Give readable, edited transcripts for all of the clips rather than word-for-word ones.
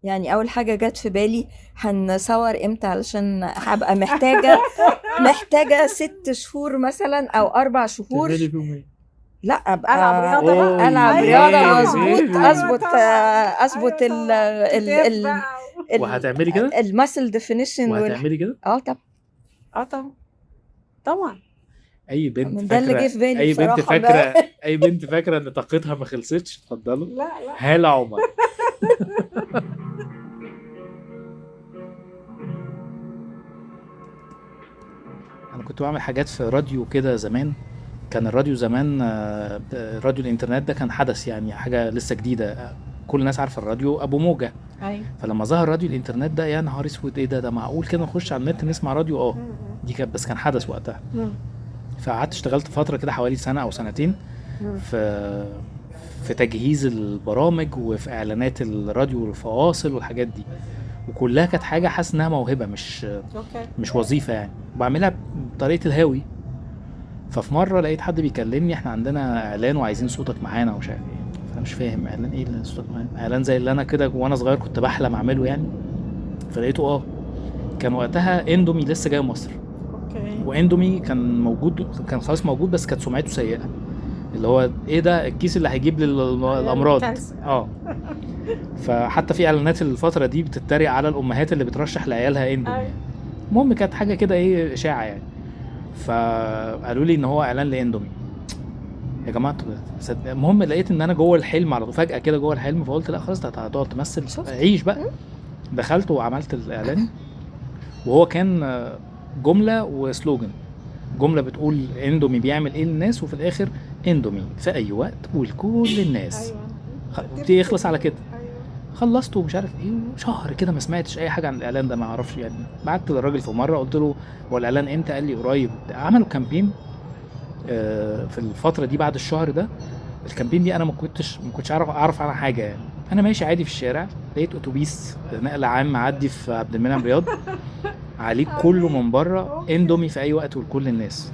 يعني اول حاجه جت في بالي هنصور امتى علشان هبقى محتاجه 6 شهور مثلا او 4 شهور. تعملي فيهم ايه؟ لا ابقى العب رياضه بقى. العب أوي، رياضه طبعاً. مظبوط، أيوة اظبط طبعاً. اظبط أيوة طبعاً. كتاف بقى. وهتعملي كده؟ الماسل ديفينيشن وهتعملي كده؟ طب طبعا طبعا. اي بنت من ده اللي فاكره جه في بالي اي بنت بصراحة فاكره بقى. اي بنت فاكره ان طاقتها ما خلصتش. اتفضلوا. لا لا. هالة عمر. انا كنت بعمل حاجات في راديو كده زمان. كان الراديو زمان راديو الانترنت ده كان حدث، يعني حاجه لسه جديده. كل الناس عارفه الراديو ابو موجه. ايوه. فلما ظهر راديو الانترنت ده، يا نهار اسود، ايه ده معقول كده نخش على النت نسمع راديو؟ دي كانت بس كان حدث وقتها. فقعدت اشتغلت فتره كده حوالي سنه او سنتين في تجهيز البرامج وفي اعلانات الراديو والفواصل والحاجات دي، وكلها كانت حاجه حاسس انها موهبه مش وظيفه يعني، وبعملها بطريقه الهاوي. ففي مره لقيت حد بيكلمني، احنا عندنا اعلان وعايزين صوتك معانا ومش عارف ايه. فانا مش فاهم اعلان ايه اللي صوتك معانا، اعلان زي اللي انا كده وانا صغير كنت بحلم اعمله يعني. فلقيته كان وقتها اندومي لسه جاي مصر. واندومي كان موجود، كان خلاص موجود، بس كانت سمعته سيئه، اللي هو ايه ده الكيس اللي هيجيب للامراض. فحتى في اعلانات الفتره دي بتتريق على الامهات اللي بترشح لعيالها اندومي. المهم كانت حاجه كده اشاعه يعني. فقالوا لي ان هو اعلان لاندومي. يا جماعه المهم لقيت ان انا جوه الحلم على طول، فجاه كده جوه الحلم. فقلت لا خلاص، ده هتقعد تمثل، عيش بقى. دخلت وعملت الاعلان، وهو كان جمله وسلوجن. جمله بتقول اندومي بيعمل ايه للناس، وفي الاخر اندومي في اي وقت ولكل الناس. يخلص على كده. خلصته ومش عارف ايه، وشهر كده ما سمعتش اي حاجه عن الاعلان ده، ما اعرفش يعني. بعت للراجل في مره قلت له هو الاعلان امتى؟ قال لي قريب. عملوا كامبين في الفتره دي بعد الشهر ده. الكامبين دي انا ما كنتش اعرف عنها حاجه يعني. انا ماشي عادي في الشارع، لقيت اتوبيس نقل عام معدي في عبد المنعم رياض، عليه كله من بره اندومي في اي وقت ولكل الناس.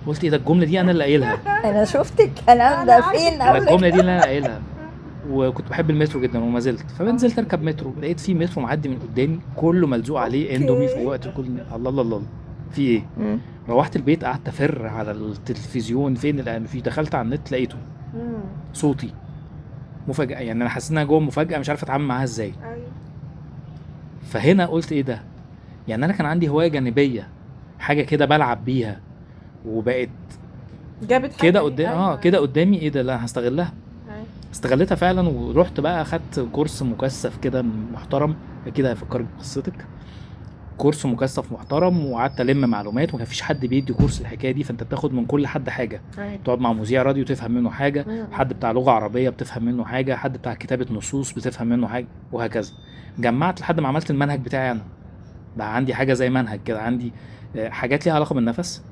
قلت ايه ده، الجمله دي انا اللي قايلها. انا شفت الكلام ده فين؟ انا الجمله دي اللي انا قايلها. وكنت بحب المترو جدا وما زلت. فبنزلت اركب مترو، لقيت في مترو معدي من قدامي كله ملزوق عليه اندومي في وقت كل. الله الله الله، في ايه؟ روحت البيت، قعدت افر على التلفزيون فين الان، في دخلت على النت لقيته صوتي. مفاجاه يعني، انا حاسس انها جوه مفاجاه مش عارف اتعامل معاها ازاي. فهنا قلت ايه ده، يعني انا كان عندي هوايه جانبيه، حاجه كده بلعب بيها، وبقت جابت كده قدام كده قدامي. ايه ده، لا هستغلها. استغلتها فعلا، ورحت بقى اخدت كورس مكثف كده محترم، اكيد هيفكرك بقصتك. كورس مكثف محترم، وقعدت الم معلومات، وما فيش حد بيدي كورس الحكايه دي، فانت بتاخد من كل حد حاجه. تقعد مع مذيع راديو تفهم منه حاجه، حد بتاع لغه عربيه بتفهم منه حاجه، حد بتاع كتابه نصوص بتفهم منه حاجه، وهكذا. جمعت لحد ما عملت المنهج بتاعي انا. بقى عندي حاجه زي منهج كده، عندي حاجات ليها علاقه بالنفس،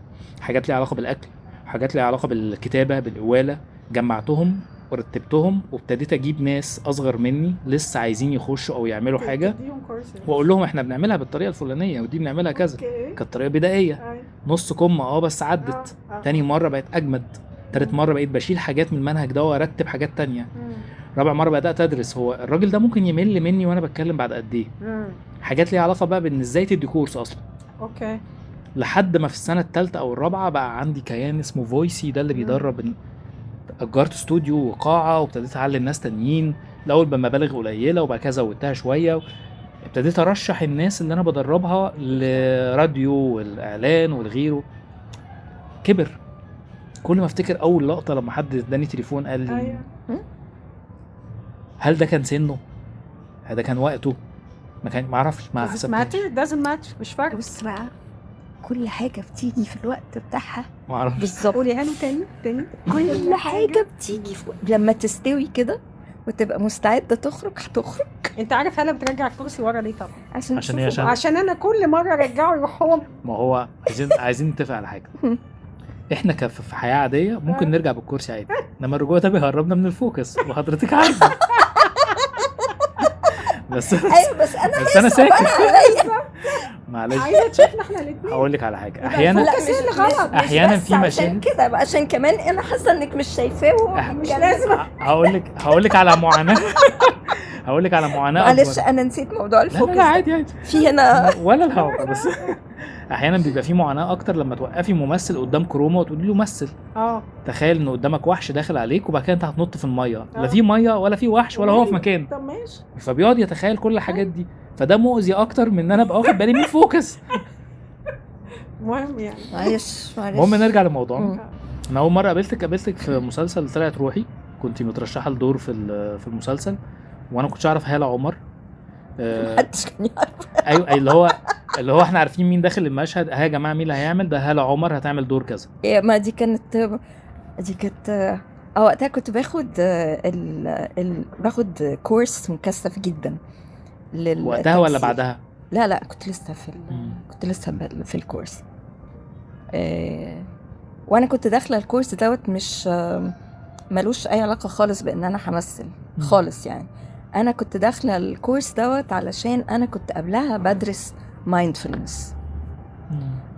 حاجات ليها علاقه بالاكل، حاجات ليها علاقه بالكتابه بالقواله. جمعتهم ورتبتهم، وابتديت اجيب ناس اصغر مني لسه عايزين يخشوا او يعملوا حاجه، واقول لهم احنا بنعملها بالطريقه الفلانيه، ودي بنعملها كذا. كانت طريقه بدائيه، نص كم بس عدت. تاني مره بقت اجمد، تالت مره بقيت بشيل حاجات من المنهج ده وارتب حاجات تانية. رابع مره بدات ادرس هو الراجل ده ممكن يمل مني وانا بتكلم بعد قد ايه. حاجات ليها علاقه بقى بان ازاي تدي كورس اصلا. لحد ما في السنه الثالثه او الرابعه بقى عندي كيان اسمه فويسي، ده اللي بيدرب. اجرت استوديو وقاعه، وابتديت اعلم ناس تانيين، الاول بمبالغ قليله، وبعد كده زودتها شويه. ابتديت ارشح الناس اللي انا بدربها لراديو والاعلان والغيره. كبر. كل ما افتكر اول لقطه لما حد اداني تليفون قال لي هل ده كان سنه، هذا كان وقته، ما اعرفش، ما حسبتش. doesn't matter، مش فارق. بص بقى، كل حاجه بتيجي في الوقت بتاعها. ما اعرفش بالظبط. قوليها له تاني. كل حاجه بتيجي في لما تستوي كده وتبقى مستعده تخرج هتخرج. انت عارف هلا بترجع الكرسي ورا ليه؟ طبعا عشان انا كل مره ارجعه يروح هو. ما هو عايزين نتفق على حاجه. احنا في حياه عاديه ممكن نرجع بالكرسي عادي، انما الرجوع ده بيهربنا من الفوكس، وحضرتك عارفه. بس ايوه بس انا ساكت. معلش، عايزه تشوفنا احنا الاثنين. هقول لك على حاجه. احيانا احيانا في مشاكل عشان كده بقى، عشان كمان انا حاسه انك مش شايفاه. مش لازم. هقول لك على معاناه. هقول لك على معاناه معلش اكبر. انا نسيت موضوع لا الفوكس لا ده. عادي عادي في هنا ولا الهوا بس. احيانا بيبقى في معاناه اكتر لما توقفي ممثل قدام كروما وتقولي له مثل. تخيل ان قدامك وحش داخل عليك وبعد كده انت هتنط في الميه، لا في ميه ولا في وحش ولا هو في مكان، طب ماشي. فبيقعد يتخيل كل الحاجات دي، فده مؤذي اكتر من ان انا ابقى واخد بالي من الفوكس. مهم يعني. معلش المهم نرجع لموضوعنا. مم. انا اول مره قابلتك في مسلسل طلعت روحي، كنت مترشحه لدور في المسلسل، وانا كنتش اعرف هالة عمر. محدش كان يعرف. ايوه اللي هو احنا عارفين مين داخل المشهد، يا جماعه مين اللي هيعمل ده، هالة عمر هتعمل دور كذا. ما دي كانت وقتها كنت باخد باخد كورس مكثف جدا وقتها ولا بعدها؟ لا كنت لسه كنت لسه في الكورس. وانا كنت داخله الكورس دوت مش ملوش اي علاقه خالص بان انا همثل خالص يعني. انا كنت داخله الكورس دوت علشان انا كنت قبلها بدرس مايندفولنس،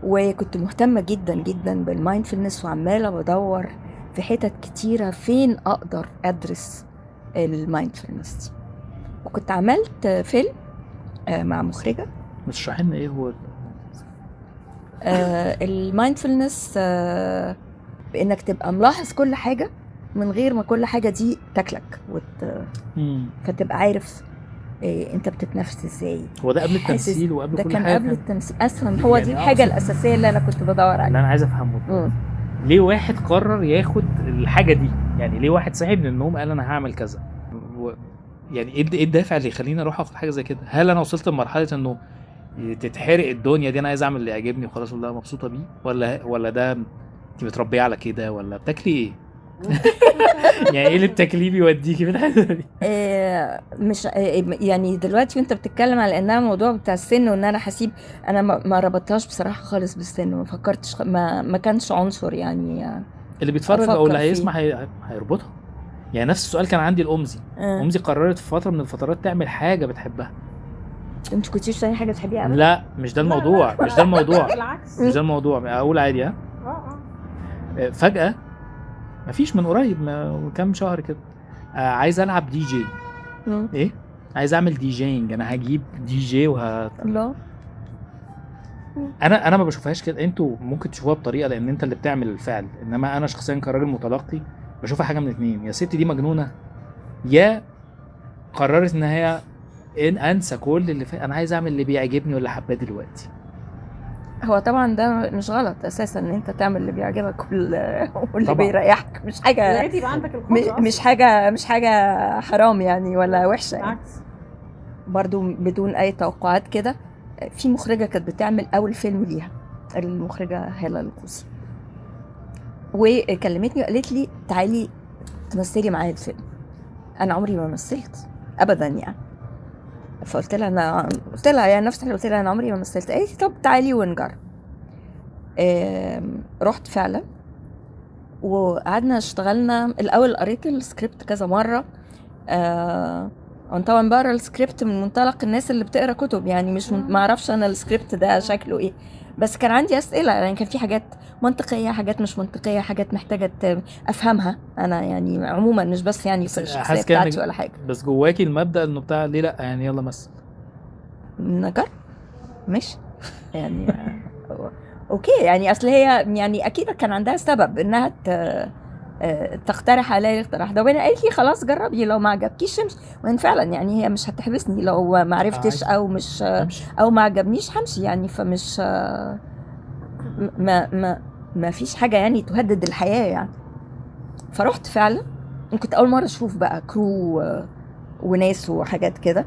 وكنت مهتمه جدا جدا بالمايندفولنس، وعماله بدور في حتت كتيره فين اقدر ادرس المايندفولنس دي. وكنت عملت فيلم مع مخرجه. بتشرحي لنا ايه هو المايندفولنس؟ بانك تبقى ملاحظ كل حاجه من غير ما كل حاجه دي تاكلك فتبقى عارف انت بتتنفس ازاي. هو ده قبل التمثيل وقبل ده كل كان حاجه؟ قبل التمثيل اصلا. هو دي الحاجه الاساسيه اللي انا كنت بدور عليها، اللي انا عايز افهمه. ليه واحد قرر ياخد الحاجه دي؟ يعني ليه واحد صاحي من النوم قال انا هعمل كذا؟ يعني ايه الدافع اللي يخليني اروح اخد حاجه زي كده؟ هل انا وصلت لمرحله انه تتحرق الدنيا دي انا عايز اعمل اللي يعجبني وخلاص والله مبسوطه بيه، ولا ده انت متربيه على كده، ولا بتاكلي ايه؟ يعني ايه اللي بتاكليه بيوديكي في الحته دي؟ مش يعني دلوقتي وانت بتتكلم على انها موضوع بتاع السن وان انا هسيب، انا ما ربطتهاش بصراحه خالص بالسن، ما فكرتش، ما كانش عنصر يعني. اللي بيتفرج او اللي هيسمع هيربطها. يعني نفس السؤال كان عندي الامزي. امزي قررت في فتره من الفترات تعمل حاجه بتحبها. انت كنتيش تعملي حاجه بتحبيها؟ لا مش ده الموضوع. مش ده الموضوع. بالعكس. مش ده الموضوع. اقول عادي. فجاه مفيش من قريب كام شهر كده عايز العب دي جي. ايه عايز اعمل دي جينج. انا هجيب دي جي الله. انا ما بشوفهاش كده. انتوا ممكن تشوفوها بطريقه لان انت اللي بتعمل الفعل، انما انا شخصيا كراجل متلقي بشوفها حاجه من اتنين: يا ست دي مجنونه، يا قررت ان هي انسى كل اللي انا عايز اعمل اللي بيعجبني واللي حباه دلوقتي. هو طبعا ده مش غلط اساسا ان انت تعمل اللي بيعجبك واللي بيريحك، مش حاجه يبقى عندك القدره، مش حاجه حرام يعني ولا وحشه يعني. برضو بدون اي توقعات كده، في مخرجه كانت بتعمل اول فيلم ليها، المخرجه هالة القوسي، وكلمتني وقالت لي تعالي تمثلي معايا الفيلم. انا عمري ما مثلت ابدا يعني. فقلت لها يعني نفس اللي قلت لها انا عمري ما مثلت. قالت لي طب تعالي ونجرب. رحت فعلا وقعدنا اشتغلنا. الاول قريت السكريبت كذا مره. طبعا بقرا السكريبت من منطلق الناس اللي بتقرا كتب يعني، مش ما اعرفش انا السكريبت ده شكله ايه، بس كان عندي اسئله يعني. كان في حاجات منطقيه، حاجات مش منطقيه، حاجات محتاجه افهمها انا يعني عموما، مش بس يعني في الشخصيه بتاعتي ولا حاجه. بس جواكي المبدا انه بتاع ليه لا يعني يلا مثل نجر ماشي يعني. اوكي يعني اصل هي يعني اكيد كان عندها سبب انها تقترح عليا الاقتراح ده، وانا قالت لي خلاص جربي، لو ما عجبكيش امشي. وان فعلا يعني هي مش هتحبسني لو ما عرفتش او مش او ما عجبنيش همشي يعني. فمش ما فيش حاجه يعني تهدد الحياه يعني. فرحت فعلا. كنت اول مره اشوف بقى كرو وناس وحاجات كده،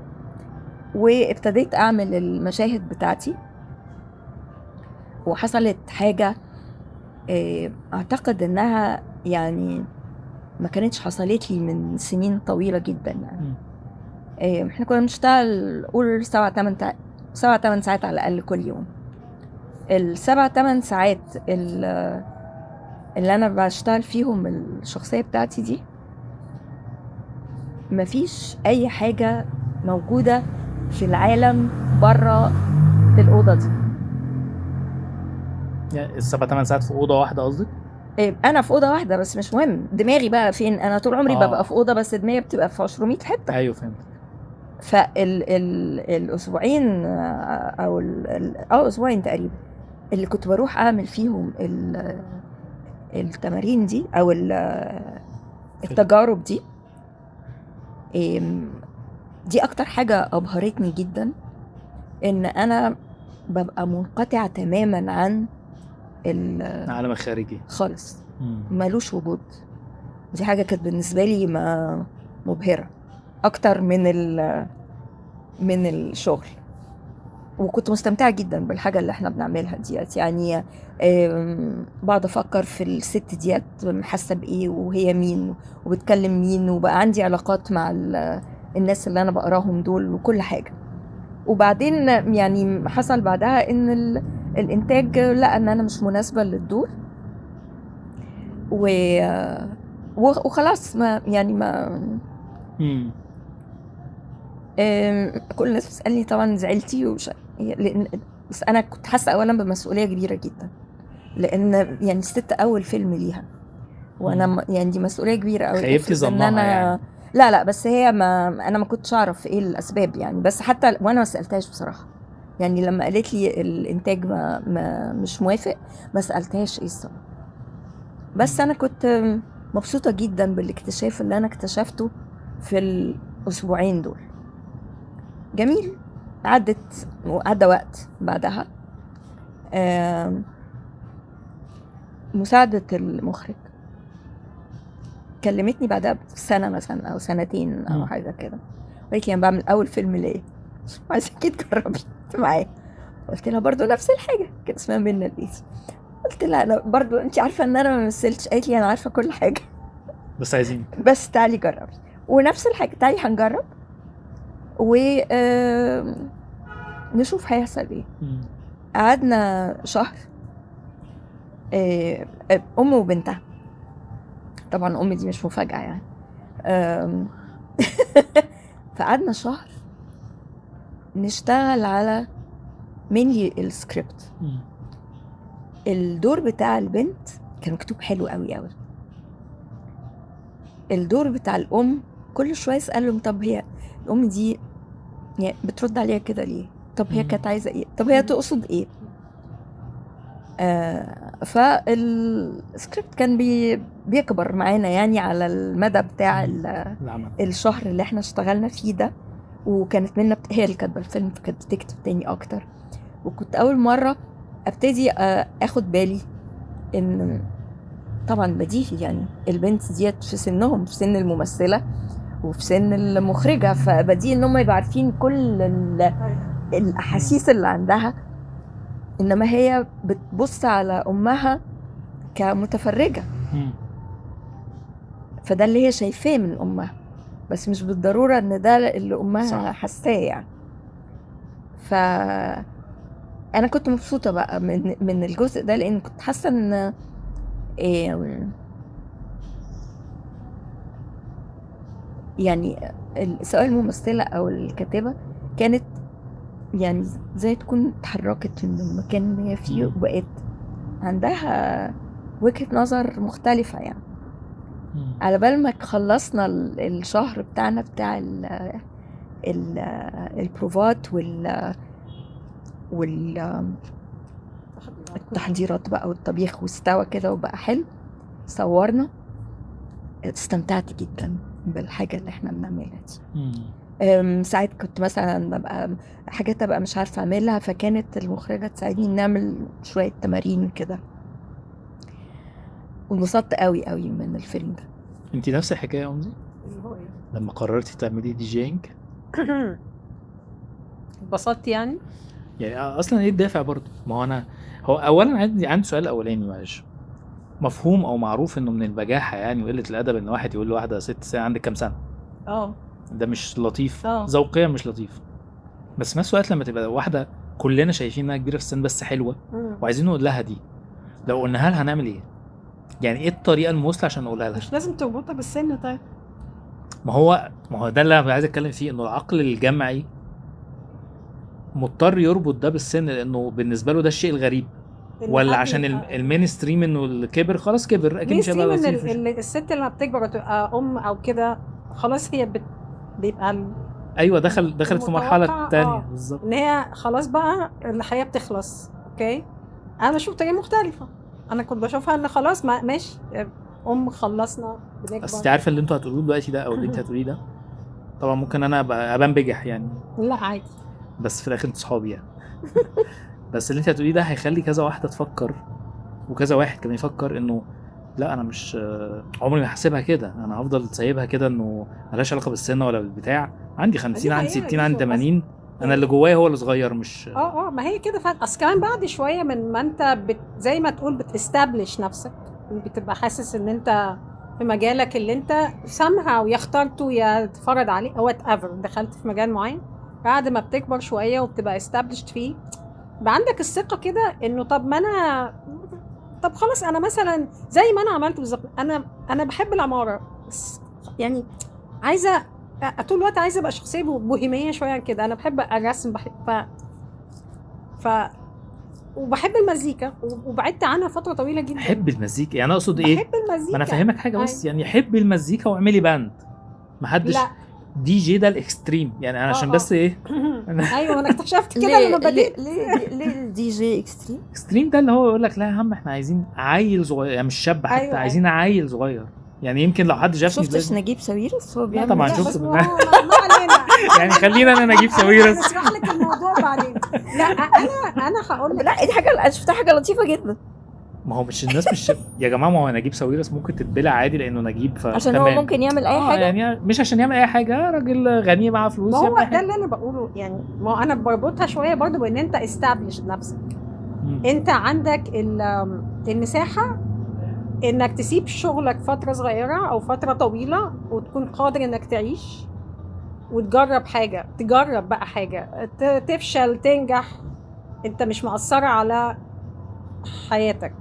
وابتديت اعمل المشاهد بتاعتي. وحصلت حاجه اعتقد انها يعني ما كانتش حصلت لي من سنين طويله جدا يعني. احنا كنا بنشتغل قول 7-8 ساعات على الاقل كل يوم. 7-8 ساعات اللي انا بشتغل فيهم الشخصيه بتاعتي دي، مفيش اي حاجه موجوده في العالم بره الاوضه دي. يعني 7-8 ساعات في اوضه واحده قصدك؟ انا في اوضه واحده بس مش مهم دماغي بقى فين. انا طول عمري ببقى في اوضه بس دماغي بتبقى في 200 حته. ايوه فهمت. الاسبوعين او اسبوعين تقريبا اللي كنت بروح اعمل فيهم التمارين دي او التجارب دي، دي اكتر حاجة ابهرتني جدا، ان انا ببقى منقطعة تماما عن العالم الخارجي خالص، مالوش وجود. دي حاجة كانت بالنسبة لي مبهرة اكتر من الشغل، وكنت مستمتعة جدا بالحاجة اللي احنا بنعملها ديت. يعني بقعد افكر في الست ديت حاسة بايه وهي مين وبتكلم مين، وبقى عندي علاقات مع الناس اللي انا بقراهم دول وكل حاجة. وبعدين يعني حصل بعدها ان الانتاج لقى ان انا مش مناسبة للدور وخلاص. ما يعني ما كل الناس بتسألني طبعا زعلتي لأن بس أنا كنت حاسة أولا بمسؤولية كبيرة جدا، لأن يعني ست أول فيلم ليها، وأنا يعني دي مسؤولية كبيرة أوي. خيبتي ظنها أنا يعني. لا بس هي أنا ما كنتش أعرف إيه الأسباب يعني، بس حتى وأنا ما سألتهاش بصراحة. يعني لما قالت لي الإنتاج ما مش موافق، ما سألتهاش إيه السبب. بس أنا كنت مبسوطة جدا بالاكتشاف اللي أنا اكتشفته في الأسبوعين دول. جميل. عدى وقت بعدها. مساعدة المخرج كلمتني بعدها بسنة مثلا أو سنتين أو حاجة كده، قالت لي أنا بعمل أول فيلم ليه، عايزاكي تجربي معايا. قلت لها برضو نفس الحاجة، كان اسمها منى الإيس. قلت لها أنا برضو أنت عارفة إن أنا ما مثلتش. قالت لي أنا عارفة كل حاجة بس عايزين بس تعالي جربي. ونفس الحاجة، تعالي هنجرب و نشوف هيحصل ايه. قعدنا شهر، ام وبنتها. طبعا ام دي مش مفاجأة يعني. فقعدنا شهر نشتغل على مني السكريبت. الدور بتاع البنت كان مكتوب حلو قوي قوي. الدور بتاع الام كل شويه اسالهم طب هي الام دي يعني بترد عليها كده ليه، طب هي كانت عايزه ايه، طب هي تقصد ايه. فالسكريبت كان بيكبر معانا يعني على المدى بتاع الشهر اللي احنا اشتغلنا فيه ده. وكانت منى هي اللي كاتبه الفيلم، فكانت بتكتب تاني اكتر. وكنت اول مره ابتدي اخد بالي ان طبعا بديهي يعني البنت ديت في سنهم، في سن الممثله وفي سن المخرجه، فبديهي ان هم يبقوا عارفين كل الاحاسيس اللي عندها، انما هي بتبص على امها كمتفرجه. فده اللي هي شايفاه من امها، بس مش بالضروره ان ده اللي امها حاساه يعني. انا كنت مبسوطه بقى من الجزء ده، لان كنت حاسه ان يعني سواء الممثله او الكاتبه كانت يعني زي تكون اتحركت من المكان اللي هي فيه وبقت عندها وجهة نظر مختلفة يعني. على بال ما خلصنا الشهر بتاعنا بتاع البروفات التحضيرات بقى والطبيخ، واستوى كده وبقى حلو، صورنا. استمتعت جدا بالحاجة اللي احنا بنعملها دي. ساعات كنت مثلا ببقى حاجات ابقى مش عارفة اعملها، فكانت المخرجة تساعدني نعمل شوية تمارين كده، وانبسطت قوي قوي من الفيلم ده. انتي نفس الحكاية يا أمزي لما قررتي تعملي دي جينج؟ اتبسطت يعني اصلا ايه الدافع برضه؟ ما هو اولا عندي سؤال اولاني معلش. مفهوم او معروف انه من البجاحه يعني وقله الادب ان واحد يقول لواحده ست سنة عندك كام سنه. ده مش لطيف، ذوقيا مش لطيف. بس في نفس الوقت لما تبقى واحده كلنا شايفين انها كبيره في السن بس حلوه وعايزين نقول لها دي، لو قلناها لها هنعمل ايه؟ يعني ايه الطريقه المثلى عشان نقولها لها؟ مش لازم تربطها بالسن. طيب ما هو ده اللي انا عايز اتكلم فيه، انه العقل الجمعي مضطر يربط ده بالسن لانه بالنسبه له ده الشيء الغريب، ولا عشان المين ستريم انه الكبر خلاص كبر اكيد مش هيبقى الست اللي بتكبر تبقى ام او كده خلاص هي بيبقى ايوه دخلت في مرحله المتوقع، تانية بالظبط. ان هي خلاص بقى الحياه بتخلص. اوكي، انا بشوف طريقه مختلفه. انا كنت بشوفها ان خلاص ما ماشي، خلصنا بنكبر. بس انت عارفه اللي انتوا هتقولوه دلوقتي ده او اللي انت هتقوليه ده، طبعا ممكن انا ابان بجح يعني، لا عادي. بس في الاخر انتوا صحابي يعني. بس اللي انت هتقوليه ده هيخلي كذا واحده تفكر، وكذا واحد كمان يفكر انه لا انا مش عمري ما هحسبها كده، انا هفضل سايبها كده انه ملهاش علاقه بالسن ولا بالبتاع. عندي 50، دي عندي حقيقة، 60، دي عندي شو- 80، انا اللي جوايا هو اللي صغير مش. ما هي كده فعلا. اصل كمان بعد شويه من ما انت زي ما تقول بتستابلش نفسك، بتبقى حاسس ان انت في مجالك اللي انت سامها ويا اخترته يا تفرض عليه او وات ايفر، دخلت في مجال معين. بعد ما بتكبر شويه وبتبقى استابلشت فيه، بقى عندك الثقه كده انه طب خلاص انا مثلا زي ما انا عملت بالظبط. انا بحب العماره، بس يعني عايزه طول الوقت عايزه ابقى شخصيه بوهيميه شويه عن كده. انا بحب الرسم، ف وبحب المزيكا وبعدت عنها فتره طويله جدا. حب المزيكا يعني اقصد ايه؟ بحب المزيكا. ما انا فاهمك حاجه بس يعني حبي المزيكا واعملي باند، محدش لا دي جي ده الاكستريم يعني. انا عشان بس ايه ايوه انا اكتشفت كده ليه لما بديت. ليه الدي جي اكستريم؟ اكستريم ده اللي هو يقول لك لا يا عم احنا عايزين عيل صغير، يعني مش شاب حتى، أيوة، عايزين عيل صغير. يعني يمكن لو حد شافني شفتش نجيب ساويرس هو بيعمل طبعاً لا شفت بس بالله. ما علينا. يعني خلينا انا نجيب ساويرس. اشرح لك الموضوع بعدين. لا انا هقول لك. لا دي حاجه انا شفتها حاجه لطيفه جدا، ما هو مش الناس مش يا جماعه، ما هو نجيب ساويرس ممكن تتبلع عادي لانه نجيب عشان هو ممكن يعمل اي حاجه. يعني مش عشان يعمل اي حاجه، راجل غني معاه فلوس ما هو يعمل أي ده حاجة. اللي انا بقوله يعني. ما هو انا بربطها شويه برضو بان انت استابلش نفسك. انت عندك المساحه انك تسيب شغلك فتره صغيره او فتره طويله وتكون قادر انك تعيش وتجرب حاجه، تجرب بقى حاجه، تفشل تنجح، انت مش مأثره على حياتك.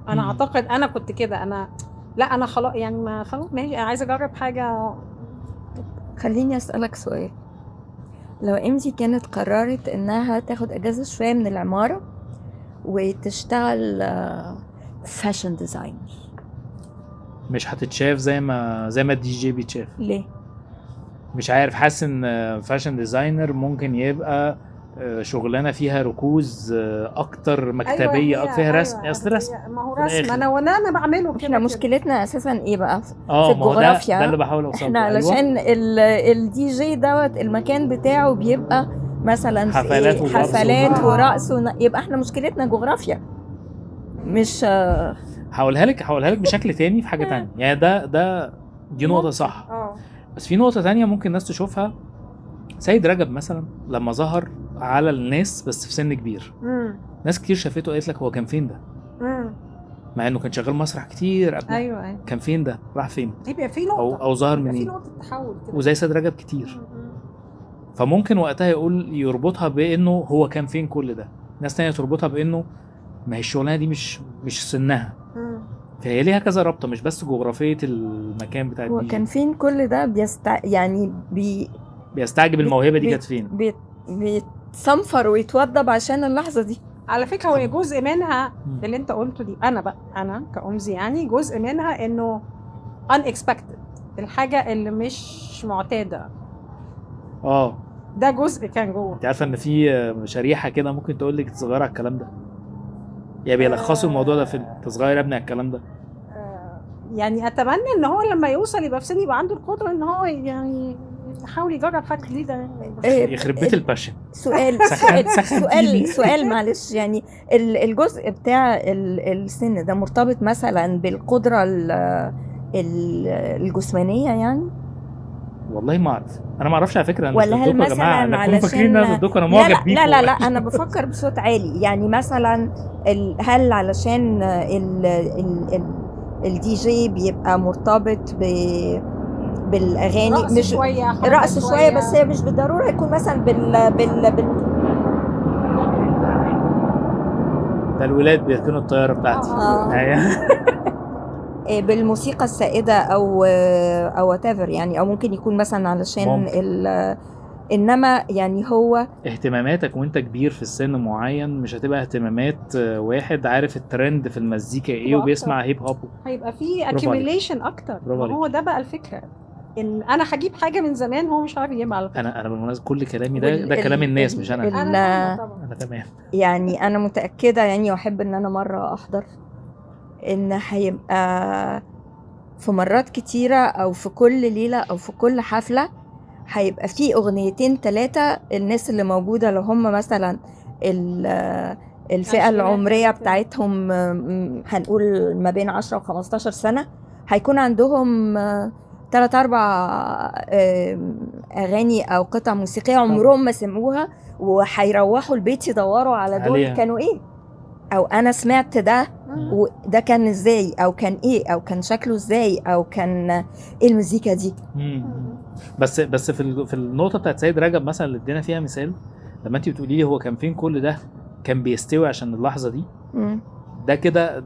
انا اعتقد انا كنت كده. انا خلاص يعني ما خلاص ماشي، انا عايزه اجرب حاجه. خليني اسالك سؤال، لو امتي كانت قررت انها تاخد اجازه شويه من العماره وتشتغل فاشن ديزاينر، مش هتتشاف زي ما الدي جي بيتشاف. ليه؟ مش عارف، حاسس ان فاشن ديزاينر ممكن يبقى شغلانه فيها ركوز اكتر، مكتبيه اكتر، فيها رسم. اصل رسم ما هو في الآخر. رسم انا بعمله كده. احنا مشكلتنا اساسا ايه بقى في ما هو الجغرافيا؟ ده اللي بحاول اوصله. احنا علشان الدي جي دوت المكان بتاعه بيبقى مثلا في حفلات ورقص حفلات ورقص يبقى احنا مشكلتنا جغرافيا، مش هقولها لك بشكل تاني في حاجه تانية. يعني دي نقطه صح. بس في نقطه تانية ممكن الناس تشوفها. سيد رجب مثلا لما ظهر على الناس بس في سن كبير، ناس كتير شافته قالت لك هو كان فين ده، مع انه كان شغال مسرح كتير قبل. ايوه كان فين ده، راح فين، يبقى في نقطه او ظهر في منين. نقطه تحول كده. وزي سيد رجب كتير. فممكن وقتها يربطها بانه هو كان فين كل ده. ناس تانية تربطها بانه ما هي الشغلانه دي مش سنها. فهي ليها كذا رابطه، مش بس جغرافيه المكان بتاع هو كان فين كل ده يعني بيستعجب الموهبه دي كانت فين. بيتصنفر ويتوضب عشان اللحظه دي. على فكره هو جزء منها اللي انت قلته دي. انا كأمزي يعني جزء منها انه unexpected، الحاجه اللي مش معتاده. ده جزء كان جوه. انت عارفه ان في شريحه كده ممكن تقول لك تصغر على الكلام ده، يعني بيلخصوا الموضوع ده في تصغير ابني على الكلام ده. يعني اتمنى ان هو لما يوصل يبقى في سن يبقى عنده القدره ان هو يعني يحاول يجرب حاجه جديده. يخرب بيت الباشن. سؤال معلش، يعني الجزء بتاع السن ده مرتبط مثلا بالقدره الجسمانيه يعني؟ والله ما اعرف، انا ما اعرفش على فكره. انا ولا هل مثلا علشان فاكرين الناس ضدكم، انا معجب بيكم. لا انا بفكر بصوت عالي. يعني مثلا هل علشان الدي جي بيبقى مرتبط بالاغاني، مش رقص شويه بس هي مش بالضروره يكون مثلا ده الولاد بيركنوا الطياره بتاعتي. بالموسيقى السائده او whatever يعني، او ممكن يكون مثلا علشان انما يعني هو اهتماماتك وانت كبير في السن معين مش هتبقى اهتمامات واحد عارف الترند في المزيكا ايه وبيسمع هيب هوب. هيبقى في accumulation اكتر. هو ده بقى الفكره. ان انا هجيب حاجه من زمان هو مش عارف يجيبها على فكره. انا بالمناسبه كل كلامي ده كلام الناس مش انا. انا فاهمة طبعا. انا تمام. يعني انا متاكده يعني واحب ان انا مره احضر ان هيبقى في مرات كتيره او في كل ليله او في كل حفله هيبقى في اغنيتين 3 الناس اللي موجوده لو هم مثلا الفئه عشرينات العمريه كده. بتاعتهم هنقول ما بين 10 و15 سنه هيكون عندهم 3-4 اغاني او قطع موسيقيه عمرهم ما سمعوها وهيروحوا البيت يدوروا على دول عليها. كانوا ايه او انا سمعت ده وده كان ازاي او كان ايه او كان شكله ازاي او كان ايه المزيكا دي. بس في النقطه بتاعت سيد رجب مثلا اللي ادينا فيها مثال لما انت بتقولي لي هو كان فين كل ده كان بيستوي عشان اللحظه دي.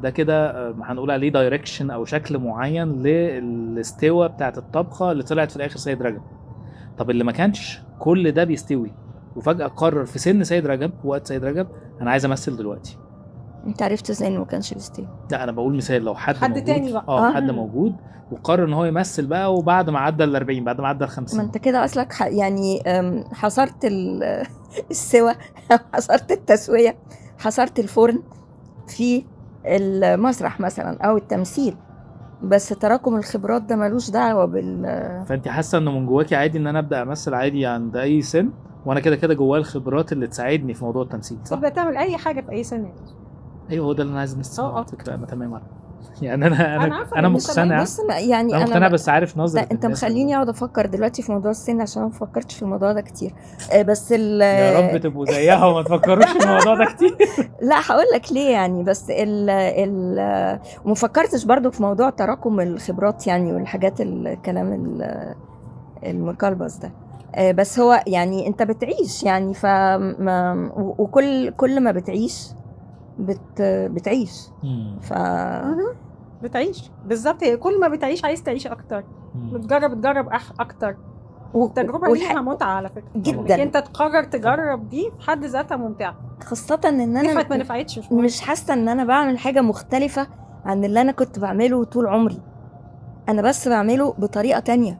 ده كده هنقول عليه دايركشن او شكل معين للاستوى بتاعت الطبخه اللي طلعت في الاخر سيد رجب. طب اللي ما كانش كل ده بيستوي وفجاه قرر في سن سيد رجب وقت سيد رجب انا عايز امثل دلوقتي. انت عرفت ازاي انه ما كانش بيستوي؟ لا انا بقول مثال لو حد موجود تاني بقى. حد موجود وقرر ان هو يمثل بقى وبعد ما عدى ال40 بعد ما عدى ال50 ما انت كده اصلك يعني حصرت السوى حصرت التسويه حصرت الفرن في المسرح مثلا او التمثيل بس تراكم الخبرات ده ملوش دعوه فانت حاسه انه من جواكي عادي ان انا ابدا امثل عادي عند اي سن وانا كده جوايا الخبرات اللي تساعدني في موضوع التمثيل صح؟ تبدا تعمل اي حاجه في اي سنه. ايوه هو ده اللي انا عايز نسمعه على فكره. انا تمام على يعني انا بص يعني انا مقتنع بس عارف نظره انت مخليني اقعد افكر دلوقتي في موضوع السن عشان ما فكرتش في الموضوع ده كتير بس يا رب تبقوا زيها وما تفكروش في الموضوع ده كتير. لا هقول لك ليه يعني بس وما فكرتش برضو في موضوع تراكم الخبرات يعني والحاجات الكلام المقلبس ده بس هو يعني انت بتعيش يعني وكل ما بتعيش بتعيش بتعيش بالظبط. هي كل ما بتعيش عايز تعيش اكتر بتجرب اكتر والتجربه ليها متعه على فكره جدا. انت تقرر تجرب دي في حد ذاتها ممتعه خاصه ان انا نفعت ما نفعتش مش حاسه ان انا بعمل حاجه مختلفه عن اللي انا كنت بعمله طول عمري. انا بس بعمله بطريقه تانية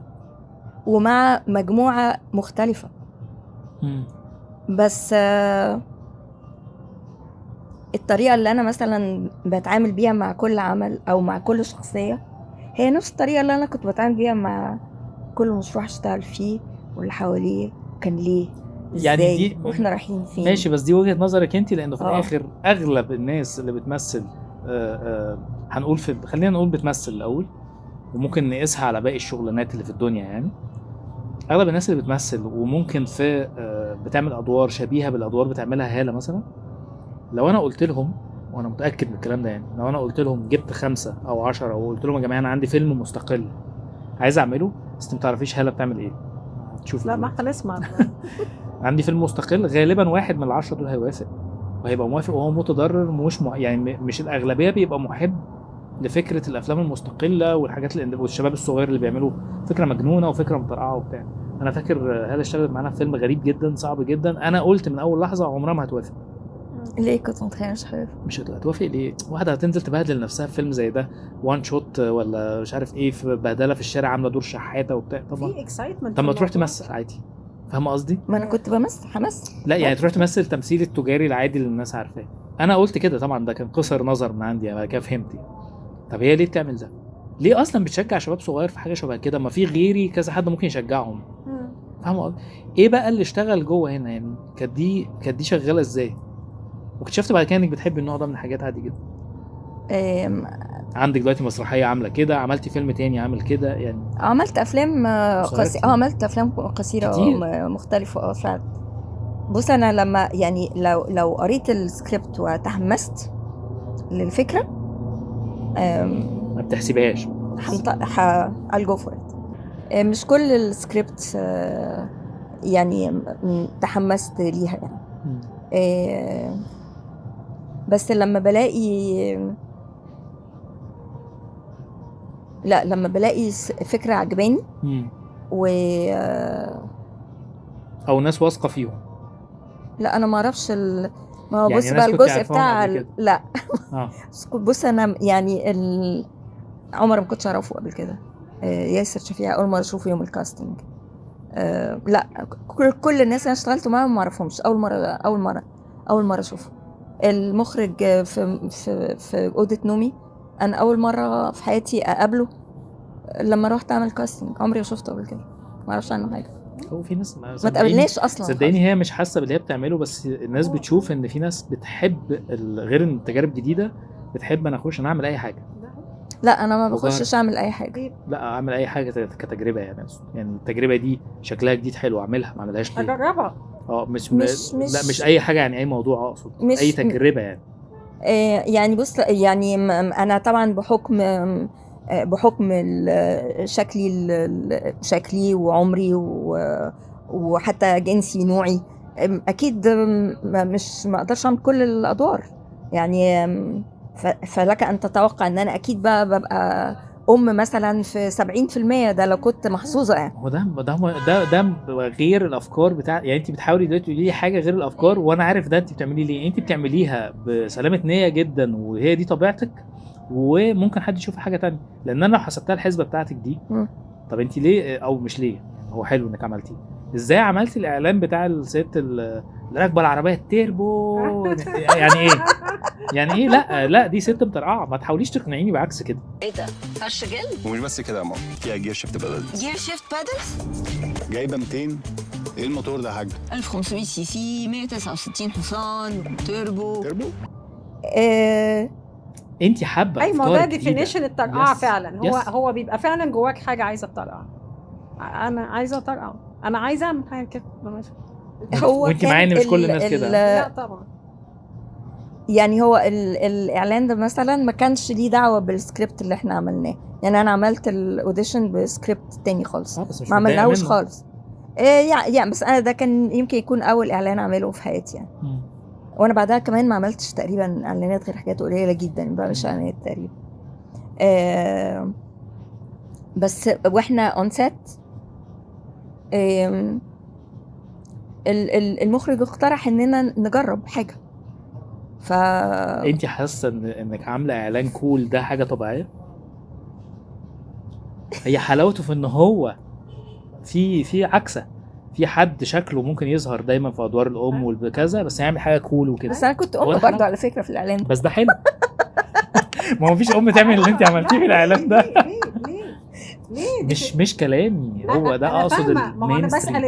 ومع مجموعه مختلفه بس الطريقة اللي أنا مثلا بتعامل بيها مع كل عمل أو مع كل شخصية هي نفس الطريقة اللي أنا كنت بتعامل بيها مع كل مشروع اشتغل فيه واللي حواليه كان ليه يعني دي واحنا رايحين فين. ماشي بس دي وجهة نظرك انت لأنه في الآخر أغلب الناس اللي بتمثل هنقول خلينا نقول بتمثل الأول وممكن نقيسها على باقي الشغلانات اللي في الدنيا. يعني أغلب الناس اللي بتمثل وممكن في بتعمل أدوار شبيهة بالأدوار بتعملها هالة مثلا. لو انا قلت لهم وانا متاكد من الكلام ده يعني لو انا قلت لهم جبت 5 أو 10 وقلت لهم يا جماعه انا عندي فيلم مستقل عايز اعمله بس انت ما تعرفيش هاله بتعمل ايه تشوف لا ما هنسمع عندي فيلم مستقل غالبا واحد من ال10 دول هيوافق وهيبقى موافق وهو متضرر يعني مش الاغلبيه بيبقى محب لفكره الافلام المستقله والحاجات والشباب الصغير اللي بيعملوا فكره مجنونه وفكره مطرقعه وبتاع. انا فاكر هاله اشتغلت معانا في فيلم غريب جدا صعب جدا انا قلت من اول لحظه عمرها ما هتوافق. ليه كنت متخيل مش هتوافق ليه؟ واحده هتنزل تبهدل نفسها في فيلم زي ده وان شوت ولا مش عارف ايه في بهدله في الشارع عامله دور شحاته وبتاع. طبعا في اكسايتمنت. طب ما تروح تمثل عادي فاهمه قصدي؟ ما انا كنت همثل لا يعني تروح تمثل تمثيل التجاري العادي اللي الناس عارفاه. انا قلت كده طبعا ده كان قصر نظر من عندي انا كده فهمت. طب هي ليه بتعمل ده؟ ليه اصلا بتشجع شباب صغير في حاجه شبه كده؟ ما في غيري كذا حد ممكن يشجعهم. فاهمه ايه بقى اللي اشتغل جوه هنا يعني؟ كانت دي شغاله ازاي؟ واكتشفت بعد كده انك بتحبي النوع ده من الحاجات عادي جدا. عندك دلوقتي مسرحيه عامله كده عملتي فيلم تاني عامل كده يعني عملت افلام عملت افلام قصيره مختلفه فعلا. بص انا لما يعني لو قريت السكريبت وتحمست للفكره ما بتحسبهاش I'll go for it. مش كل السكريبت يعني تحمست ليها يعني بس لما بلاقي فكرة عجباني او ناس واثقة فيهم. لا انا ما اعرفش ما هو يعني بص بقى الجزء بتاع لا بص انا يعني عمر ما كنتش اعرفه قبل كده ياسر شفيع اول مره اشوفه يوم الكاستنج. لا، كل الناس اللي انا اشتغلت معاهم ما اعرفهمش، اول مره اشوفه. المخرج في اوضه نومي انا اول مره في حياتي اقابله لما رحت اعمل كاستنج، عمري ما شفته قبل كده، ما اعرفش عنه حاجه، هو في ناس ما تقابلناش اصلا. صدقيني هي مش حاسه باللي هي بتعمله، بس الناس بتشوف ان في ناس بتحب غير ان التجارب جديده، بتحب انا اخش انا اعمل اي حاجه. لا انا ما بخشش اعمل اي حاجه، لا اعمل اي حاجه كتجربه يعني التجربه دي شكلها جديد حلو اعملها، ما اعملهاش ليه؟ اجربها. مش لا مش اي حاجه يعني، اي موضوع اقصد اي تجربه يعني. يعني بص، يعني انا طبعا بحكم شكلي وعمري وحتى جنسي نوعي، اكيد ما اقدرش اعمل كل الادوار يعني. فلك ان تتوقع ان انا اكيد ببقى مثلا في 70%، ده لو كنت محظوظه يعني. هو ده غير الافكار بتاع يعني. انت بتحاولي دلوقتي تقولي لي حاجه غير الافكار، وانا عارف ده انت بتعمليه ليه. انت بتعمليها بسلامه نيه جدا، وهي دي طبيعتك، وممكن حد يشوف حاجه تانية. لان انا لو حسبتها الحسبه بتاعتك دي، طب انت ليه، او مش ليه يعني، هو حلو انك عملتيه. ازاي عملتي الاعلان بتاع الست اللي راكبه العربيه التيربو؟ يعني ايه يعني ايه؟ لا دي ست مطرقعه، ما تحاوليش تقنعيني بعكس كده. ايه ده؟ فرش جلد؟ ومش بس كده يا ماما، فيها جير شيفت بادلز. جير شيفت بادلز؟ جايبه 200. ايه الموتور ده يا حاج؟ 1500 سي سي، 169 حصان، توربو. انت حابه اي ما ده ديفينيشن الطرقعه فعلا. هو بيبقى فعلا جواك حاجه عايزه تطرقع. انا عايزه اطرقع، انا عايزه اعمل حاجه كده. هو وانت معايا ان مش كل الناس كده. لا طبعا. يعني هو الاعلان ده مثلا ما كانش ليه دعوه بالسكريبت اللي احنا عملناه، يعني انا عملت الاوديشن بسكريبت تاني خالص، ما عملناهوش خالص. يعني بس انا ده كان يمكن يكون اول اعلان اعمله في حياتي يعني. وانا بعدها كمان ما عملتش تقريبا اعلانات غير حاجات قليله جدا بقى، مش اعلانات تقريبا. بس واحنا اون سيت المخرج اقترح اننا نجرب حاجه. انت حاسه انك عامله اعلان كول ده حاجه طبيعيه؟ هي حلاوته في ان هو في عكسه، في حد شكله ممكن يظهر دايما في ادوار الام والكذا، بس يعمل حاجه كول وكده. بس انا كنت برضه على فكره في الاعلان، بس ده حلو. ما هو مفيش ام تعمل اللي انت عملتيه في الاعلان ده. ليه؟ مش كلامي، هو ده اقصد. ما هو انا بسال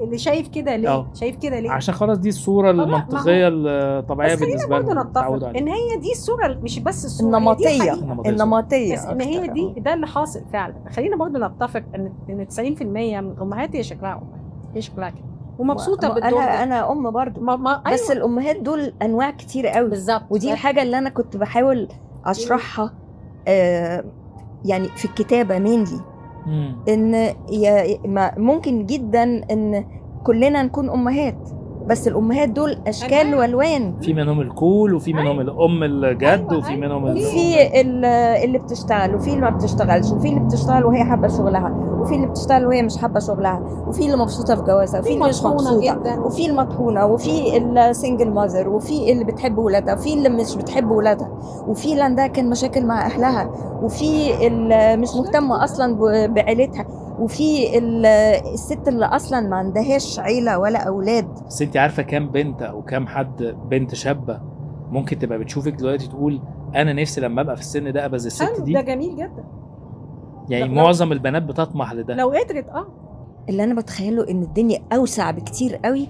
اللي شايف كده ليه؟ شايف كده ليه؟ عشان خلاص دي الصوره المنطقيه الطبيعيه بالنسبه لنا. نتفق ان هي دي الصوره، مش بس الصوره النمطيه بس ان هي دي ده اللي حاصل فعلا. خلينا برضه نتفق ان 90% من الامهات هي شكلها كده ومبسوطه بالدور. انا ام برضه بس أيوة. الامهات دول انواع كتير قوي بالظبط، ودي الحاجه اللي انا كنت بحاول اشرحها يعني في الكتابه مينلي، ان ممكن جدا ان كلنا نكون امهات، بس الامهات دول اشكال والوان، في منهم الكول وفي منهم الام الجد وفي منهم في اللي بتشتغل وفي اللي ما بتشتغلش، وفي اللي بتشتغل وهي حابه شغلها، وفي اللي بتشتغل وهي مش حابه شغلها، وفي اللي مبسوطه في جوازها، وفي اللي مش مبسوطه، وفي المطحونه، وفي السنجل ماذر، وفي اللي بتحب ولادها، وفي اللي مش بتحب ولادها، وفي اللي عندها كان مشاكل مع اهلها، وفي اللي مش مهتمه اصلا بعيلتها، وفي الست اللي اصلا ما عندهاش عيله ولا اولاد. بس انت عارفه كام بنت او كام حد بنت شابه ممكن تبقى بتشوفك دلوقتي تقول انا نفسي لما ابقى في السن ده ابقى زي الست دي؟ ده جميل جدا يعني. معظم البنات بتطمح لده لو قدرت. اللي انا بتخيله ان الدنيا اوسع بكتير قوي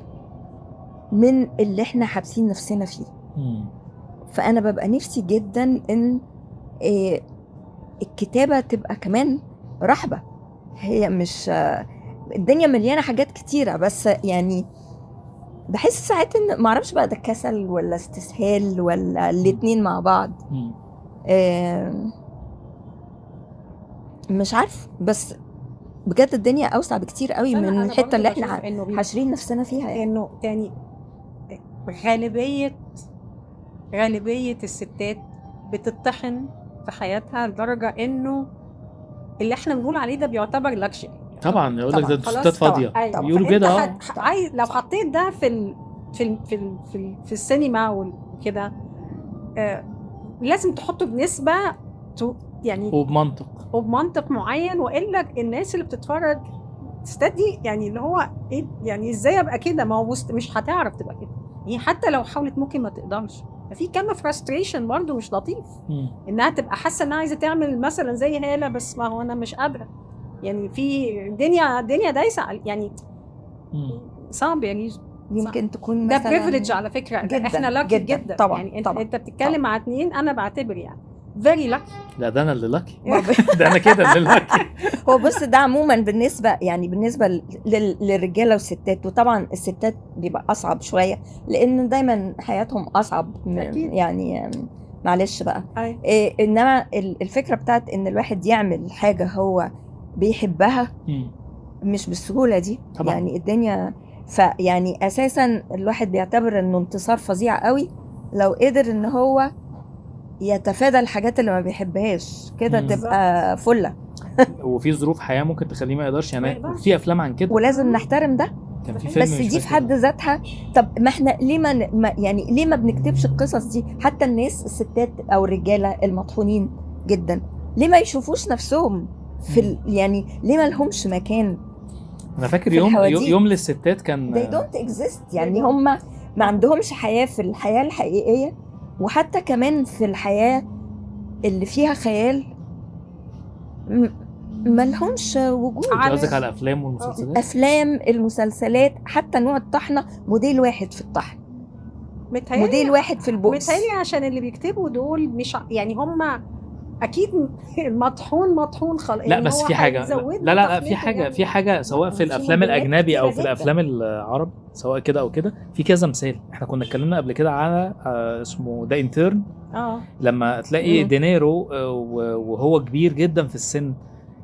من اللي احنا حابسين نفسنا فيه. فانا ببقى نفسي جدا ان الكتابه تبقى كمان رحبه. هي مش الدنيا مليانه حاجات كتيره، بس يعني بحس ساعات ان معرفش بقى ده كسل ولا استسهال ولا الاتنين مع بعض. مش عارف، بس بجد الدنيا اوسع بكتير قوي من الحته اللي احنا حاشرين نفسنا فيها يعني. انه تاني غالبيه الستات بتطحن في حياتها لدرجه انه اللي احنا بنقول عليه ده بيعتبر لاكشري. طبعا يقول لك ده ستات فاضيه، بيقولوا كده. لو حطيت ده في السينما وكده، لازم تحطه بنسبه يعني وبمنطق معين، والا الناس اللي بتتفرج تستدي يعني اللي هو ايه يعني ازاي ابقى كده، ما هو مش هتعرف تبقى كده يعني، حتى لو حاولت ممكن ما تقدرش. ففي كم فرستريشن برضو مش لطيف انها تبقى حاسه انها عايزه تعمل مثلا زي هاله، بس ما هو انا مش قادره يعني، في الدنيا دايسه يعني صعب يعني. يمكن تكون ده مثلا بريفليج على فكره جداً احنا لاكي جدا طبعا يعني. طبعا انت بتتكلم مع 2 انا بعتبر يعني فيري لاكي. لا ده انا اللي لاكي ده انا كده اللي لاكي. هو بص ده عموما بالنسبه للرجاله والستات، وطبعا الستات بيبقى اصعب شويه لان دايما حياتهم اصعب يعني معلش بقى. انما الفكره بتاعت ان الواحد يعمل حاجه هو بيحبها مش بالسهوله دي طبعا. يعني الدنيا فيعني اساسا الواحد بيعتبر انه انتصار فظيع قوي لو قدر ان هو يتفادى الحاجات اللي ما بيحبهاش كده تبقى فله. وفي ظروف حياه ممكن تخليه ما يقدرش يعني، في افلام عن كده ولازم نحترم ده. كان في فيلم بس دي في حد ذاتها. طب ما احنا ليه يعني ليه ما بنكتبش القصص دي؟ حتى الناس الستات او الرجاله المطحونين جدا ليه ما يشوفوش نفسهم في يعني ليه ما لهمش مكان؟ انا فاكر يوم للستات كان they don't exist يعني هم ما عندهمش حياه في الحياه الحقيقيه، وحتى كمان في الحياه اللي فيها خيال ما لهمش وجود. قصدك على الافلام والمسلسلات؟ افلام المسلسلات حتى نوع الطحنه موديل واحد في الطحن، موديل واحد في البؤس. متهيألي عشان اللي بيكتبوا دول مش يعني هم اكيد مطحون خالص. لا بس في حاجه لا في حاجه سواء في الافلام الاجنبي او في الافلام العرب سواء كده او كده، في كذا مثال. احنا كنا اتكلمنا قبل كده على اسمه ذا انترن. لما تلاقي دينيرو وهو كبير جدا في السن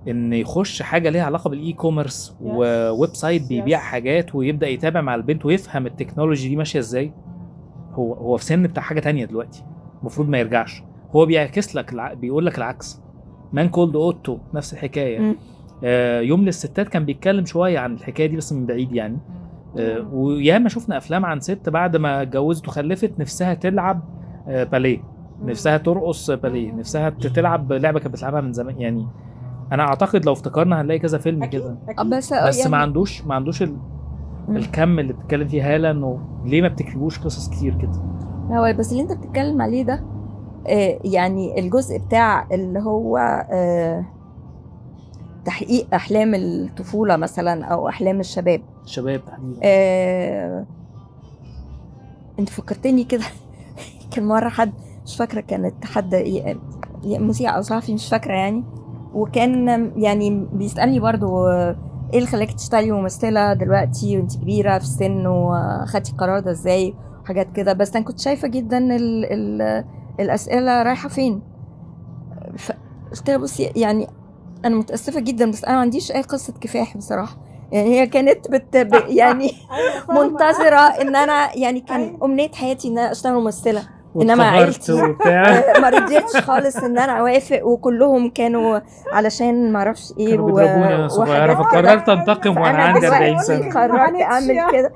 ان يخش حاجه ليها علاقه بالاي كوميرس وويب سايت بيبيع حاجات ويبدا يتابع مع البنت ويفهم التكنولوجي دي ماشيه ازاي. هو في سن بتاع حاجه تانية دلوقتي المفروض ما يرجعش. هو بيعكس لك بيقول لك العكس. مان كولد اوتو نفس الحكايه. يوم للستات كان بيتكلم شويه عن الحكايه دي بس من بعيد يعني. وياما شفنا افلام عن ست بعد ما اتجوزت وخلفت نفسها تلعب باليه، نفسها ترقص باليه، نفسها تلعب لعبه كانت بتلعبها من زمان يعني. انا اعتقد لو افتكرنا هنلاقي كذا فيلم كده بس يعني ما عندوش الكم اللي بتتكلم فيه هالة. انه ليه ما بتكتبوش قصص كتير كده؟ هو بس اللي انت بتتكلم عليه ده يعني الجزء بتاع اللي هو تحقيق احلام الطفوله مثلا او احلام الشباب تحديدا. انت فكرتني كده كان مره حد مش فاكره كانت حد مذيع او صحفي مش فاكره يعني، وكان يعني بيسالني برضو ايه اللي خلاكي تشتغلي ممثله دلوقتي وانت كبيره في السن وخدتي القرار ده ازاي وحاجات كده. بس انا كنت شايفه جدا الاسئله رايحه فين. قلت لها بصي يعني انا متاسفه جدا بس انا ما عنديش اي قصه كفاح بصراحه. يعني هي كانت يعني منتظره ان انا يعني كان امنيه حياتي ان انا اشتغل ممثله، انما عيلتي ما رضيتش خالص ان انا اوافق، وكلهم كانوا علشان ما اعرفش ايه بيضربوني صغيره فقررت انتقم وانا عندي 40 سنه قررت اعمل كده.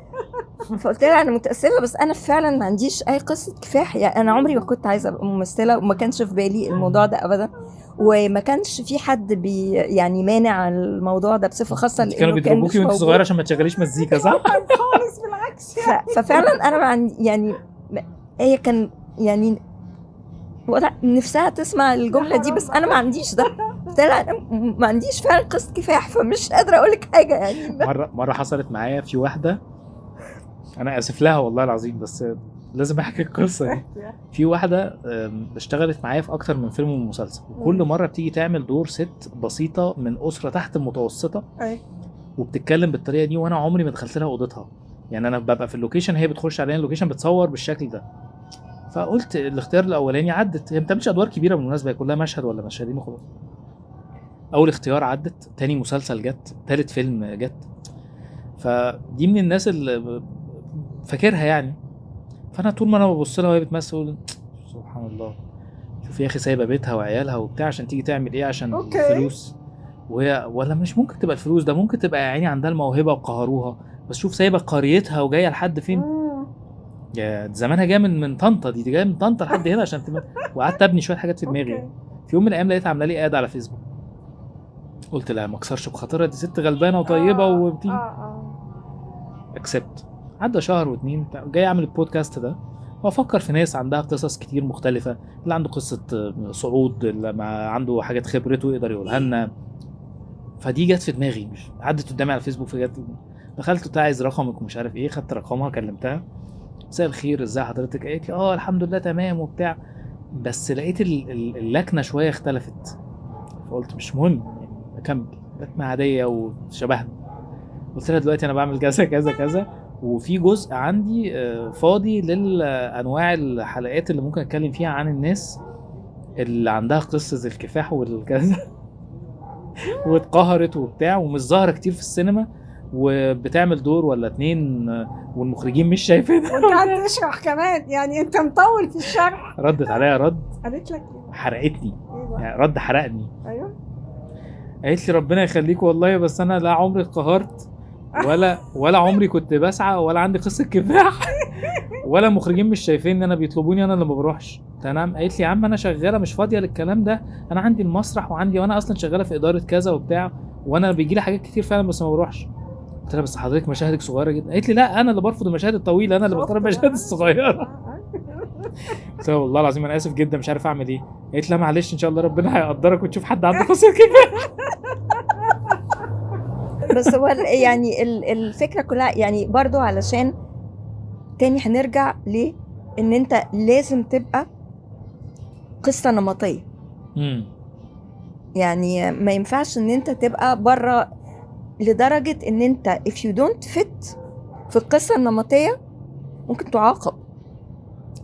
فقلت لها انا متاسفه بس انا فعلا ما عنديش اي قصه كفاح. يعني انا عمري ما كنت عايزه ابقى ممثله وما كانش في بالي الموضوع ده ابدا، وما كانش في حد يعني مانع الموضوع ده بصفه خاصه لانه كانوا بيضربوكي وانت صغيره عشان ما تشغليش مزيكا صح؟ خالص بالعكس. ففعلا انا يعني هي كان يعني نفسها تسمع الجمله دي بس انا ما عنديش ده. قلت لها انا ما عنديش فعلا قصه كفاح فمش قادره اقول لك حاجه يعني. مره حصلت معايا في واحده، انا اسف لها والله العظيم بس لازم احكي القصه دي. في واحده اشتغلت معايا في اكتر من فيلم ومسلسل، وكل مره بتيجي تعمل دور ست بسيطه من اسره تحت المتوسطه وبتتكلم بالطريقه دي، وانا عمري ما دخلت لها اوضتها. يعني انا ببقى في اللوكيشن هي بتخش علينا اللوكيشن بتصور بالشكل ده. فقلت الاختيار الاولاني عدت، هي ما بتعملش ادوار كبيره بالمناسبه، كلها مشهد ولا مشهدين وخلاص. اول اختيار عدت، تاني مسلسل جت، تالت فيلم جت. فدي من الناس اللي فاكرها يعني. فانا طول ما انا ببص لها وهي بتمثل سبحان الله، شوف يا اخي سايبه بيتها وعيالها وبتاع عشان تيجي تعمل ايه عشان الفلوس. وهي ولا مش ممكن تبقى الفلوس، ده ممكن تبقى يا عيني عندها الموهبه وقهروها، بس شوف سايبه قريتها وجايه لحد فين. يا زمانها جايه من طنطا، دي جايه من طنطا لحد هنا عشان وقعدت ابني شويه حاجات في دماغي. في يوم من الايام لقيتها عامله لي اد على فيسبوك، قلت لا ما اكسرش بخاطرها، دي ست غلبانه وطيبه وبتيجي اكسبت. عدى شهر واتنين جاي اعمل البودكاست ده وافكر في ناس عندها قصص كتير مختلفه، اللي عنده قصه صعود، اللي ما عنده حاجات خبرته يقدر يقولها لنا. فدي جت في دماغي، مش عدت قدامي على الفيسبوك، فجت دخلت قلت عايز رقمك ومش عارف ايه، خدت رقمها كلمتها، مساء الخير ازي حضرتك، قالت لي الحمد لله تمام وبتاع، بس لقيت اللكنه شويه اختلفت، فقلت مش مهم يعني اكمل، لكنه عاديه وشبهنا. قلت لها دلوقتي انا بعمل كذا كذا كذا، وفي جزء عندي فاضي للانواع الحلقات اللي ممكن اتكلم فيها عن الناس اللي عندها قصه الكفاح والكذا واتقهرت وبتاع ومش ظاهره كتير في السينما وبتعمل دور ولا اتنين والمخرجين مش شايفينها. وانت قاعد تشرح كمان، يعني انت مطول في الشرح. ردت عليا رد قالت لك ايه؟ حرقتني، ايه بقى؟ يعني رد حرقني. ايوه قالت لي ربنا يخليك والله، بس انا لا عمري اتقهرت ولا عمري كنت بسعى ولا عندي قصه كفاح ولا مخرجين مش شايفين ان انا بيطلبوني انا اللي ما بروحش. تمام. قالت لي يا عم انا شغاله مش فاضيه للكلام ده، انا عندي المسرح وانا اصلا شغاله في اداره كذا وبتاع، وانا بيجي لي حاجات كتير فعلا بس ما بروحش. قلت لها بس حضرتك مشاهدك صغيره جدا. قالت لي لا انا اللي برفض المشاهد الطويله، انا اللي بختار المشاهد الصغيره. قلت لها والله العظيم انا اسف جدا مش عارف اعمل ايه. قالت لا معلش ان شاء الله ربنا هيقدرك وتشوف حد عنده قصه كفاح. بس هو يعني الفكرة كلها يعني برضو علشان تاني هنرجع ليه ان انت لازم تبقى قصة نمطية. يعني ما ينفعش ان انت تبقى بره لدرجة ان انت if you don't fit في القصة النمطية ممكن تعاقب.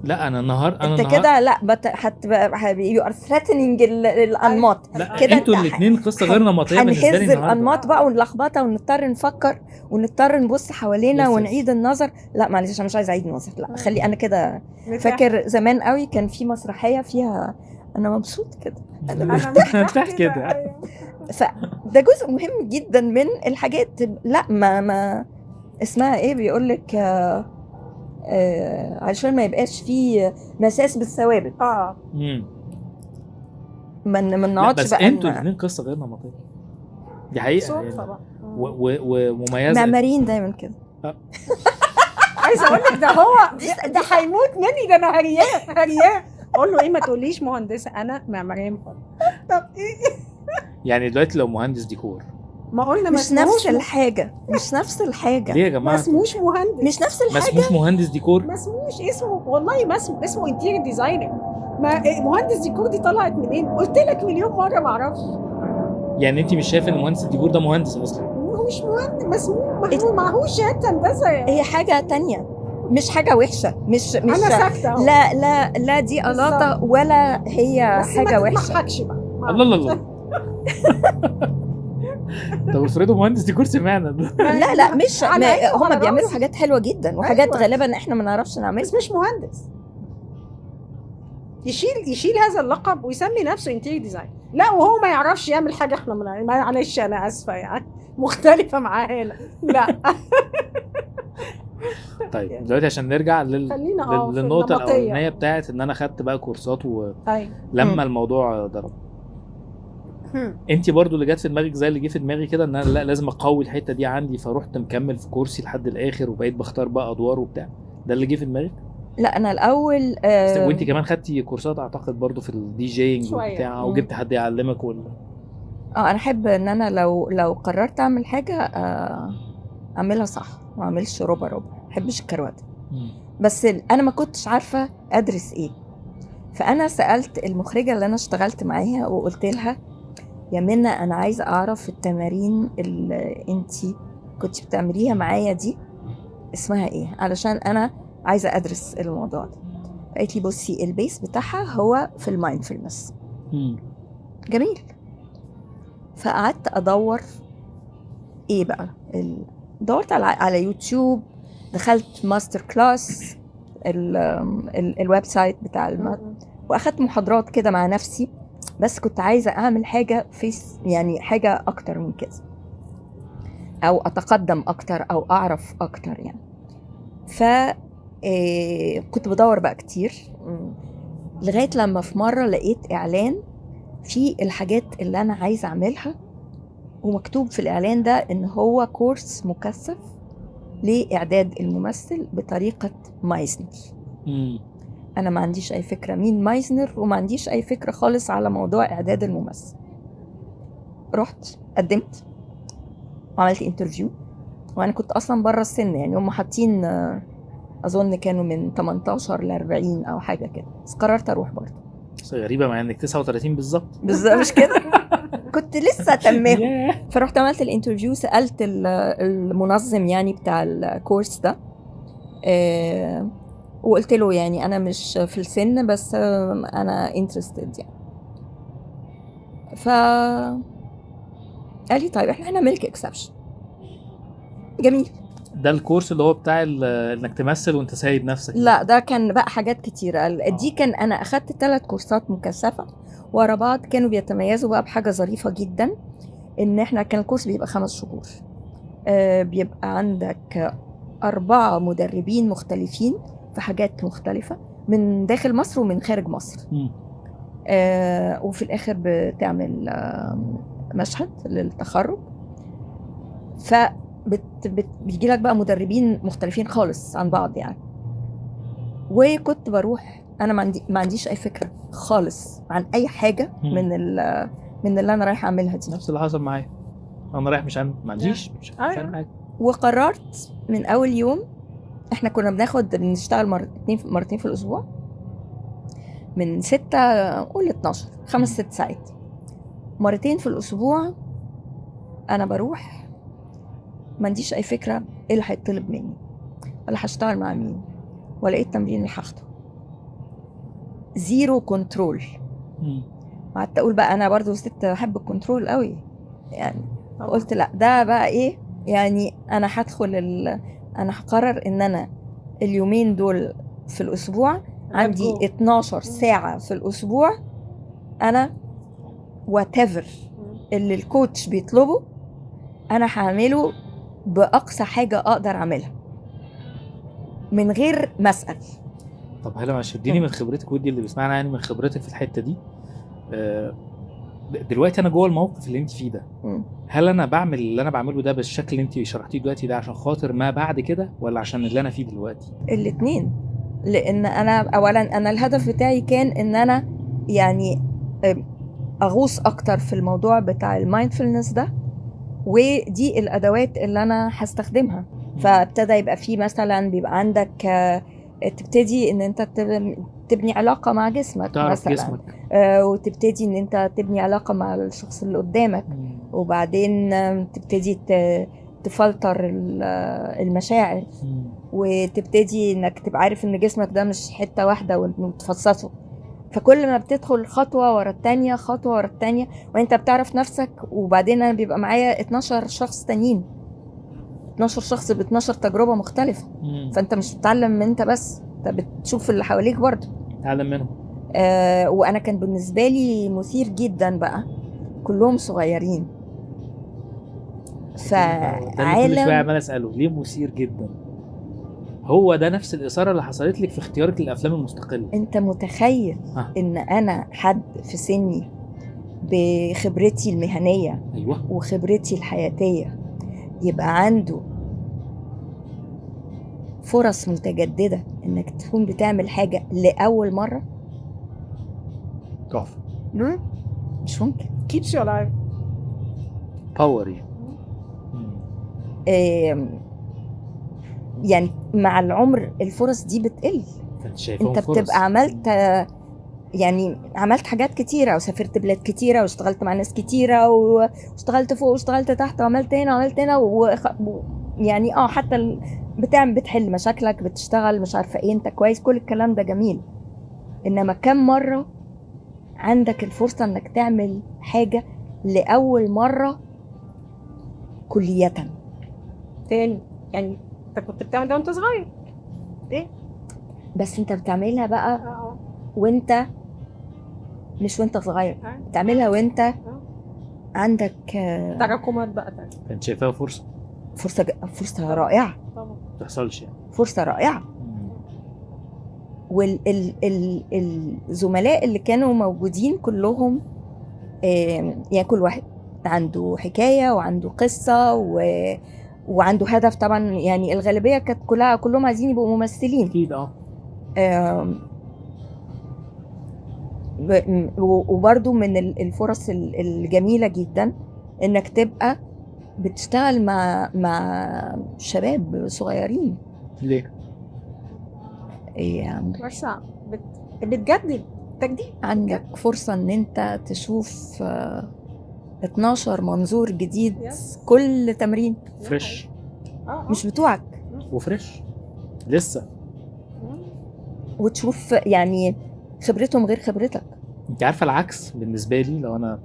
لا انا انت كده لا هتبقى you are threatening الانماط كده. انتوا الاثنين قصه غير نمطيه بالنسبه لي. هنهز الانماط بقى ونلخبطها ونضطر نفكر ونضطر نبص حوالينا ونعيد النظر. لا معلش انا مش عايزه اعيد النظر، لا خلي انا كده. فاكر زمان قوي كان في مسرحيه فيها انا مبسوط كده انا مرتاح كده. فده جزء مهم جدا من الحاجات. لا ما اسمها ايه بيقولك علشان ما يبقاش فيه مساس بالثوابت. ما نقعدش بس بقى. انتوا الاثنين قصه غير نمطيه، دي حقيقه يعني. ومميزه. معماريين دايما كده. عايزه اقول لك ده هو ده هيموت مني، ده انا هرياه اقول له ايه ما تقوليش مهندسه، انا معماريه. طب ايه يعني دلوقتي لو مهندس ديكور ما قلنا مش نفس الحاجه. مش نفس الحاجه. ليه يا جماعه؟ ما اسموش مهندس. مش نفس الحاجه. ما اسموش مهندس ديكور. ما اسموش والله ما اسمه انتيريور ديزاينر. ما مهندس ديكور دي طلعت منين؟ قلت لك مليون مره ما اعرفش. يعني انت مش شايفه ان مهندس الديكور ده مهندس اصلا؟ هو مش مهندس، مسموم معهوش شهاده هندسه يعني. هي حاجه تانية، مش حاجه وحشه. مش انا ساكته. لا دي قلاطه ولا هي حاجه وحشه. ما تضحكش بقى. الله طب افرضوا مهندس ديكور سمعنا. لا مش هم بيعملوا حاجات حلوه جدا وحاجات غالبا احنا ما نعرفش نعملها، بس مش مهندس. يشيل هذا اللقب ويسمي نفسه انتيريور ديزاين. لا وهو ما يعرفش يعمل حاجه احنا معلش انا اسفه يعني مختلفه معاه هنا. لا طيب دلوقتي عشان نرجع للنقطه الاولانيه بتاعت ان انا خدت بقى كورسات لما الموضوع ضرب. انت برضو اللي جت في دماغك زي اللي جه في دماغي كده ان انا لا لازم اقوي الحته دي عندي، فروحت مكمل في كورسي لحد الاخر وبقيت بختار بقى ادوار وبتاع. ده اللي جه في دماغك؟ لا انا الاول وانت كمان خدتي كورسات اعتقد برضو في الدي جينج وبتاع وجبت حد يعلمك ولا؟ انا احب ان انا لو قررت اعمل حاجه اعملها صح ما اعملش ربع ما احبش الكروته. بس انا ما كنتش عارفه ادرس ايه، فانا سالت المخرجه اللي انا اشتغلت معاها وقلت لها يا منى انا عايزه اعرف التمارين اللي انتي كنت بتعمليها معايا دي اسمها ايه علشان انا عايزه ادرس الموضوع ده. قالت لي بصي البيس بتاعها هو في المايندفولنس. جميل. فقعدت ادور ايه بقى دورت على يوتيوب، دخلت ماستر كلاس الويب سايت بتاع واخدت محاضرات كده مع نفسي، بس كنت عايزه اعمل حاجه يعني حاجه اكتر من كده او اتقدم اكتر او اعرف اكتر يعني. ف كنت بدور بقى كتير لغايه لما في مره لقيت اعلان في الحاجات اللي انا عايزه اعملها، ومكتوب في الاعلان ده ان هو كورس مكثف لاعداد الممثل بطريقه مايزنر. انا ما عنديش اي فكره مين مايزنر، وما عنديش اي فكره خالص على موضوع اعداد الممثل. رحت قدمت وعملت انترفيو، وانا كنت اصلا بره السن، يعني هم حاطين اظن كانوا من 18 ل 40 او حاجه كده، بس قررت اروح برضه. بس غريبه مع انك 39 بالظبط. بالظبط مش كده. كنت لسه تمام. فرحت عملت الانترفيو، سالت المنظم يعني بتاع الكورس ده، وقلت له يعني انا مش في السن، بس انا انترستد يعني. ف قال لي طيب احنا هنعملك اكسبشن. جميل. ده الكورس اللي هو بتاع انك تمثل وانت سايب نفسك؟ لا ده كان بقى حاجات كتيرة. دي كان انا اخدت 3 كورسات مكثفة ورا بعض، كانوا بيتميزوا بقى بحاجة ظريفة جدا، ان احنا كان الكورس بيبقى 5 شهور. بيبقى عندك 4 مدربين مختلفين في حاجات مختلفة من داخل مصر ومن خارج مصر. وفي الاخر بتعمل مشهد للتخرج. بيجي لك بقى مدربين مختلفين خالص عن بعض يعني. وكنت بروح انا ما عنديش اي فكره خالص عن اي حاجه من اللي انا رايحه اعملها دي. نفس اللي حصل معايا، انا رايح مش عنديش حاجه. وقررت من اول يوم، احنا كنا بنشتغل مرتين في الاسبوع، من 6 قول 12 5-6 ساعات، مرتين في الاسبوع. انا بروح ما عنديش اي فكره ايه اللي هيطلب مني، ولا هشتغل مع مين، ولا ايه التمرين اللي هاخده. زيرو كنترول. قعدت اقول بقى انا برضو ست بحب الكنترول قوي يعني. قلت لا ده بقى ايه يعني، انا هدخل انا هقرر ان انا اليومين دول في الاسبوع عندي 12 ساعه في الاسبوع، انا whatever اللي الكوتش بيطلبه انا هعمله باقصى حاجه اقدر اعملها من غير ما اسال. طب هلا معلش اديني من خبرتك، ودي اللي بيسمعنا يعني من خبرتك في الحته دي. دلوقتي انا جوه الموقف اللي انت فيه ده، هل انا بعمل اللي انا بعمله ده بالشكل اللي انت شرحتيه دلوقتي ده عشان خاطر ما بعد كده، ولا عشان اللي انا فيه دلوقتي؟ الاتنين. لان انا اولا انا الهدف بتاعي كان ان انا يعني اغوص اكتر في الموضوع بتاع المايندفولنس ده، ودي الادوات اللي انا هستخدمها. فابتدى يبقى فيه مثلا بيبقى عندك تبتدي ان انت تبني علاقه مع جسمك مثلا، جسمك. وتبتدي ان انت تبني علاقه مع الشخص اللي قدامك، وبعدين تبتدي تفلتر المشاعر، وتبتدي انك تبقى عارف ان جسمك ده مش حته واحده وتفصصه. فكل ما بتدخل خطوه ورا التانيه خطوه ورا التانيه وانت بتعرف نفسك. وبعدين انا بيبقى معايا 12 شخص تانيين، 12 شخص ب 12 تجربه مختلفه. فانت مش بتتعلم من انت بس، انت بتشوف اللي حواليك برضه تعلم منهم. وانا كان بالنسبه لي مثير جدا بقى، كلهم صغيرين. فعالم كل شويه عمال اساله ليه مثير جدا. هو ده نفس الاثاره اللي حصلت لك في اختيارك للافلام المستقله. انت متخيل ان انا حد في سني بخبرتي المهنيه أيوة. وخبرتي الحياتيه يبقى عنده فرص متجدده انك تكون بتعمل حاجه لاول مره؟ تحفه. مش ممكن. keeps you alive. باور يعني مع العمر الفرص دي بتقل. انت بتبقى عملت حاجات كتيرة، وسافرت بلاد كتيرة، واشتغلت مع ناس كتيرة، واشتغلت فوق واشتغلت تحت، وعملت هنا وعملت هنا، يعني حتى بتحل مشاكلك، بتشتغل مش عارفة ايه، انت كويس، كل الكلام ده جميل. انما كم مرة عندك الفرصة انك تعمل حاجة لأول مرة كلية تاني؟ يعني انت كنت بتعمل ده وانت صغير ايه، بس انت بتعملها بقى وانت مش وانت صغير، بتعملها وانت عندك تراكمات بقى. كنت شايفاها فرصة رائعة طبعا ما تحصلش يعني. فرصة رائعة. والزملاء اللي كانوا موجودين كلهم يعني كل واحد عنده حكاية وعنده قصة وعنده هدف طبعا. يعني الغالبية كانت كلهم عايزين يبقوا ممثلين. اكيد. وبرضو من الفرص الجميلة جدا انك تبقى بتشتغل مع شباب صغيرين. ليه؟ يعني بس بتجدد تجديد. عندك فرصة ان انت تشوف 12 منظور جديد Yes. كل تمرين، فريش مش بتوعك، وفريش لسه. وتشوف يعني خبرتهم غير خبرتك. انت عارفه العكس بالنسبه لي، لو انا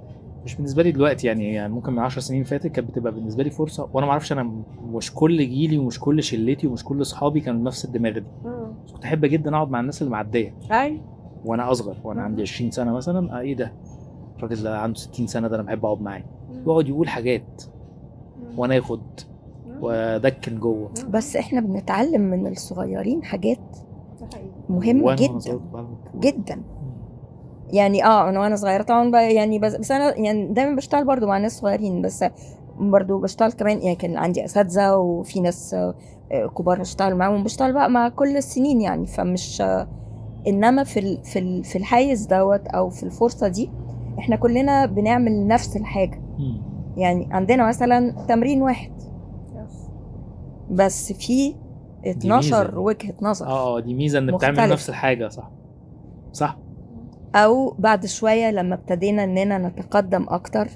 مش بالنسبه لي دلوقتي يعني ممكن من 10 سنين فاتت كانت بتبقى بالنسبه لي فرصه، وانا ما اعرفش، انا مش كل جيلي ومش كل شلتي ومش كل اصحابي كانوا نفس الدماغ دي. بس كنت احب جدا اقعد مع الناس اللي معديه اي وانا اصغر، وانا عندي 20 سنه مثلا. ايه ده الراجل ده عنده 60 سنه، ده انا بحب اقعد معاه. يقعد يقول حاجات وانا اخد وادكن جوه. بس احنا بنتعلم من الصغيرين حاجات مهمة جدا جدا. يعني انا وانا صغيره طبعا يعني بس انا يعني دايما بشتغل برضو مع ناس صغيرين، بس برضو بشتغل كمان يعني كان عندي اساتذه وفي ناس كبار بشتغل معاهم، بشتغل بقى مع كل السنين يعني. فمش انما في الحيز دوت او في الفرصه دي احنا كلنا بنعمل نفس الحاجه. يعني عندنا مثلا تمرين واحد بس في 12 وجهه نظر. دي ميزه ان مختلف. بتعمل نفس الحاجه. صح. او بعد شوية لما ابتدينا اننا نتقدم اكتر،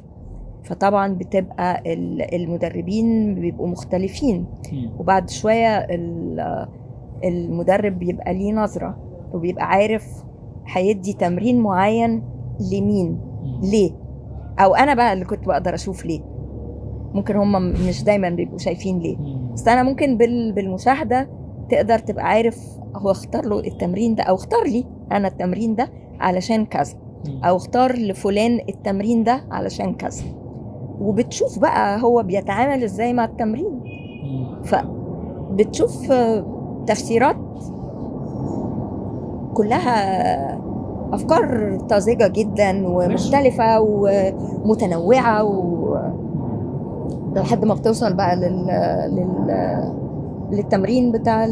فطبعا بتبقى المدربين بيبقوا مختلفين، وبعد شوية المدرب بيبقى ليه نظرة وبيبقى عارف هيدي تمرين معين لمين ليه. او انا بقى اللي كنت بقدر اشوف ليه، ممكن هم مش دايما بيبقوا شايفين ليه، بس انا ممكن بالمشاهدة تقدر تبقى عارف هو اختار له التمرين ده او اختار لي انا التمرين ده علشان كذا، او اختار لفلان التمرين ده علشان كذا. وبتشوف بقى هو بيتعامل ازاي مع التمرين، فبتشوف تفسيرات كلها افكار طازجة جدا ومختلفة ومتنوعة لحد ما بتوصل بقى للتمرين بتاع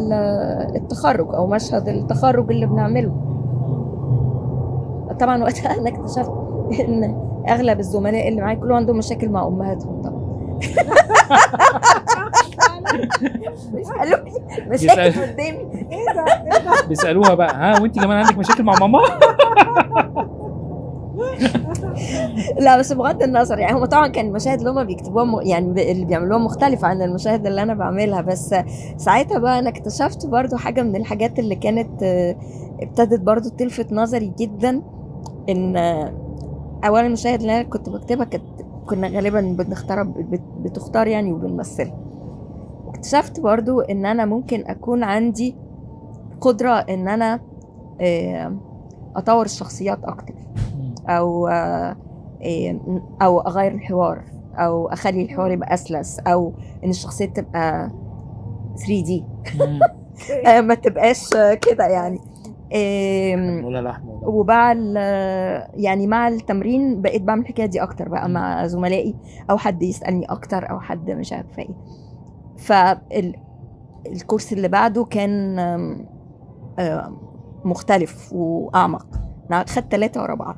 التخرج او مشهد التخرج اللي بنعمله. طبعا وقتها انا اكتشفت ان اغلب الزملاء اللي معايا كلهم عندهم مشاكل مع امهاتهم طبعا. بيسالوني مشاكل قدامي. بيسالوها بقى ها وانت كمان عندك مشاكل مع ماما؟ لا بس بغض النظر يعني هم طبعا كان المشاهد اللي هم بيكتبوها يعني اللي بيعملوها مختلفة عن المشاهد اللي انا بعملها. بس ساعتها بقى انا اكتشفت برضو حاجة من الحاجات اللي كانت ابتدت برضو تلفت نظري جدا، ان اولا المشاهد اللي انا كنت بكتبها كنا غالبا بتختار يعني وبنمثلها. اكتشفت برضو ان انا ممكن اكون عندي قدرة ان انا اطور الشخصيات اكتر، او اغير الحوار، او اخلي الحوار يبقى اسلس، او ان الشخصيه تبقى 3D ما تبقاش كده يعني. وبعد يعني مع التمرين بقيت بعمل الحكايه دي اكتر بقى مع زملائي، او حد يسالني اكتر، او حد مش عارفه ايه. فالكورس اللي بعده كان مختلف واعمق. انا خدت 3 ورا بعض،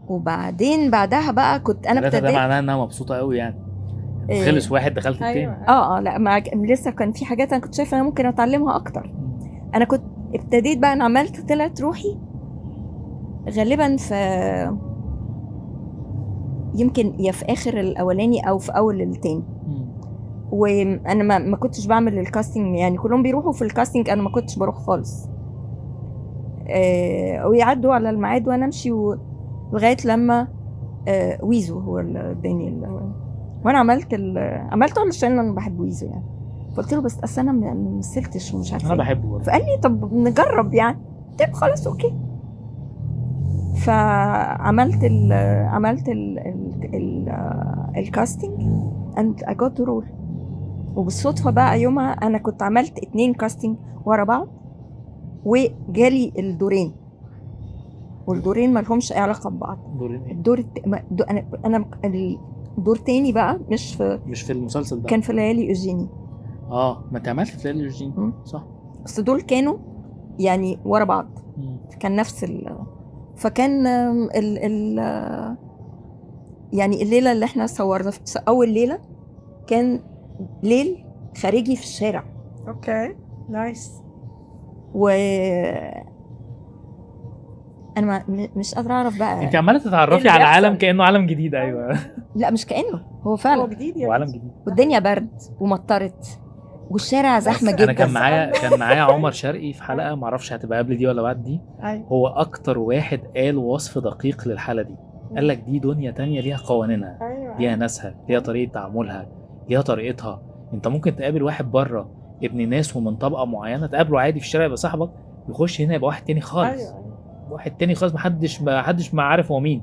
وبعدين بعدها بقى كنت انا ابتديت. ده معناه انها مبسوطه قوي يعني. خلص واحد دخلت التاني. لا لسه كان في حاجات انا كنت شايفه انا ممكن اتعلمها اكتر. انا كنت ابتديت بقى، انا عملت طلعت روحي غالبا في يمكن يا في اخر الاولاني او في اول التاني. وانا ما كنتش بعمل الكاستنج، يعني كلهم بيروحوا في الكاستنج، انا ما كنتش بروح خالص. ويعدوا على الميعاد وانا امشي لغايه لما ويزو هو اللي اداني وانا عملته علشان انا بحب ويزو يعني. فقلت له بس اصل انا ما مثلتش ومش عارفه انا بحبه. فقال لي طب نجرب يعني. طب خلاص اوكي. فعملت الكاستنج and I got the role. وبالصدفه بقى يومها انا كنت عملت 2 كاستنج ورا بعض وجالي الدورين، والدورين ما لهمش اي علاقه ببعض. دورين ايه؟ الدور انا الدور تاني بقى مش في المسلسل ده؟ كان في ليالي ايجيني. ما انت عملت في ليالي ايجيني صح. بس دول كانوا يعني ورا بعض. كان نفس فكان يعني الليله اللي احنا صورنا اول ليله كان ليل خارجي في الشارع. اوكي نايس. و انا مش قادره اعرف بقى. انت عماله تتعرفي على عالم كانه عالم جديد. ايوه لا مش كانه هو فعلا هو جديد هو عالم جديد. والدنيا برد ومطرت والشارع زحمه جدا. انا كان معايا عمر شرقي في حلقه، معرفش هتبقى قبل دي ولا بعد دي. هو اكتر واحد قال وصف دقيق للحاله دي. قال لك دي دنيا تانية ليها قوانينها، ليها ناسها، ليها طريقه تعاملها، ليها طريقتها. انت ممكن تقابل واحد بره ابن ناس ومن طبقه معينه، تقابله عادي في الشارع يبقى صاحبك، يخش هنا يبقى واحد تاني خالص. واحد تاني خالص محدش ما عارف هو مين.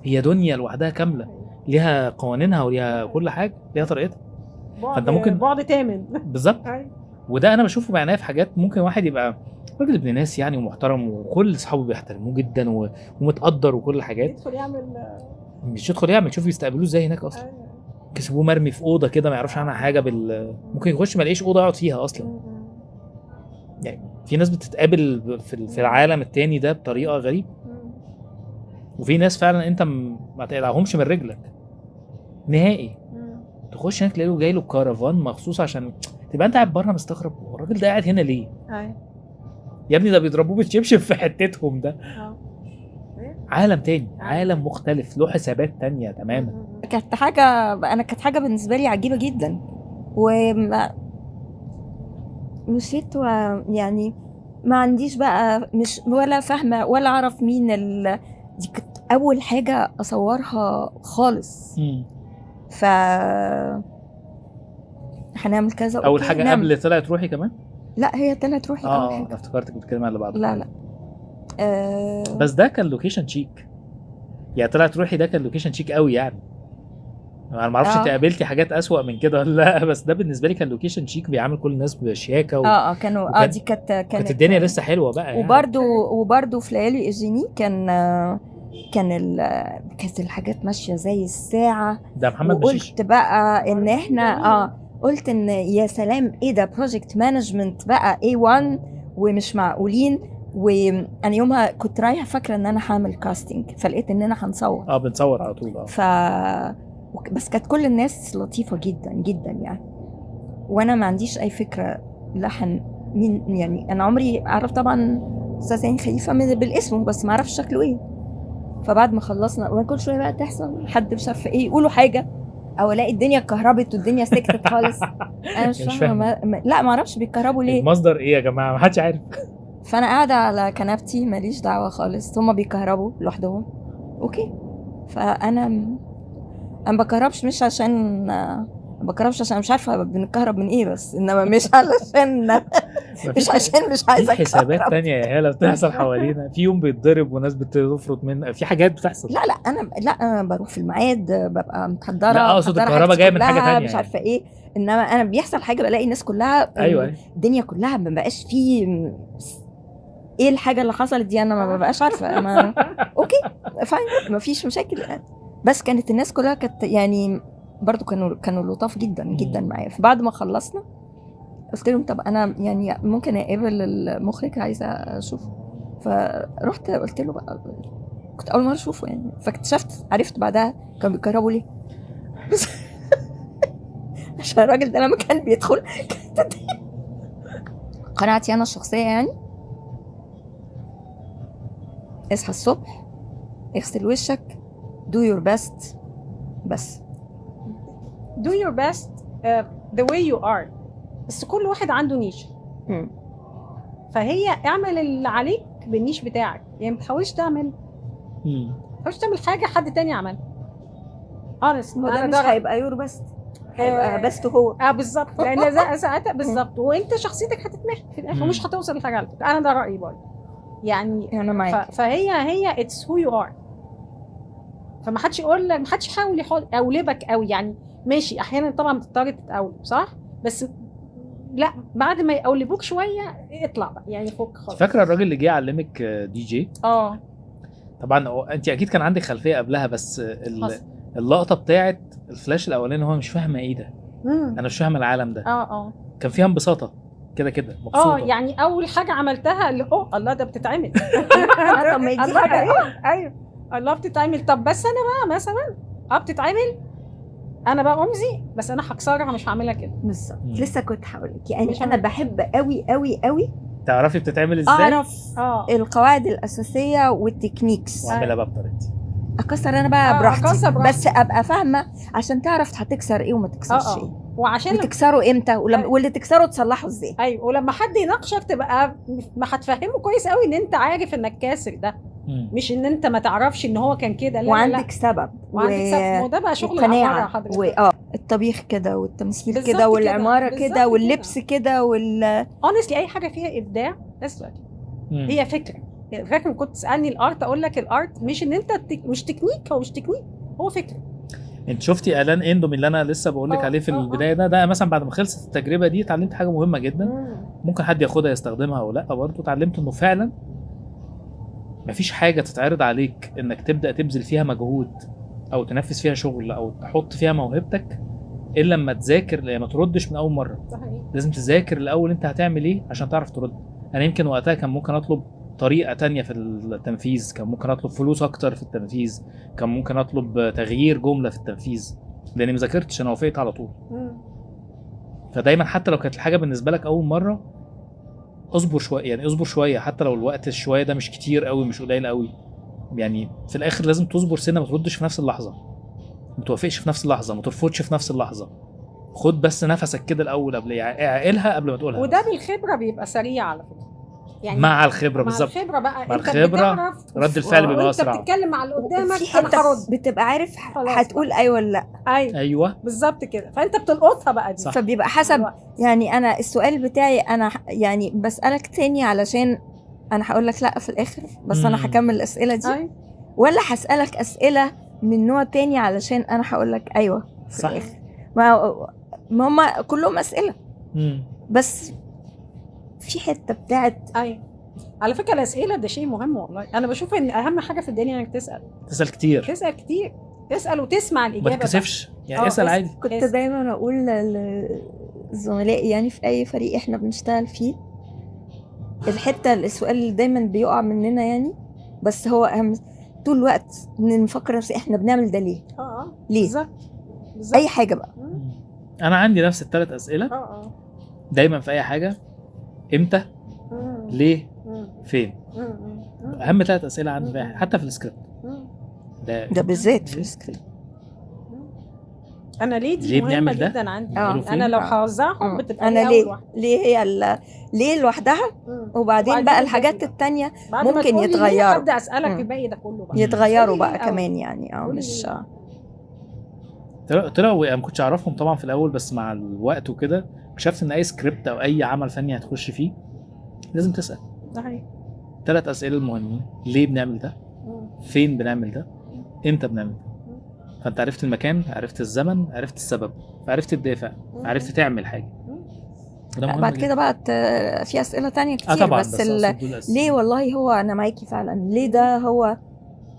هي دنيا لوحدها كامله، ليها قوانينها وليها كل حاجه، ليها طريقتها. فانت ممكن بعد تامن بالظبط. وده انا بشوفه بعناية في حاجات. ممكن واحد يبقى راجل ابن ناس يعني ومحترم وكل اصحابه بيحترموه جدا ومتقدر وكل حاجات، يدخل يعمل مش يدخل يعمل، شوف يستقبلوه ازاي هناك اصلا. كسبوه مرمي في اوضه كده ما يعرفش عنها حاجه ممكن يخش ما يلاقيش اوضه يقعد فيها اصلا. يعني في ناس بتتقابل في العالم التاني ده بطريقه غريبه، وفي ناس فعلا انت ما تقلعهمش من رجلك نهائي. تخش هناك تلاقيه جاي له كارفان مخصوص عشان تبقى انت قاعد بره مستغرب هو الراجل ده قاعد هنا ليه؟ يا ابني ده بيضربوه بالشبشب في حتتهم ده. عالم تاني، عالم مختلف، له حسابات تانية تماما. كانت حاجه بالنسبه لي عجيبه جدا. مشيت يعني ما عنديش بقى مش ولا فاهمه ولا اعرف مين دي كانت اول حاجه اصورها خالص. هنعمل كذا اول حاجه قبل طلعت روحي كمان. لا هي طلعت روحي اول حاجه. انا افتكرتك بتتكلمي على اللي بعده. لا بس ده كان لوكيشن شيك يعني. طلعت روحي ده كان لوكيشن شيك قوي يعني. انا ما اعرفش انت قابلتي حاجات اسوأ من كده ولا لا، بس ده بالنسبه لي كان لوكيشن شيك بيعامل كل الناس بشياكه كانوا دي كانت الدنيا لسه حلوه بقى يعني. وبرده في ليالي ايجيني كانت الحاجات ماشيه زي الساعه. ده محمد بشيش. قلت بقى ان احنا قلت ان يا سلام ايه ده بروجكت مانجمنت بقى A1 ومش معقولين. وانا يومها كنت رايحه فاكره ان انا هعمل كاستنج، فلقيت اننا هنصور بنصور على طول. بس كانت كل الناس لطيفه جدا جدا يعني. وانا ما عنديش اي فكره لحن مين يعني. انا عمري اعرف طبعا استاذ هاني خليفه بالاسم بس ما اعرفش شكله ايه. فبعد ما خلصنا وكل شويه بقى تحصل حد مش عارفه ايه يقولوا حاجه او الاقي الدنيا اتكهربت والدنيا سكتت خالص. انا مش فاهمه لا ما اعرفش بيتكهربوا ليه. المصدر ايه يا جماعه؟ ما حدش عارف. فانا قاعده على كنبتي ماليش دعوه خالص، هما بيكهربوا لوحدهم. اوكي. فانا ما بكهربش مش عشان مش عارفه بنكهرب من ايه، بس انما مش علشان مش عشان مش عايزه في حسابات تانية يا هاله بتحصل حوالينا. في يوم بيتضرب وناس بتفرط من في حاجات بتحصل. لا انا بروح في الميعاد ببقى محضره. لا اقصد الكهرباء جايه من حاجه تانية مش عارفه ايه. انما انا بيحصل حاجه بلاقي الناس كلها ايوه الدنيا كلها ما بقاش فيه ايه الحاجه اللي حصلت دي. انا ما بقاش عارفه. اوكي فاين ما فيش مشاكل يعني. بس كانت الناس كلها كانت يعني برضو كانوا لطاف جدا جدا معايا. فبعد ما خلصنا قلت لهم طب انا يعني ممكن اقابل المخرج عايزه اشوفه. فرحت قلت له بقى كنت اول مره اشوفه يعني. فاكتشفت عرفت بعدها كانوا بيكهربوا ليه. عشان الراجل ده لما كان بيدخل قناعتي انا الشخصيه يعني اصحى الصبح اغسل وشك do your best بس do your best the way you are. بس كل واحد عنده نيش. فهي اعمل اللي عليك بالنيش بتاعك يعني. ما تحاولش تعمل حاجه حد تاني عملها. honest ده مش هيبقى يور بست هيبقى بست هو بالظبط. لان ساعتها بالظبط وانت شخصيتك هتتمحي في الاخر ومش هتوصل لحاجه على فكره. انا ده رايي برضه يعني. انا معاك. فهي it's who you are. فما حدش يقول لك ما حدش يحاول يقولبك قوي يعني. ماشي احيانا طبعا بتضطر تتقولب صح، بس لا بعد ما يقولبوك شويه اطلع بقى يعني فوق خالص. فاكره الراجل اللي جه يعلمك دي جي؟ طبعا انت اكيد كان عندك خلفيه قبلها، بس حصل. اللقطه بتاعت الفلاش الاولاني هو مش فاهمه ايه ده، انا مش فاهمه العالم ده، كان فيها انبساطه كده مبسوطه. يعني اول حاجه عملتها اللي الله ده بتتعمل. طب ما دي الله، حاجه ايوه الله بتتعمل. طب بس انا بقى مثلا بتتعمل، انا بقى امزي، بس انا هكسرها مش هعملها كده. بالظبط. مم. لسه كنت هقول لك مش يعني انا هعمل. بحب قوي قوي قوي تعرفي بتتعمل ازاي؟ اعرف اه القواعد الاساسيه والتكنيكس، واعملها بقى بطريقتي. اكسر انا بقى أكسر براحتي، براحتي. بس ابقى فاهمه عشان تعرف هتكسر ايه وما تكسرش ايه، وعشان وتكسره امتى أيوة. واللي تكسره تصلحه ازاي. ايوه، ولما حد يناقشك تبقى ما هتفهمه كويس قوي ان انت عارف انك كاسر ده، مش ان انت ما تعرفش ان هو كان كده. لا وعندك لا. سبب وعندك سبب، وده بقى شغل العمارة وقناعه حضرتك. الطبيخ كده والتمثيل بالظبط كده كده، والعماره بالظبط كده واللبس كده honestly اي حاجه فيها ابداع اسمع، هي فكره. فاكر كنت تسالني الارت، اقول لك الارت مش ان انت مش تكنيك، هو مش تكنيك، هو فكره. انت شفتي اعلان اندومي اللي انا لسه بقول لك عليه في البدايه ده مثلا بعد ما خلصت التجربه دي اتعلمت حاجه مهمه جدا. ممكن حد ياخدها يستخدمها او لا، برضه اتعلمت انه فعلا مفيش حاجه تتعرض عليك انك تبدا تبذل فيها مجهود او تنفذ فيها شغل او تحط فيها موهبتك الا لما تذاكر، يعني ما تردش من اول مره. صحيح. لازم تذاكر الاول انت هتعمل ايه عشان تعرف ترد. انا يمكن وقتها كان ممكن اطلب طريقه تانية في التنفيذ، كان ممكن اطلب فلوس اكتر في التنفيذ، كان ممكن اطلب تغيير جمله في التنفيذ، لاني ما ذاكرتش، انا وافقت على طول. فدايما حتى لو كانت الحاجه بالنسبه لك اول مره، اصبر شويه، يعني اصبر شويه حتى لو الوقت الشويه ده مش كتير قوي مش قليل قوي، يعني في الاخر لازم تصبر سنه، ما تردش في نفس اللحظه، ما توافقش في نفس اللحظه، ما ترفضش في نفس اللحظه، خد بس نفسك كده الاول، قبل اعقلها قبل ما تقولها. وده بالخبره بيبقى سريع على فكره، يعني مع الخبره بالظبط. مع الخبره بقى مع انت الخبره بتعرف رد الفعل بيبقى وانت اسرع. بتتكلم مع اللي قدامك في انا حته هرد. بتبقى عارف خلاص هتقول ايوه ولا لا. ايوه بالظبط كده، فانت بتلقطها بقى دي. صح. فبيبقى حسب. يعني انا السؤال بتاعي انا يعني بسالك تاني علشان انا هقول لك لا في الاخر، بس انا هكمل الاسئله دي ولا هسالك اسئله من نوع تاني علشان انا هقول لك ايوه في صح. الاخر. ما هم كلهم اسئله بس في حته بتاعت على فكره الاسئله ده شيء مهم والله. انا بشوف ان اهم حاجه في الدنيا انك تسال كتير، تسال وتسمع الاجابه، ما تتكسفش يعني اسال عادي. كنت دايما اقول للزملاء يعني في اي فريق احنا بنشتغل فيه، الحته السؤال اللي دايما بيقع مننا يعني، بس هو اهم طول الوقت نفكر احنا بنعمل ده ليه. ليه بالظبط اي حاجه بقى. انا عندي نفس الثلاث اسئله دايما في اي حاجه: امتى، ليه، فين. اهم ثلاث اسئله عندي في حتى في السكريبت ده بالذات في السكريبت. انا ليه مهمه جدا عندي. انا لو هوزعهم بتبقى انا ليه هي ليه لوحدها، وبعدين بقى الحاجات التانية ممكن يتغيروا. ابدا اسالك الباقي ده كله بقى يتغيروا بقى كمان يعني مش طلعوا. انا ما كنتش اعرفهم طبعا في الاول، بس مع الوقت وكده اكتشفت ان اي سكريبت او اي عمل فني هتخش فيه لازم تسال ثلاث اسئله المهمين: ليه بنعمل ده، فين بنعمل ده، امتى بنعمل ده. فانت عرفت المكان، عرفت الزمن، عرفت السبب، فعرفت الدافع، عرفت تعمل حاجه. بعد كده بقى في اسئله تانية كتير. طبعا بس ليه والله هو انا معاكي فعلا. ليه ده هو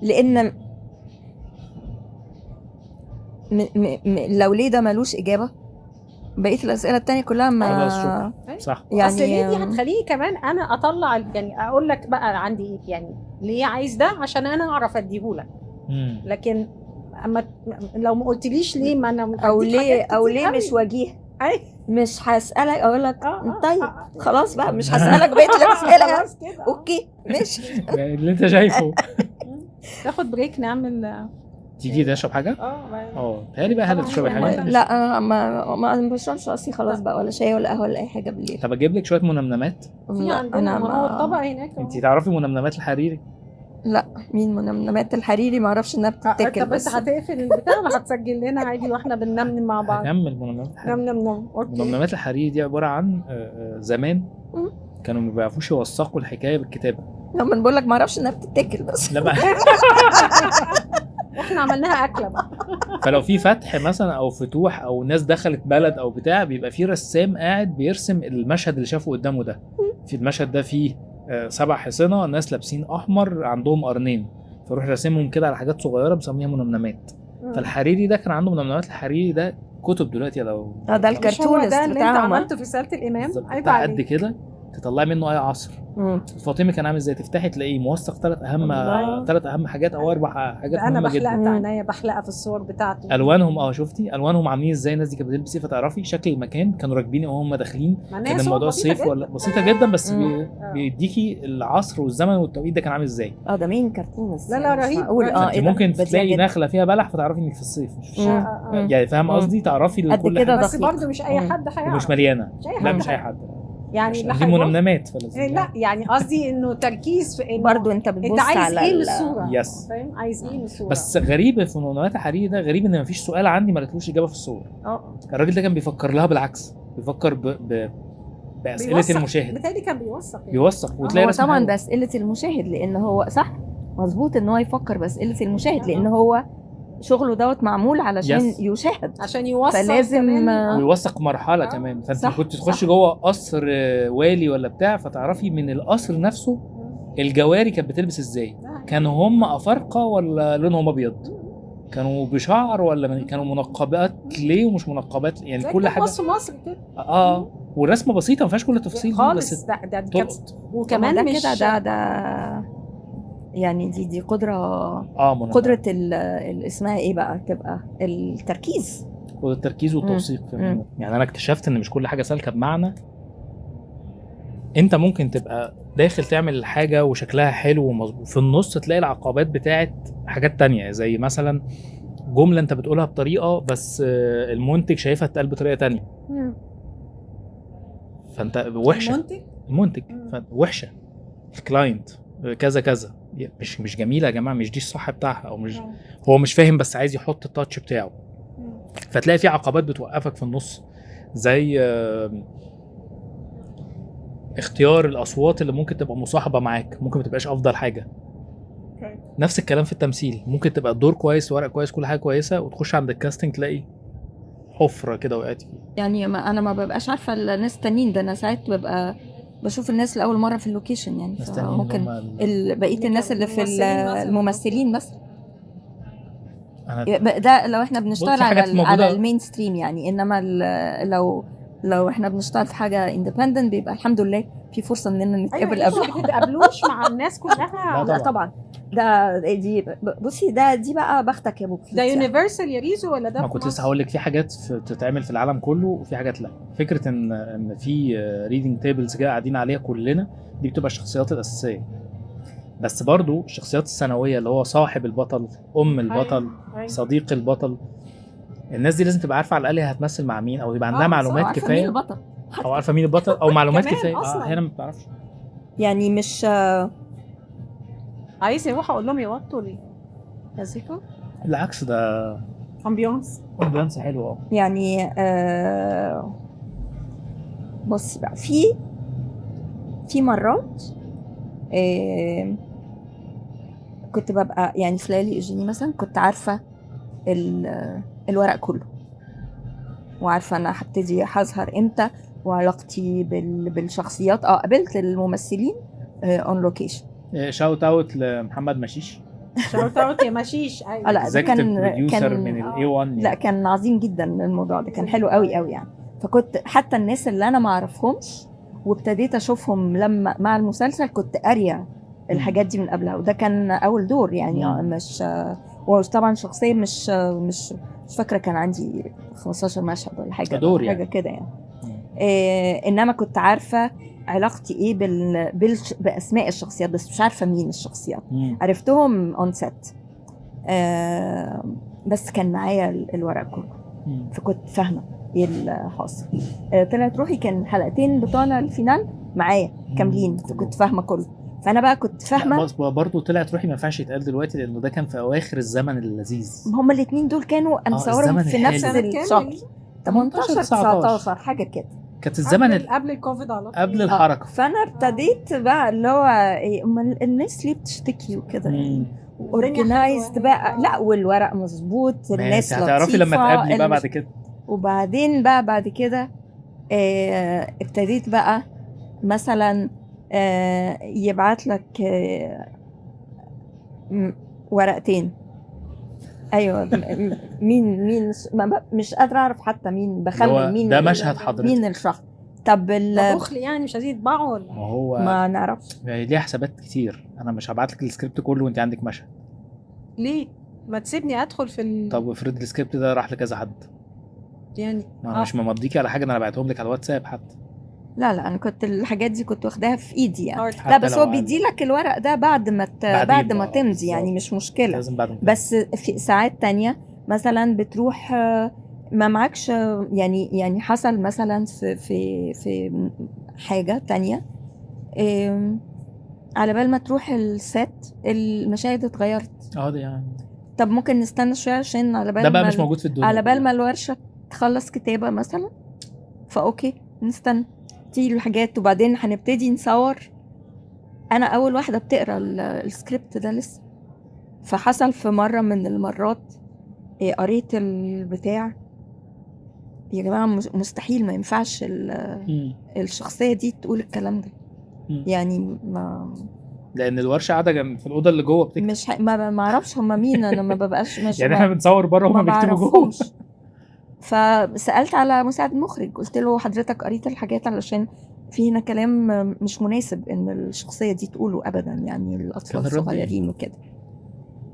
لان لو ليه ده ملوش اجابه بقيه الاسئله التانية كلها ما صح. يعني اصل ليه دي هتخليني كمان انا اطلع يعني اقول لك بقى عندي ايه، يعني ليه عايز ده عشان انا اعرف اديهولك. لكن اما لو ما قلتليش ليه، ما انا او ليه مش وجيه، مش هسالك اقول لك طيب خلاص بقى مش هسالك بقيه الاسئله. اوكي ماشي اللي انت شايفه. تاخد بريك نعمل تيجي تشرب حاجه؟ تهيألي بقى هل تشرب حاجه؟ لا ما بشربش اصلي خلاص بقى، ولا شاي ولا قهوه ولا اي حاجه بالليل. طب اجيب لك شويه منمنمات؟ لا انا هو الطبق هناك. انت تعرفي منمنمات الحريري؟ لا مين منمنمات الحريري؟ ما اعرفش انها بتتاكل. طب انت هتقفل البتاع ولا هتسجل لنا عادي واحنا بننمن مع بعض؟ هكمل منمنمات الحريري. منمنمات الحريري دي عباره عن زمان كانوا ما بيعرفوش يوثقوا الحكايه بالكتابه. لما بقول لك ما اعرفش انها بتتاكل بس لا واحنا عملناها اكله بقى. فلو في فتح مثلا او فتوح او ناس دخلت بلد او بتاع، بيبقى في رسام قاعد بيرسم المشهد اللي شافه قدامه ده. في المشهد ده فيه 7 حصنة، ناس لابسين احمر عندهم قرنين، فاروح راسمهم كده على حاجات صغيره بسميها منمنمات. فالحريري ده كان عنده منمنمات. الحريري ده كتب دلوقتي لو ده مش هو الكرتونست ده اللي انت بتاعهم. عملته في رساله الامام؟ بالظبط، عيب بتاع قد عليك. كده تطلعي منه اي عصر. فاطمي كان عامل ازاي؟ تفتحي تلاقيه موثق الله. ثلاث اهم حاجات او 4 حاجات ده انا مهمه بحلقها جدا. بعناية، بحلقها في الصور بتاعته. الوانهم شفتي الوانهم عاملين ازاي؟ الناس دي كانت بتلبس ايه؟ فتعرفي شكل المكان كانوا راكبين وهم داخلين. مع إن هي كان صور الموضوع بسيطة صيف جدا. ولا بسيطه جدا، بس مم. بيديكي العصر والزمن والتوقيت ده كان عامل ازاي. ده مين كرتونست؟ لا، لا، يعني مش رهيب، معقول. رهيب. ايه فانت ده؟ ممكن بديع تلاقي جدا. نخله فيها بلح فتعرفي انك في الصيف، مش في الشتاء. آه. يعني فاهم مم. قصدي؟ تعرفي قد كل كده حاجه بس دقيق. برضه مش اي حد هيعرف. ومش مليانه. مش أي لا حد مش اي هيعرف. حد. يعني اللي دي هيبص- منمنمات فلازم. لا يعني قصدي انه تركيز في انه برضو انت انت بتبص عايز على ايه من الصوره. يس. فاهم عايز ايه من الصوره. بس غريب في منمنمات الحريري ده، غريب ان مفيش سؤال عندي ما لقيتلوش اجابه في الصور. الراجل ده كان بيفكر لها بالعكس، بيفكر باسئله بيوثق. المشاهد. بالتالي كان بيوثق يعني. بيوثق وتلاقي هو رسم طبعا حلو. بأسئلة المشاهد، لان هو صح مظبوط ان هو يفكر بأسئلة المشاهد، لان هو شغله دوت معمول علشان يس. يشاهد. عشان يوصل فلازم كمان. ويوثق مرحله كمان. فانت صح، كنت تخش صح. جوه قصر والي ولا بتاع، فتعرفي من القصر نفسه الجواري كانت بتلبس ازاي. كانوا هم افارقه ولا لونهم ابيض؟ كانوا بشعر ولا كانوا منقبات ليه ومش منقبات؟ يعني زي كل كده حاجه. بص مصر كده والرسمه بسيطه ما فيهاش كل التفاصيل دي، خالص. بس ده كانت تلقط. وكمان ده مش كده ده يعني دي قدرة منمنمات. قدرة اسمها ايه بقى؟ تبقى التركيز. والتركيز والتوثيق في مم. الموضوع. يعني انا اكتشفت ان مش كل حاجه سالكه، بمعنى انت ممكن تبقى داخل تعمل حاجه وشكلها حلو ومظبوط، في النص تلاقي العقبات بتاعت حاجات تانية، زي مثلا جمله انت بتقولها بطريقه بس المنتج شايفها تتقال بطريقه تانية. فانت وحشه. المنتج وحشه. الكلاينت كذا كذا، مش جميله يا جماعه، مش دي الصح بتاعها، او مش هو مش فاهم بس عايز يحط التاتش بتاعه. فتلاقي في عقبات بتوقفك في النص، زي اختيار الاصوات اللي ممكن تبقى مصاحبه معاك، ممكن ما تبقاش افضل حاجه. نفس الكلام في التمثيل، ممكن تبقى الدور كويس، ورق كويس، كل حاجه كويسه، وتخش عند الكاستنج تلاقي حفره كده وقعت فيه. يعني انا ما ببقاش عارفه الناس التانيين ده، انا ساعات ببقى بشوف الناس لاول مره في اللوكيشن يعني. ممكن بقيه الناس اللي في الممثلين مثلا. ده لو احنا بنشتغل على المين ستريم يعني. انما لو احنا بنشتغل في حاجه اندبندنت بيبقى الحمد لله في فرصه اننا نتقابل قبل. ما بتتقابلوش مع الناس كلها. لا طبعا. دي بصي دي بقى بختك يا بوكي. ده يونيفرسال يا ريزو ولا ده؟ ما كنت لسه هقول لك في حاجات بتتعمل في العالم كله وفي حاجات لا. فكره ان في ريدنج تيبلز كده قاعدين عليها كلنا، دي بتبقى الشخصيات الاساسيه. بس برضو الشخصيات الثانويه اللي هو صاحب البطل، البطل، صديق البطل، الناس دي لازم تبقى عارفه على الاقل هتمثل مع مين، او يبقى عندها معلومات كفايه، او عارفه مين البطل، او معلومات كفايه. هنا ما بتعرفش يعني. مش عايز يروح اقول لهم يوطوا ليه؟ مزيكا بالعكس، ده امبيونس حلو. يعني بصي بقى، في مرات كنت ببقى يعني في ليالي ايجيني مثلا، كنت عارفه الورق كله، وعارفه انا هبتدي هظهر امتى، وعلاقتي بالشخصيات. قابلت الممثلين اون لوكيشن. شاوت اوت لمحمد مشيش. شاوت اوت يا مشيش. لا ده كان من الاي 1. لا كان عظيم جدا الموضوع ده، كان حلو قوي قوي يعني. فكنت حتى الناس اللي انا ما اعرفهمش وابتديت اشوفهم لما مع المسلسل كنت قاريه الحاجات دي من قبلها، وده كان اول دور يعني. مش وطبعا شخصيه مش فاكره، كان عندي 15 مشهد ولا حاجه دور حاجه يعني. كده يعني. انما كنت عارفه علاقتي ايه باسماء الشخصيات، بس مش عارفه مين الشخصيات. عرفتهم اون سيت، بس كان معايا الورق كله، فكنت فاهمه ايه اللي حاصل. طلعت روحي كان حلقتين بتوع الفينال معايا كاملين، فكنت فاهمه كله. فانا بقى كنت فاهمه. برضه طلعت روحي ما ينفعش يتقال دلوقتي، لانه ده كان في اواخر الزمن اللذيذ. هما الاثنين دول كانوا انا مصورهم في نفس الشهر، 18 19 حاجه كده. كانت الزمن قبل الكوفيد على طول، قبل الحركه. فانا ابتديت بقى اللي هو الناس ليه بتشتكي وكده يعني. اورجنايزد بقى، لا والورق مظبوط، الناس لطيفه. هتعرفي لما تقابلي بقى بعد كده. وبعدين بقى بعد كده ابتديت بقى مثلا يبعت لك ورقتين. ايوه مين مش قادره اعرف حتى مين، اللي بخمن هو مين ده مشهد حضرتك. مين الشخص. طب بخل يعني مش عايزين يطبعوا ولا ما هو ما نعرفش. ليه حسابات كتير، انا مش هبعت لك السكريبت كله وانت عندك مشهد. ليه؟ ما تسيبني ادخل في طب افرض السكريبت ده راح لكذا حد، يعني ما انا مش ممضيكي على حاجه، انا بعتهم لك على الواتساب حتى. لا انا كنت الحاجات دي كنت واخداها في ايدي يعني. Hard. لا حتى بس لو هو بيدي لك الورق ده بعد ما بعد ما تمضي يعني، مش مشكله. لازم بعد ما بس في ساعات تانية مثلا بتروح ما معكش يعني حصل مثلا في حاجة تانية على بال ما تروح الست المشاهد اتغيرت. ده يعني طب ممكن نستنى شوية عشان على بال ده بقى ما مش موجود في الدنيا على بال كلها. ما الورشة تخلص كتابة مثلا، فأوكي نستنى تيجي الحاجات وبعدين هنبتدي نصور. أنا أول واحدة بتقرأ السكريبت ده لسه. فحصل في مرة من المرات قريت البتاع، يا جماعة مستحيل، ما ينفعش الشخصية دي تقول الكلام ده. يعني ما لان الورشه قاعده جنب في الاوضه اللي جوه بتكتب. مش ما اعرفش هم مين، انا ما ببقاش مش يعني احنا بنصور بره وهم بيكتبوا جوه. بعرفهمش. فسألت على مساعد مخرج، قلت له حضرتك قريت الحاجات علشان في هنا كلام مش مناسب ان الشخصية دي تقوله ابدا، يعني الاطفال الصغيرين وكده.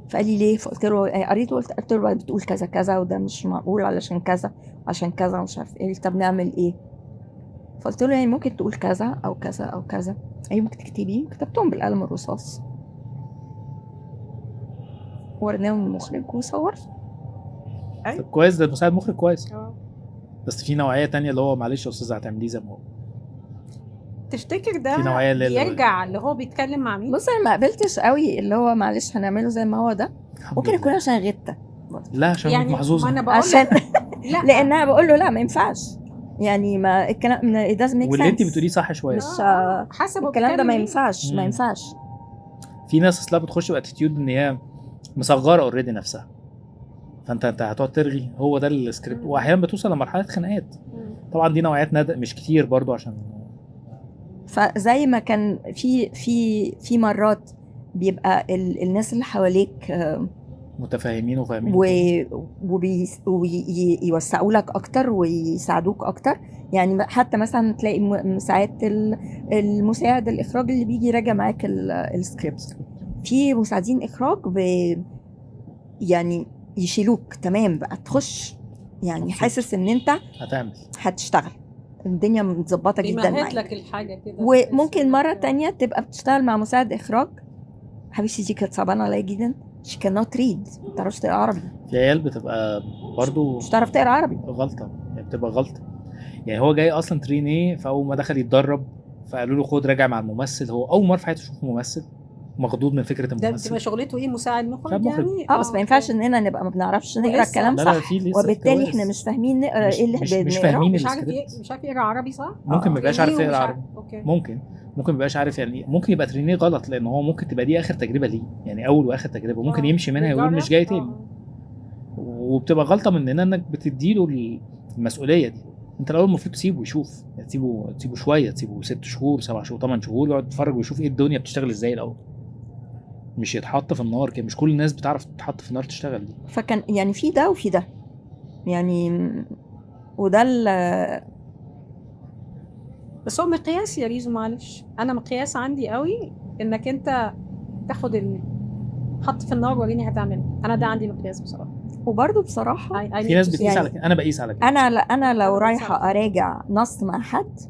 فقال لي ليه؟ فقلت له قريته، قلت له بتقول كذا كذا وده مش معقول علشان كذا عشان كذا ومش عارف ايه. طب نعمل ايه؟ فقلت له يعني ممكن تقول كذا او كذا او كذا. اي ممكن تكتبي. كتبتهم بالقلم الرصاص ورناهم المخرج وصور. طب كويس، ده مساعد مخرج كويس. بس في نوعيه تانية اللي هو معلش يا استاذ هتعمليه زي ما هو. تفتكر ده في نوعيه اللي يرجع اللي هو بيتكلم مع مين؟ بص انا ما قبلتش قوي اللي هو معلش هنعمله زي ما هو ده. ممكن يكون عشان غته. لا عشان يعني محظوظه. ما انا بقول عشان لا لان انا بقول له لا ما ينفعش يعني، ما الكلام it doesn't make واللي انت sense. بتقوليه صح شويه. مش حسب الكلام ده ما إيه. ينفعش ما ينفعش. في ناس اصلا بتخش باتيتيود ان هي مصغره اوريدي نفسها، فانت هتقعد ترغي هو ده السكريبت، واحيانا بتوصل لمرحله خناقات. طبعا دي نوعيات مش كتير برضو عشان فزي ما كان في مرات بيبقى الناس اللي حواليك متفاهمين وفاهمين ويوسعوا لك اكتر ويساعدوك اكتر. يعني حتى مثلا تلاقي ساعات المساعد الاخراج اللي بيجي يراجع معاك السكريبت، في مساعدين اخراج يعني يشيلوك تمام بقى تخش يعني حاسس ان انت هتشتغل، الدنيا متظبطه جدا معاك لك الحاجه كده. وممكن مره تانية تبقى بتشتغل مع مساعد اخراج حبيبتي دي كانت صعبانه عليا جدا، she cannot read، ما تعرفش تقرا عربي. في عيال بتبقى برضو مش تعرف تقرا عربي، غلطه يعني، بتبقى غلطه. يعني هو جاي اصلا ترينيه، فاول ما دخل يتدرب فقالوا له خد راجع مع الممثل، هو اول مره في حياته يشوف ممثل، مخضوض من فكره الممثل. ده بتبقى شغلته ايه؟ مساعد مخرج يعني. بس ما ينفعش اننا نبقى ما بنعرفش نقرا الكلام صح، وبالتالي احنا مش فاهمين نقرا ايه اللي احنا مش فاهمين مش عارف يقرا عربي صح. ممكن ما يبقاش عارف يقرا عربي. ممكن ما يبقاش عارف يعني، ممكن يبقى ترينيه غلط، لان هو ممكن تبقى دي اخر تجربه ليه، يعني اول واخر تجربه ممكن يمشي منها يقول مش جاي تاني. وبتبقى غلطه مننا انك بتديله المسؤوليه دي. انت الاول المفروض تسيبه يشوف، يعني تسيبه شويه، تسيبه 6 شهور 7 شهور 8 شهور يقعد يتفرج ويشوف ايه الدنيا بتشتغل ازاي الاول، مش يتحط في النار كده. مش كل الناس بتعرف تتحط في النار تشتغل دي. فكان يعني في ده وفي ده يعني، وده بس هو مقياس يا ريزو، معلش انا مقياس عندي قوي انك انت تاخد حط في النار وريني هتعمل. انا ده عندي مقياس بصراحه. وبرضه بصراحه في ناس بتقيس على كده، انا بقيس على كده. انا لو رايحه اراجع نص مع حد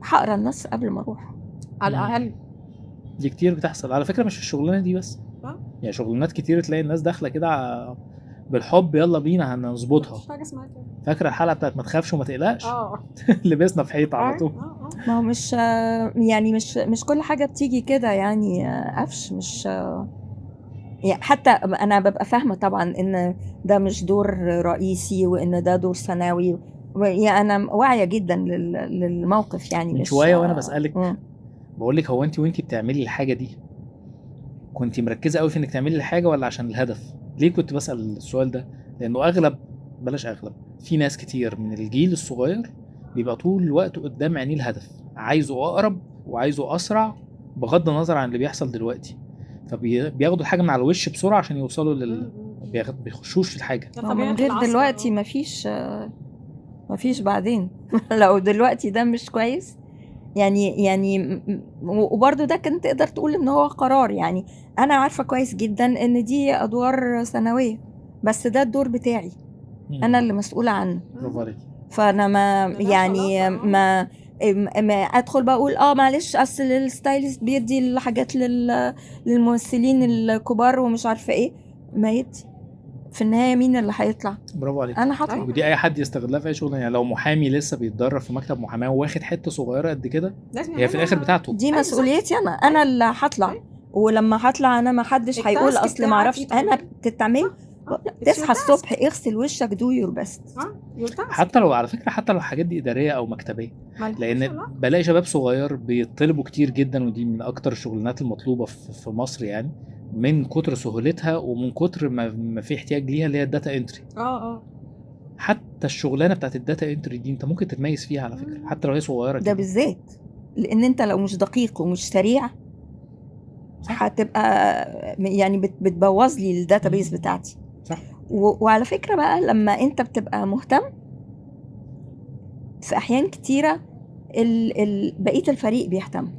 هقرا النص قبل ما اروح على الاقل. دي كتير بتحصل على فكره، مش في الشغلانه دي بس، يعني شغلانات كتير تلاقي الناس داخله كده بالحب، يلا بينا هنظبطها. فاكره الحلقه بتاعت ما تخافش وما تقلقش؟ لبسنا في حيط على طول. ما هو مش يعني مش كل حاجه بتيجي كده يعني قفش، مش يعني حتى انا ببقى فاهمه طبعا ان ده مش دور رئيسي وان ده دور ثانوي، يعني انا واعيه جدا للموقف. يعني من شويه وانا بسالك بقول لك هو انت وانت بتعملي الحاجه دي كنت مركزه قوي في انك تعملي الحاجه ولا عشان الهدف؟ ليه كنت بسال السؤال ده؟ لانه اغلب في ناس كتير من الجيل الصغير بيبقى طول الوقت قدام عينيه الهدف، عايزه اقرب وعايزه اسرع بغض النظر عن اللي بيحصل دلوقتي. فبياخدوا الحاجه من على الوش بسرعه عشان يوصلوا بيخشوش في الحاجه. من غير دلوقتي مفيش بعدين. لو دلوقتي ده مش كويس يعني وبرضه ده كنت تقدر تقول ان هو قرار. يعني انا عارفه كويس جدا ان دي ادوار ثانويه، بس ده الدور بتاعي انا اللي مسؤوله عنه. برافو عليك. فانا ما يعني ما ادخل بقول معلش اصل الستايلست بيدي الحاجات للممثلين الكبار ومش عارفه ايه. ما يدي في النهايه مين اللي هيطلع؟ برافو عليك. انا هطلع. ودي اي حد يستغلها في اي شغل. يعني لو محامي لسه بيتدرب في مكتب محاماه واخد حته صغيره قد كده، هي في الاخر بتاعته. دي مسؤوليتي انا اللي هطلع. ولما هطلع انا ما حدش هيقول اصل ما اعرفش. انا بتتعمل تصحى الصبح اغسل وشك دو يور بيست. حتى لو على فكره حتى لو الحاجات دي اداريه او مكتبيه، لان بلاقي شباب صغير بيطلبوا كتير جدا، ودي من اكتر الشغلانات المطلوبه في مصر. يعني من كتر سهولتها ومن كتر ما في احتياج ليها، اللي هي الداتا انتري. حتى الشغلانه بتاعت الداتا انتري دي انت ممكن تتميز فيها على فكره، حتى لو هي صغيره ده بالذات لان انت لو مش دقيق ومش سريع هتبقى يعني بتبوظ لي الداتابيس بتاعتي. صح. وعلى فكره بقى لما انت بتبقى مهتم في احيان كتيره بقيه الفريق بيهتم،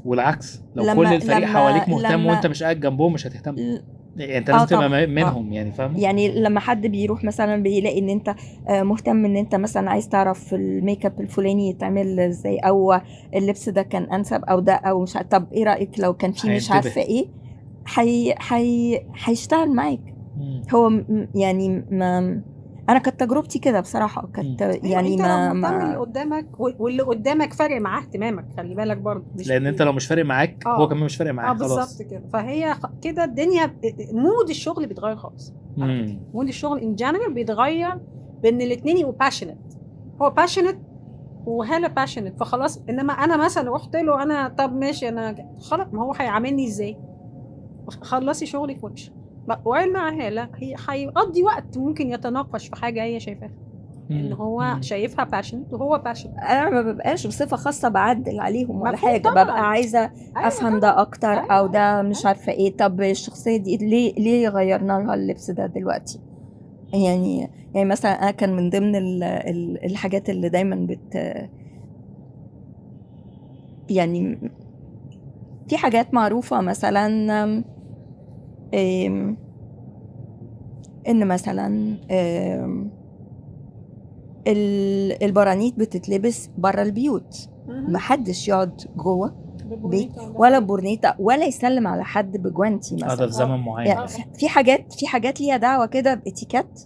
والعكس لو كل الفريق حواليك مهتم وانت مش قاعد جنبهم مش هتهتم. يعني انت لازم تبقى منهم. يعني فاهم؟ يعني لما حد بيروح مثلا بيلاقي ان انت مهتم، ان انت مثلا عايز تعرف الميك اب الفلاني يتعمل ازاي، او اللبس ده كان انسب او ده او مش طب ايه رايك لو كان في مش عارفه ايه، هيشتغل معاك. هو يعني ما انا كانت تجربتي كده بصراحه. كانت يعني ما اللي قدامك واللي قدامك فارق معاه اهتمامك. خلي بالك برضه، لان انت لو مش فارق معاك هو كمان مش فارق معاك. خلاص بالظبط كده. فهي كده الدنيا مود الشغل بيتغير خالص. مود الشغل ان جنرال بيتغير بان الاثنين يبقوا باشنت. هو باشنت وهلا باشنت، فخلاص. انما انا مثلا رحت له انا طب ماشي انا خلاص، ما هو هيعاملني ازاي؟ خلصي شغلك وامشي. وقال مع هالة هيقضي وقت ممكن يتناقش في حاجة هي شايفاها ان هو شايفها باشنت وهو باشنت. انا ما ببقاش بصفة خاصة بعدل عليهم ولا حاجة. ببقى عايزة افهم ده اكتر او ده مش عارفة ايه. طب الشخصية دي ليه غيرنا لها اللبس ده دلوقتي؟ يعني مثلا انا كان من ضمن الحاجات اللي دايما يعني في حاجات معروفة مثلا ان مثلا البرانيت بتتلبس برا البيوت، محدش يقعد جوه بيت ولا بورنيطه ولا يسلم على حد بجوانتي مثلا. ده في زمن معين. يعني في حاجات ليها دعوه كده باتيكيت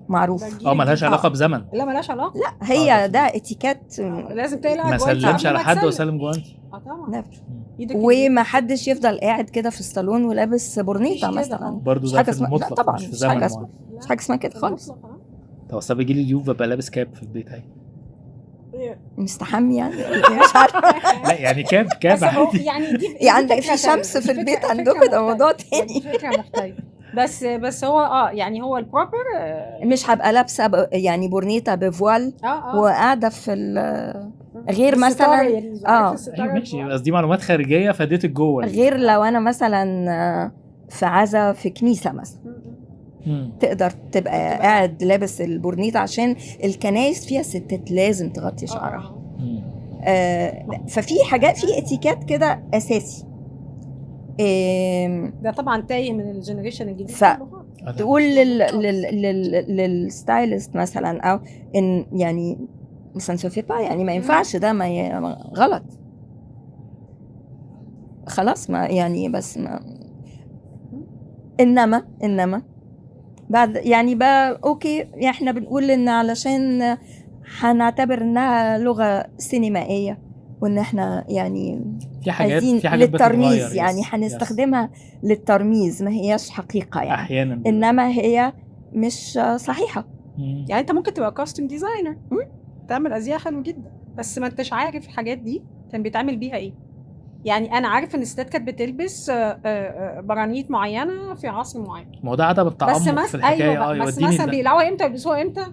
معروف. ملهاش علاقه بزمن. لا ملهاش علاقه. لا هي ده اتيكيت. لازم تقلع ما سلمش على حد وسلم جوانتي. طبعا. وما حدش يفضل قاعد كده في الصالون ولابس بورنيطه مثلا. برضه ده في المطلق. لا طبعا مش حاجه اسمها كده خالص. طب اصل بيجي لي ضيوف ببقى لابس كاب في البيت اهي. مستحمي يعني مش عارفه. لا يعني كاب عادي. يعني دي عندك في شمس في البيت عندكم، ده موضوع تاني. فكره مختلفه. بس هو يعني هو البروبر مش هبقى لابسه يعني بورنيطه بفوال وقاعده في غير مثلا ايوه ماشي، بس دي معلومات خارجيه فادتك جوه. غير لو انا مثلا في عزا في كنيسه مثلا تقدر تبقى قاعد لابس البورنيطه عشان الكنايس فيها ستات لازم تغطي شعرها. ففي حاجات في اتيكيت كده اساسي. ده طبعا تايه من الجنريشن الجديد. تقول للستايلست مثلا او ان يعني مثلا سوفيبا يعني ما ينفعش ده، ما غلط خلاص. ما يعني بس ما انما بعد يعني بقى اوكي احنا بنقول ان علشان هنعتبر انها لغة سينمائية وان احنا يعني في حاجات للترميز يعني هنستخدمها للترميز، ما هياش حقيقة يعني احيانا انما هي مش صحيحة. يعني انت ممكن تبقى كاستم ديزاينر تعمل ازياء حلو جدا، بس ما انتش عارف الحاجات دي كان بيتعمل بيها ايه. يعني انا عارف ان الستات كانت بتلبس برانيت معينه في عصر معين. ما هو ده عدم التعمق في الحكايه. أيوة بس مثلا بيقلعوها امتى ويلبسوها امتى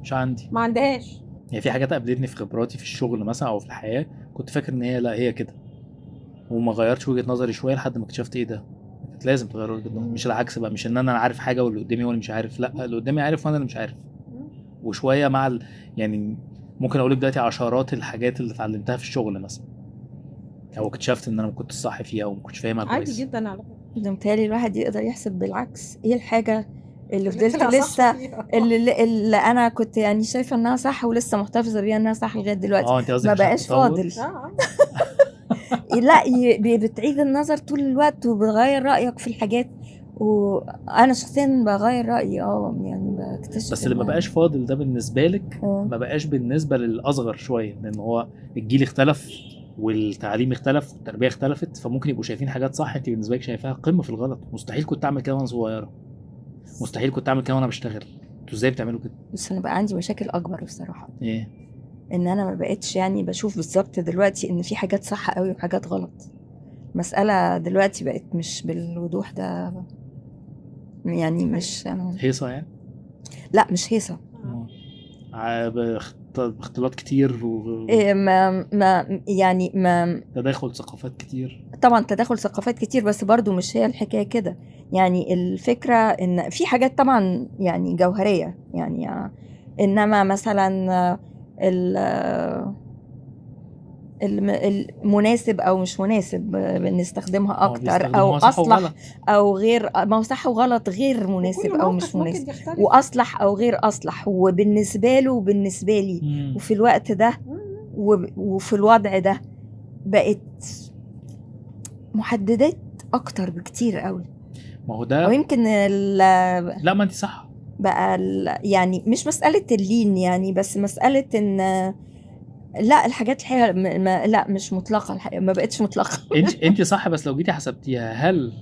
مش عندي، ما عندهاش. يعني في حاجات قابلتني في خبراتي في الشغل مثلا او في الحياه كنت فاكر ان هي لا هي كده، وما غيرتش وجهه نظري شويه لحد ما اكتشفت ايه ده. كانت لازم تغير وجهه نظري، مش العكس بقى، مش ان انا عارف حاجه واللي قدامي هو اللي مش عارف، لا اللي قدامي عارف وانا اللي مش عارف. وشويه مع يعني ممكن اقول لك دلوقتي عشرات الحاجات اللي اتعلمتها في الشغل مثلا، او اكتشفت ان انا ما كنتش صح فيها او ما كنتش فاهمها عادي كويس. جدا على فكره. ده متهيألي الواحد يقدر يحسب بالعكس ايه الحاجة اللي طلع فضلت صح لسه فيها. اللي انا كنت يعني شايفة انها صح ولسه محتفظة بيها انها صح لغاية دلوقتي. انت قصدك ما عشان بقاش التطور؟ فاضل. اه لا بتعيد النظر طول الوقت وبتغير رأيك في الحاجات، وانا شخصيا بغير رأيي يعني بكتشف بس اللي ما إن- بقاش فاضل ده بالنسبه لك آه. ما بقاش بالنسبه للاصغر شويه، لان هو الجيل اختلف والتعليم اختلف والتربيه اختلفت، فممكن يبقوا شايفين حاجات صح انت بالنسبه لك شايفاها قمه في الغلط. مستحيل كنت اعمل كده وانا صغيره، مستحيل كنت اعمل كده وانا بشتغل. انتوا ازاي بتعملوا كده؟ بس انا بقى عندي مشاكل اكبر بصراحة، ايه؟ ان انا ما بقتش يعني بشوف بالظبط دلوقتي ان في حاجات صح قوي وحاجات غلط. مسألة دلوقتي بقت مش بالوضوح ده، يعني مش هيصه يعني؟ لا مش هيصة. باختلاط كتير إيه ما يعني ما وتداخل ثقافات كتير. طبعا تداخل ثقافات كتير، بس برضو مش هي الحكاية كده. يعني الفكرة ان في حاجات طبعا يعني جوهرية يعني انما مثلا المناسب او مش مناسب بنستخدمها اكتر، او بيستخدموها صح اصلح وغلط. او غير، ما هو صح وغلط غير مناسب وكل او موقف مش ممكن مناسب، يختلف. واصلح او غير اصلح، وبالنسبه له وبالنسبه لي، وفي الوقت ده وفي الوضع ده بقت محددات اكتر بكتير قوي. ما هو او ده يمكن لا، ما انت صح. بقى يعني مش مسألة اللين يعني، بس مسألة ان لا الحاجات الحقيقة لا مش مطلقة، الحقيقة ما بقتش مطلقة. انت صح، بس لو جيتي حسبتيها، هل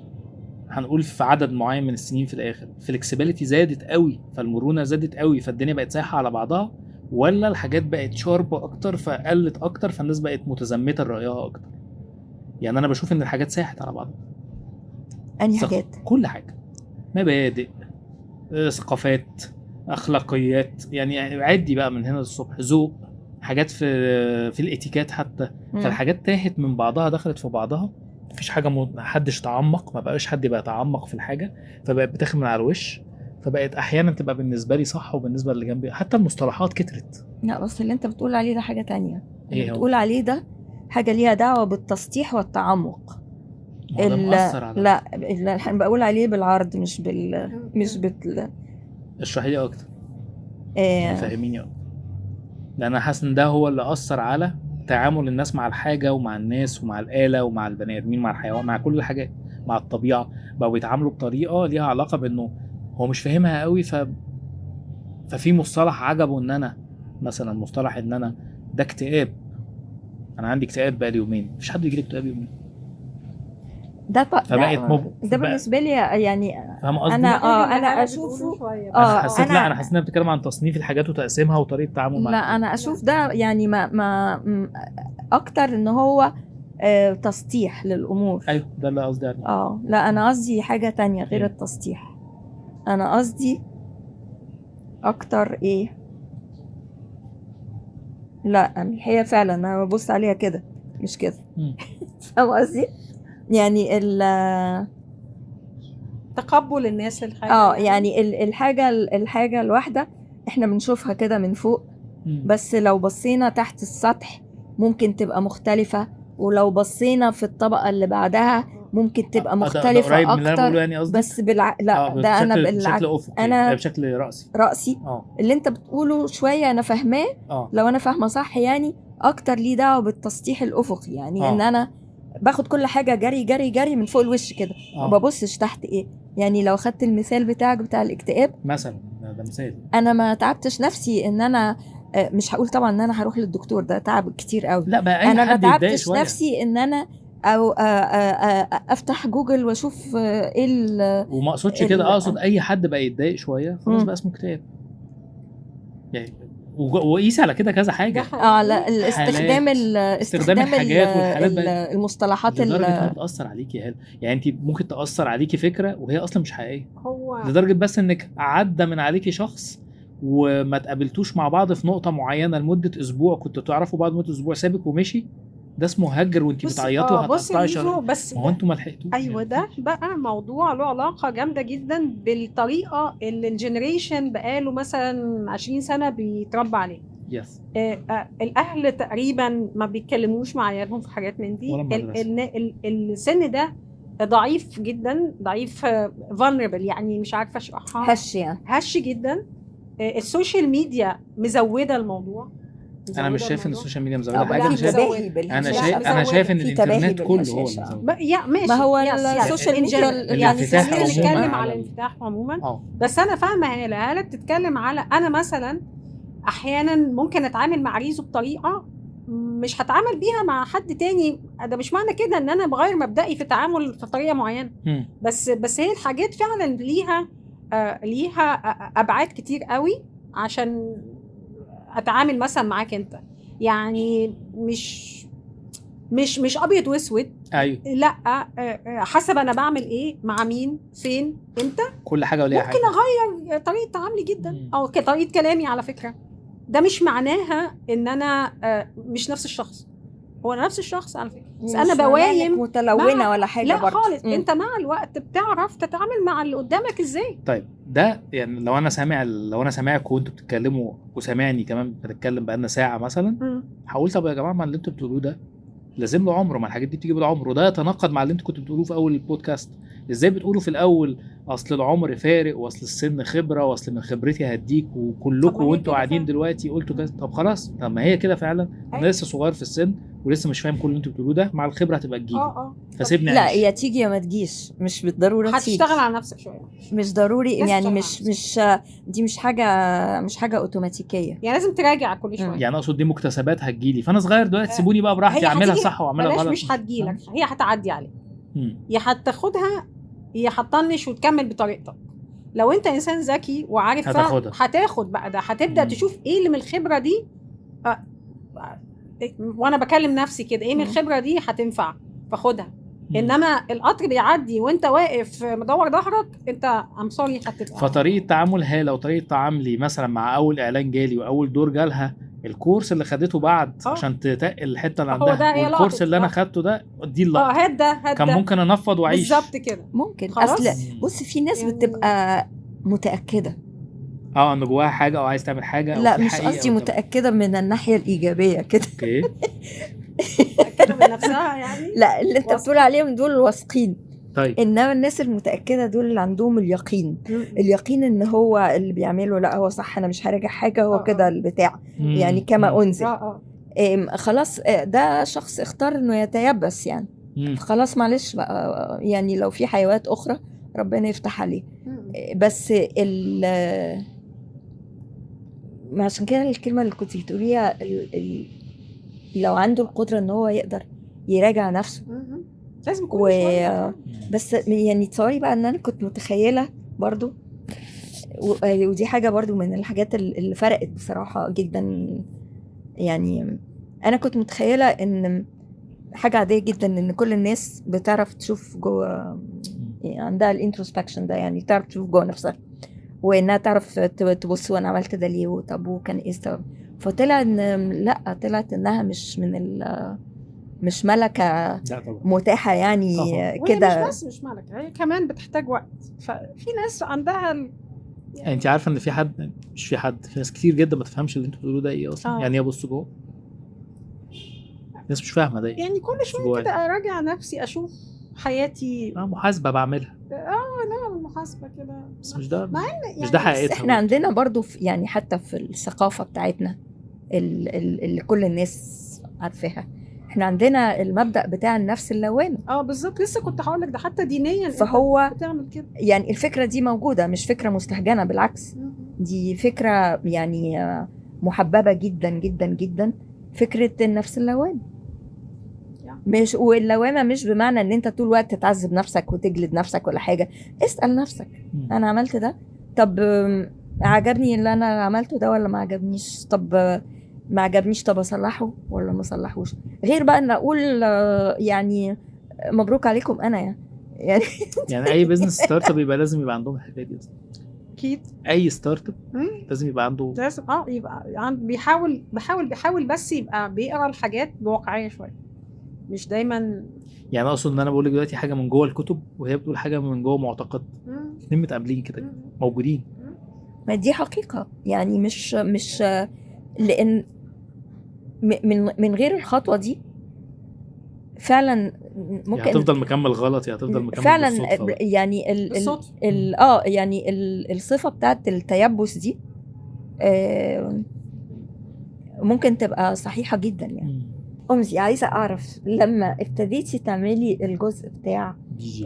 هنقول في عدد معين من السنين في الاخر فلكسبيليتي زادت قوي فالمرونه زادت قوي فالدنيا بقت سايحه على بعضها، ولا الحاجات بقت شاربه اكتر فقلت اكتر فالناس بقت متزمته لرايها اكتر؟ يعني انا بشوف ان الحاجات ساحت على بعضها. انهي حاجات؟ كل حاجه، مبادئ، ثقافات، اخلاقيات، يعني عدي بقى من هنا للصبح، ذوق، حاجات في الاتيكات حتى. فالحاجات تاهت من بعضها، دخلت في بعضها، مفيش حاجه محدش تعمق، ما بقاش حد بقى يتعمق في الحاجه، فبقت بتاخد من على الوش، فبقت احيانا تبقى بالنسبه لي صح وبالنسبه اللي جنبي. حتى المصطلحات كترت. لا بس اللي انت بتقول عليه ده حاجة تانية. اللي ايه هو؟ بتقول عليه ده حاجة ليها دعوة بالتسطيح والتعمق. ما هو ده مؤثر على لا اللي انا بقول عليه بالعرض مش اشرحي لي اكتر، آه فهميني اكتر، لان انا حاسس ان ده هو اللي اثر على تعامل الناس مع الحاجه ومع الناس ومع الاله ومع البني ادمين مع الحيوان مع كل الحاجات مع الطبيعه. بقوا بيتعاملوا بطريقه ليها علاقه بانه هو مش فاهمها قوي، ففي مصطلح عجبه، ان انا مثلا مصطلح ان انا ده اكتئاب، انا عندي اكتئاب بقالي يومين، مفيش حد يجيلي اكتئاب يومين. ده فبقت ده بالنسبة لي يعني فاهم قصدي؟ انا انا اشوفه انا حسيت لا، انا حسيت انها بتتكلم عن تصنيف الحاجات وتقسيمها وطريقه التعامل لا معها. انا اشوف ده يعني اكتر ان هو تسطيح للامور. ايوه ده اللي قصدي عليه. لا انا قصدي حاجة تانية غير التسطيح. انا قصدي اكتر ايه، لا الحقيقة فعلا انا ببص عليها كده مش كده. فاهم قصدي؟ يعني تقبل الناس الحاجه يعني الحاجة الواحدة احنا بنشوفها كده من فوق، بس لو بصينا تحت السطح ممكن تبقى مختلفة، ولو بصينا في الطبقة اللي بعدها ممكن تبقى مختلفة ده قريب من اللي انا اكتر. بقوله يعني قصدي؟ بس لا ده انا بشكل افقي، انا بشكل رأسي. اللي انت بتقوله شوية انا فاهماه. لو انا فاهمة صح يعني اكتر ليه دعوة بالتسطيح الافقي، يعني ان انا باخد كل حاجة جري جري جري من فوق الوش كده، ما ببصش تحت ايه. يعني لو خدت المثال بتاعك بتاع الاكتئاب مثلا، ده مثال، انا ما تعبتش نفسي ان انا مش هقول طبعا ان انا هروح للدكتور، ده تعب كتير قوي. لا بقى اي انا ما حد يتضايق تعبتش شويه نفسي ان انا او افتح جوجل واشوف ايه وما اقصدش كده، اقصد اي حد بقى يتضايق شويه خلاص بقى اسمه اكتئاب يعني. وقيس على كده كذا حاجه. لا الاستخدام الحاجات والحالات المصطلحات لدرجه انها بتاثر عليكي يا هلا. يعني انت ممكن تاثر عليكي فكره وهي اصلا مش حقيقيه، لدرجه بس انك عدى من عليكي شخص وما تقابلتوش مع بعض في نقطه معينه لمده اسبوع، كنتوا تعرفوا بعض مده اسبوع، سابك ومشي ده اسمه هجر وانت بتعيطي وهتقطعي شرايين. بس ما هو انتوا ما لحقتوش. ايوه ده بقى موضوع له علاقه جامده جدا بالطريقه اللي الجنريشن بقاله مثلا 20 سنه بيتربى عليها. يس. الاهل تقريبا ما بيتكلموش مع عيالهم في حاجات من دي. السن ده ضعيف جدا، ضعيف vulnerable، يعني مش عارفه اشرحها، هش يعني هش جدا. السوشيال ميديا مزوده الموضوع. انا مش شايف ان السوشيال ميديا مزوده حاجه. في تباهي انا شايف ان في تباهي الانترنت كله هو بالهشاشة. اللي مزود. يا ماشي، ما هو يس السوشيال ميديا يعني الانفتاح خلينا عموماً نتكلم على على الانفتاح عموما. اه بس انا فاهمه هاله بتتكلم على انا مثلا احيانا ممكن اتعامل مع ريزو بطريقه مش هتعامل بيها مع حد تاني. ده مش معنى كده ان انا بغير مبدئي في التعامل في طريقه معينه، بس هي الحاجات فعلا ليها ابعاد كتير قوي عشان اتعامل مثلا معاك انت. يعني مش ابيض واسود. ايوه لا، حسب انا بعمل ايه مع مين فين امتى. كل حاجه وليها حاجه. ممكن اغير طريقه تعاملي جدا او طريقه كلامي. على فكره ده مش معناها ان انا مش نفس الشخص. هو نفس الشخص على فكره، بس انا بوايم متلونه ولا حاجه لا برضه. خالص. انت مع الوقت بتعرف تتعامل مع اللي قدامك ازاي. طيب ده يعني لو انا سامعك وانتوا بتتكلموا وسامعني كمان بنتكلم بقالنا ساعه مثلا، هقول طب يا جماعه ما اللي انتوا بتقولوه ده لازم له عمر، ما الحاجات دي بتيجي بالعمر، وده يتناقض مع اللي انتوا كنتوا بتقولوه في اول البودكاست. ازاي بتقولوا في الاول اصل العمر فارق واصل السن خبره واصل من خبرتي هديك وكلكم وانتوا قاعدين دلوقتي قلتوا كده. طب خلاص، طب ما هي كده فعلا. انا لسه صغير في السن ولسه مش فاهم كل اللي انتوا بتقولوه ده. مع الخبره هتبقى تجيلي. فسيبني لا يا تيجي يا ما تجيش، مش بالضروره تيجي. هتشتغل على نفسك شويه، مش ضروري يعني. مش دي مش حاجه اوتوماتيكيه يعني لازم تراجع كل شويه. يعني اقصد دي مكتسبات هتجيلي، فانا صغير دلوقتي سيبوني بقى براحتي اعملها صح واعملها غلط. مش هتجيلك، هي هتعدي عليك. يا هتاخدها يا هتطنش وتكمل بطريقتك. لو انت انسان ذكي وعارف هتاخد بقى ده، هتبدا تشوف ايه اللي من الخبره دي. وانا بكلم نفسي كده، ايه من الخبره دي هتنفع فاخدها. انما القطر بيعدي وانت واقف مدور ظهرك، انت امسوري هتبقى. فطريقه تعامل هاله وطريقه تعاملي مثلا مع اول اعلان جالي واول دور جالها، الكورس اللي خدته بعد عشان تتقل الحته اللي عندها، والكورس اللي انا خدته ده دي اللقطه. هات كان ممكن انفض واعيش بالظبط كده. ممكن اصل بص في ناس يعني بتبقى متاكده ان جواها حاجه او عايز تعمل حاجه. لا مش قصدي متاكده من الناحيه الايجابيه كده. اوكي متاكده من نفسها يعني. لا اللي انت بتقول عليهم دول واثقين. طيب انما الناس المتاكده دول اللي عندهم اليقين ان هو اللي بيعمله لا هو صح، انا مش هراجع حاجه، هو كده البتاع يعني كما انزل. خلاص ده شخص اختار انه يتيبس يعني. خلاص معلش بقى، يعني لو في حيوانات اخرى ربنا يفتح عليه. بس عشان كده الكلمه اللي كنت بتقوليها لو عنده القدره ان هو يقدر يراجع نفسه لازم كل شويه. بس يعني تصوري بقى ان انا كنت متخيله برضو، ودي حاجه برضو من الحاجات اللي فرقت بصراحه جدا. يعني انا كنت متخيله ان حاجه عاديه جدا ان كل الناس بتعرف تشوف جوه، عندها الانتروسبكشن ده، يعني تعرف تشوف جوه نفسها وانها تعرف تبص وانا عملت ده ليه وطب وكان ايه السبب. فطلع ان لا، طلعت انها مش ملكه متاحه يعني كده. مش ملكه، هي كمان بتحتاج وقت. ففي ناس عندها يعني انت عارفه ان في ناس كتير جدا ما تفهمش اللي انتوا بتقولوه ده ايه اصلا. يعني ايه ابص جوه؟ الناس مش فاهمه ده ايه. يعني كل شويه كده اراجع نفسي، اشوف حياتي. محاسبه بعملها. لا محاسبه كده، بس مش ده يعني مش ده حقيقتها. احنا عندنا برضو يعني حتى في الثقافه بتاعتنا اللي كل الناس عارفاها، احنا عندنا المبدأ بتاع النفس اللوامة. بالظبط، لسه كنت هقول لك ده حتى دينيا فهو بتعمل كده. يعني الفكرة دي موجودة، مش فكرة مستهجنة، بالعكس دي فكرة يعني محببة جدا جدا جدا. فكرة النفس اللوامة مش، واللوامة مش بمعنى ان انت طول الوقت تتعذب نفسك وتجلد نفسك ولا حاجة. اسأل نفسك انا عملت ده، طب عجبني اللي انا عملته ده ولا ما عجبنيش؟ طب ما عجبنيش، طب اصلحه ولا ما اصلحوش؟ غير بقى ان اقول يعني مبروك عليكم انا يعني اي بزنس ستارت اب يبقى لازم يبقى عندهم الحاجات دي اكيد. اي ستارت اب لازم يبقى عنده، لازم يبقى بيحاول بس يبقى بيقرا الحاجات بواقعيه شويه. مش دايما. يعني اقصد ان انا بقول لك دلوقتي حاجه من جوه الكتب وهي بتقول حاجه من جوه معتقد، اتنين متقابلين كده موجودين. ما دي حقيقة يعني، مش لأن من غير الخطوة دي فعلا ممكن يا هتفضل مكمل غلط يا هتفضل مكمل فعلا بالصدفة بقى. يعني بالصدفة. يعني الصفة بتاعت التيبس دي ممكن تبقى صحيحة جدا يعني. أمزي عايزة أعرف لما ابتديتي تعملي الجزء بتاع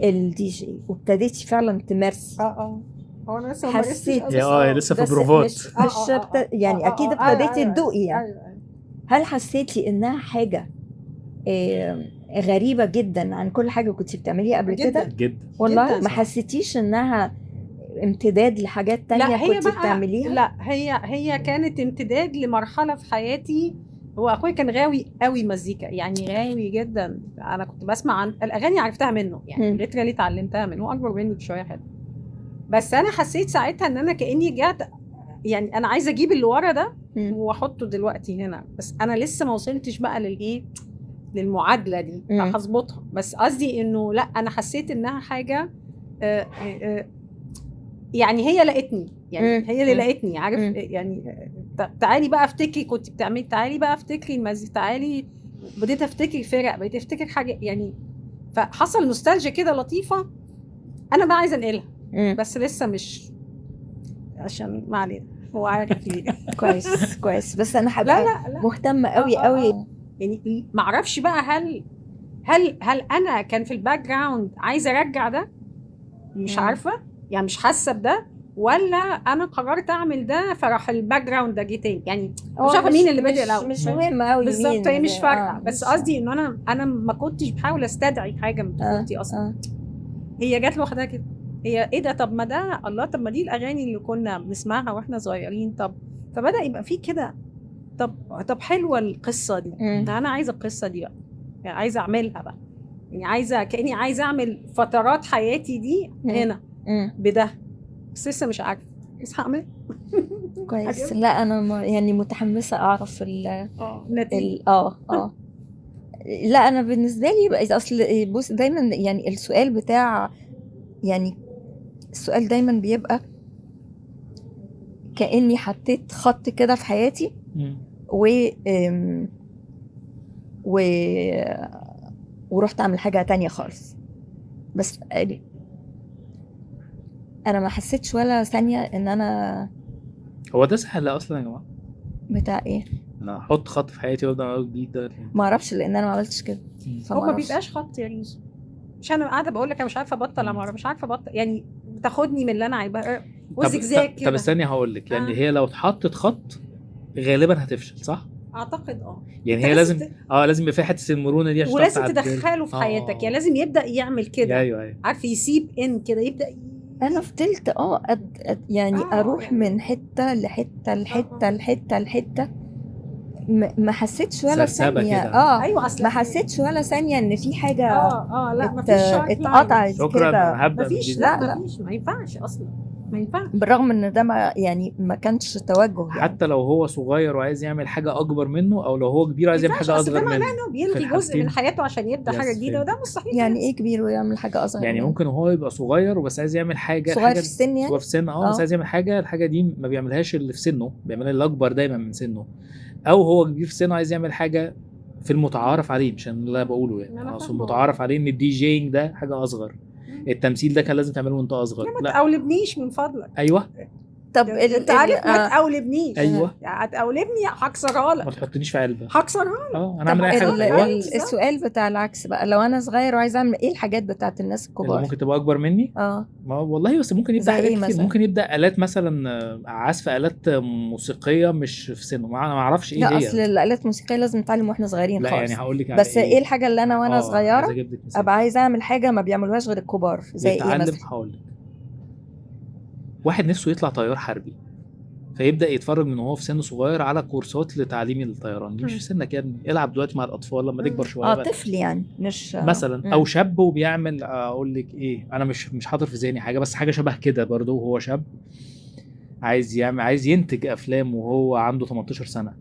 الدي جي وابتديتي فعلا تمارسي، هو انا لسه حسيت لسه في بس بروفات. مش يعني أكيد ابتديتي تدوقي يعني. أيوة. هل حسيتي إنها حاجة غريبة جدا عن كل حاجة كنتي بتعمليها قبل جداً. كده؟ جدا والله جداً ما صح. حسيتيش إنها امتداد لحاجات لا تانية هي كنتي بقى بتعمليها؟ لا هي كانت امتداد لمرحله في حياتي. هو اخويا كان غاوي قوي مزيكا، يعني غاوي جدا. انا كنت بسمع عن الاغاني، عرفتها منه يعني، مم. ليترالي اتعلمتها منه. هو اكبر مني بشويه حلو، بس انا حسيت ساعتها ان انا كاني جات، يعني انا عايزه اجيب اللي ورا ده مم. واحطه دلوقتي هنا، بس انا لسه ما وصلتش بقى للايه، للمعادله دي مم. هظبطها. بس قصدي انه لا، انا حسيت انها حاجه يعني هي لقتني، يعني مم. هي اللي مم. لقتني، عارف مم. يعني. تعالي بقى افتكري كنت بتعملي، تعالي بقى افتكري المزيكا، تعالي. بديت افتكر فرق، بديت افتكر حاجه يعني. فحصل نوستالجيا كده لطيفه، انا بقى عايزه انقلها، مم. بس لسه مش، عشان ما علينا، هو عارف ليه. كويس كويس، بس انا لا هبقى لا لا مهتمة قوي قوي. يعني ما اعرفش بقى، هل انا كان في الباك جراوند عايزه ارجع ده، مش مم. عارفه يعني، مش حاسه بده، ولا انا قررت اعمل ده فراح الباك جراوند ده جه تاني يعني. هو مش عارفه مين اللي بادئ الاول. مش مهم قوي بالظبط، هي مش فارقه، بس مش- قصدي انه انا ما كنتش بحاول استدعي حاجه من طفولتي اصلا. هي جت لوحدها كده. هي ايه ده؟ طب ما ده الله، طب ما دي الاغاني اللي كنا بنسمعها واحنا صغيرين. طب فبدا يبقى في كده. طب حلوه القصه دي. انا عايزه القصه دي بقى، يعني عايزه اعملها بقى، يعني عايزه كاني عايزه اعمل فترات حياتي دي هنا بده، بس لسه مش عارفه بس هعمل. كويس. لا انا يعني متحمسه اعرف نتيجة. لا انا بالنسبه لي بقى اصل بص دايما يعني السؤال بتاع، يعني السؤال دايما بيبقى كاني حطيت خط كده في حياتي و و ورحت اعمل حاجه تانية خالص. بس انا ما حسيتش ولا ثانيه ان انا هو ده سهل اصلا يا جماعه؟ بتاع ايه؟ انا احط خط في حياتي وابدا اقول جديد ده. ما اعرفش لان انا ما عملتش كده. هو ما بيبقاش خط يا ريز، مش انا قاعده بقول لك انا مش عارفه ابطل، انا مش عارفه ابطل يعني، بتاخدني من اللي انا عايزاه وزجزاج كده. طب استني هقول لك، يعني هي لو اتحطت خط غالبا هتفشل، صح؟ اعتقد يعني هي لازم لازم يبقى في حته المرونه دي عشان ولازم تدخله في حياتك، يعني لازم يبدا يعمل كده. ايوه عارف يسيب ان كده يبدا. انا فضلت يعني اروح من حته لحته لحته لحته لحته، ما حسيتش ولا ثانيه. ايوه اصلا ما حسيتش ولا ثانيه ان في حاجه لا مفيش اتقطعت كده. مفيش، لا مفيش، ما ينفعش اصلا، ما ينفعش. بالرغم ان ده ما كانش توجه يعني. حتى لو هو صغير وعايز يعمل حاجه اكبر منه، او لو هو كبير عايز يعمل حاجه اصغر منه، ده معناه انه بيلغي جزء من حياته عشان يبدا حاجه جديده، وده مستحيل. يعني ايه كبير ويعمل حاجه اصغر يعني منه؟ ممكن هو يبقى صغير وبس عايز يعمل حاجه صغير في السن يعني، صغير في السن بس عايز يعمل حاجه، الحاجه دي ما بيعملهاش اللي في سنه، بيعملها اللي اكبر دايما من سنه. او هو كبير في سنه عايز يعمل حاجه في المتعارف عليه، مش اللي انا بقوله يعني، اقصد المتعارف عليه ان الدي جينج ده حاجه اصغر، التمثيل ده كان لازم تعمله وانت اصغر. لا ما تقولبنيش من فضلك. ايوه طب انت عارف ما تقولبنيش. ايوه هتقولبني هكسرها لك، ما تحطنيش في علبه، هكسرها لك. انا اعمل اي حاجه. السؤال بتاع العكس بقى، لو انا صغير وعايز اعمل ايه الحاجات بتاعت الناس الكبار اللي ممكن تبقى اكبر مني؟ ما والله بس ممكن يبدا حاجات كتير، ممكن يبدا الات مثلا، عزف الات موسيقيه مش في سنه، ما اعرفش ايه لا هي. اصل الالات الموسيقيه لازم نتعلم واحنا صغيرين لا خالص. يعني هقول لك بس ايه الحاجه اللي انا وانا صغيره ابقى عايزه اعمل حاجه ما بيعملوهاش غير الكبار؟ زي ايه مثلا؟ هقول لك، واحد نفسه يطلع طيار حربي، فيبدا يتفرج من وهو في سن صغير على كورسات لتعليم الطيران. دي مش في سنك يا ابني، العب دلوقتي مع الاطفال، لما تكبر شويه طفل يعني، مش مثلا او شاب وبيعمل، اقول لك ايه، انا مش حاضر في ذهني حاجه، بس حاجه شبه كده برضه، وهو شاب عايز ينتج افلام وهو عنده 18 سنه،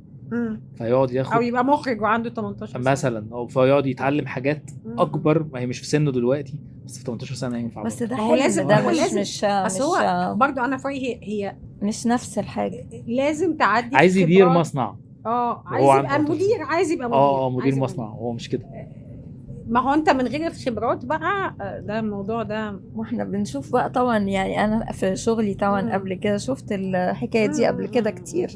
فيقعد او ياخد يبقى مخرج وعنده 18 سنه مثلا، او فيقعد يتعلم حاجات اكبر، ما هي مش في سنه دلوقتي بس في 18 سنه ينفع بس برضه. ده هو حلم، لازم ده هو مش لازم مش بس هو مش برضو انا في رأيي هي مش نفس الحاجه. لازم تعدي عايز يدير خبرات. مصنع عايز وهو يبقى عنده 18 مدير، عايز يبقى مدير، مدير عايز يبقى مصنع، هو مش كده. ما هو انت من غير الخبرات بقى ده الموضوع ده. واحنا بنشوف بقى طبعا، يعني انا في شغلي طبعا قبل كده شفت الحكايه دي قبل كده كتير.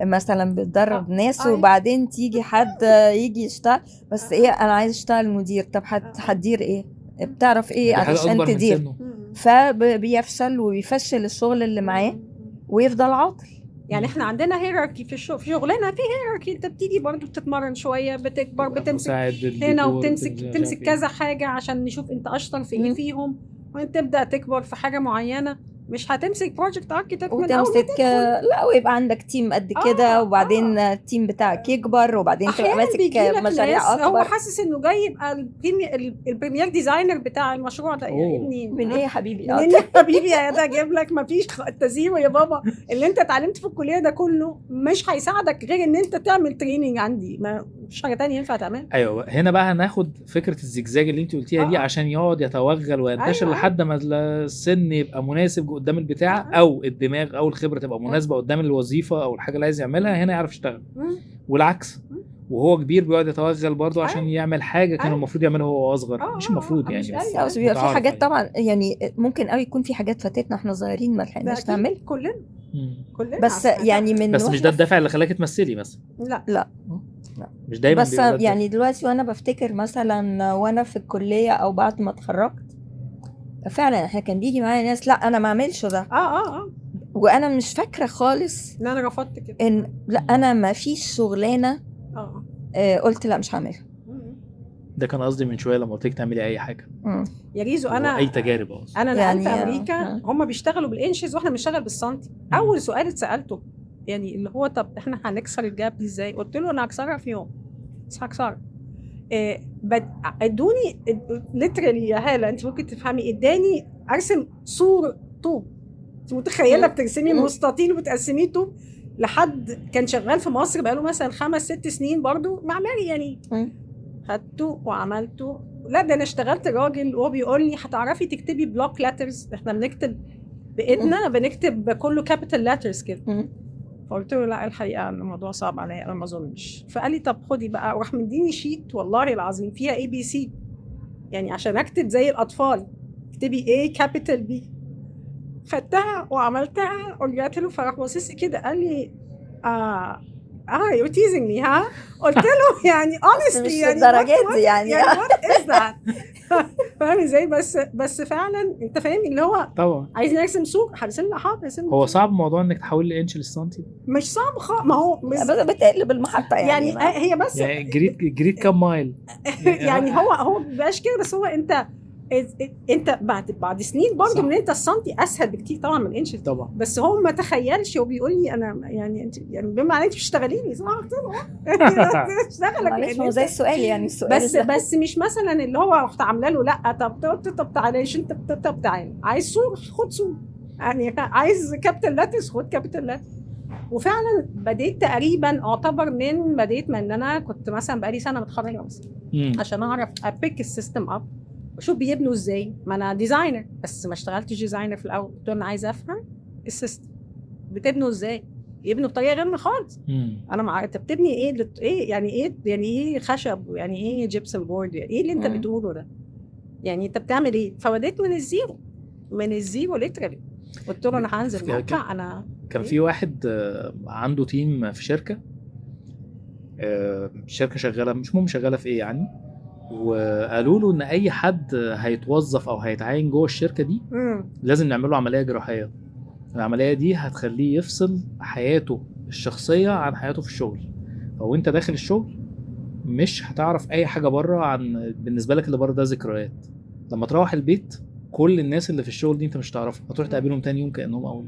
مثلا بتدرب ناس وبعدين تيجي حد يجي يشتغل، بس ايه انا عايز اشتغل مدير. طب هتدير ايه؟ بتعرف ايه دي حاجه علشان اكبر من تدير؟ سنه. فبيفشل ويفشل الشغل اللي معاه ويفضل عاطل. يعني احنا عندنا هيراركي في الشغل، في شغلنا في هيراركي. انت بتيجي برضو بتتمرن شويه، بتكبر، بتمسك مساعد هنا الديكور، وبتمسك كذا حاجه عشان نشوف انت اشطر في ايه فيهم، وانت تبدا تكبر في حاجه معينه. مش هتمسك بروجكت اركيتكت من اول ما وتمسك تدخل. لا، ويبقى عندك تيم قد كده، وبعدين التيم بتاعك يكبر، وبعدين تبقى احيانا ماسك بيجي لك مشاريع ناس هو اكبر. حاسس انه جاي يبقى البريمير ديزاينر بتاع المشروع ده. يا ابني من ايه يا حبيبي؟ منين يا حبيبي؟ يا ده اجيب لك مفيش التزيير يا بابا. اللي انت اتعلمت في الكليه ده كله مش هيساعدك غير ان انت تعمل تريننج عندي، ما مش حاجه تانية ينفع تعملها. ايوه، هنا بقى هناخد فكره الزجزاج اللي انت قلتيها دي عشان يقعد يتوغل وينتشر لحد ما السن يبقى مناسب قدام البتاع، او الدماغ او الخبره تبقى مناسبه قدام الوظيفه او الحاجه اللي عايز يعملها، هنا يعرف يشتغل. والعكس، وهو كبير بيقعد يتوغل برضه عشان يعمل حاجه كان المفروض يعملها وهو اصغر. مش المفروض يعني، بس بيبقى في حاجات طبعا، يعني ممكن قوي يكون في حاجات فاتتنا احنا صغيرين ما لحقناش نعمل كلنا. بس يعني من بس مش ده الدافع اللي خلاك تمثلي مثلا. لا مش دايما بس يعني دلوقتي وانا بفتكر مثلا وانا في الكليه او بعد ما اتخرجت، فعلا احنا كان بيجي معايا ناس لا انا ما اعملش ده. وانا مش فاكره خالص ان انا رفضت كده، ان لا انا ما فيش شغلانه قلت لا مش هعملها. ده كان قصدي من شويه لما قلت لك تعملي اي حاجه يا ريزو. انا اي تجارب اصلا. انا نقلت امريكا، هم بيشتغلوا بالانشز واحنا بنشتغل بالسنتي. اول سؤال اتسالته يعني اللي هو طب احنا هنكسر الجاب دي ازاي؟ قلت له انا هكسرها في يوم، بس هكسرها. ادوني ليترالي يا هاله، انت ممكن تفهمي، اداني ارسم سور طوب. انت متخيله بترسمي مستطيل وبتقسميه طوب؟ لحد كان شغال في مصر بقاله مثلا 5-6 سنين برضو معماري يعني. خدته وعملته. لا ده انا اشتغلت راجل وهو بيقول لي هتعرفي تكتبي بلوك لاترز؟ احنا بنكتب بايدنا، بنكتب كله كابيتال لاترز كده. فقلت له لا الحقيقه الموضوع صعب عليا، انا ما اظنش. فقال لي طب خدي بقى، وراح مديني شيت والله العظيم فيها اي بي سي، يعني عشان اكتب زي الاطفال اكتبي ايه كابيتال بي. خدتها وعملتها ورجعت له، فراح باصص كده قال لي you're teasing me ها؟ قلت له يعني honestly مش يعني الدرجات دي يعني what is that؟ فاهم ازاي؟ بس فعلا انت فاهم اللي هو طبعا عايز نرسم سوق هرسم لها حاضر. هو صعب موضوع انك تحول الانش للسنتي؟ مش صعب ما هو بتقلب المحطه يعني هي بس يعني جريد كام مايل يعني هو مبقاش كده، بس هو انت بعد سنين برضه من انت السنتي اسهل بكتير طبعا من الانش طبعا. بس هو ما تخيلش، هو بيقول لي انا يعني انت يعني بما عليك تشتغليني صح؟ قلت له اشتغلك هو زي السؤال يعني السؤال بس مش مثلا اللي هو رحت عامله له لا طب تعالى انت طب تعالى عايز صور خد صور، يعني عايز كابيتال لاتس خد كابيتال لاتس. وفعلا بديت تقريبا اعتبر بديت من ان انا كنت مثلا بقالي سنه متخرجه مثلا عشان اعرف ابيك السيستم اب وشوف بيبنوا ازاي. ما انا ديزاينر بس ما اشتغلتش ديزاينر في الاول، قلت انا عايزه افهم السيستم بتبنوا ازاي، يبنوا بطريقه غير خالص. انا ما عارفه بتبني ايه يعني ايه خشب، ويعني ايه جيبسن بورد، يعني ايه اللي انت بتقوله ده، يعني انت بتعمل ايه؟ فبديت من الزيرو ليترالي. قلت له انا هنزل موقع. انا كان في واحد عنده تيم في شركه شغاله، مش مهم شغاله في ايه يعني، وقالوا له ان اي حد هيتوظف او هيتعين جوه الشركه دي لازم نعمل له عمليه جراحيه. العمليه دي هتخليه يفصل حياته الشخصيه عن حياته في الشغل. فو انت داخل الشغل مش هتعرف اي حاجه بره، عن بالنسبه لك اللي بره ده ذكريات. لما تروح البيت كل الناس اللي في الشغل دي انت مش تعرفها، هتروح تقابلهم تاني يوم كانهم اول،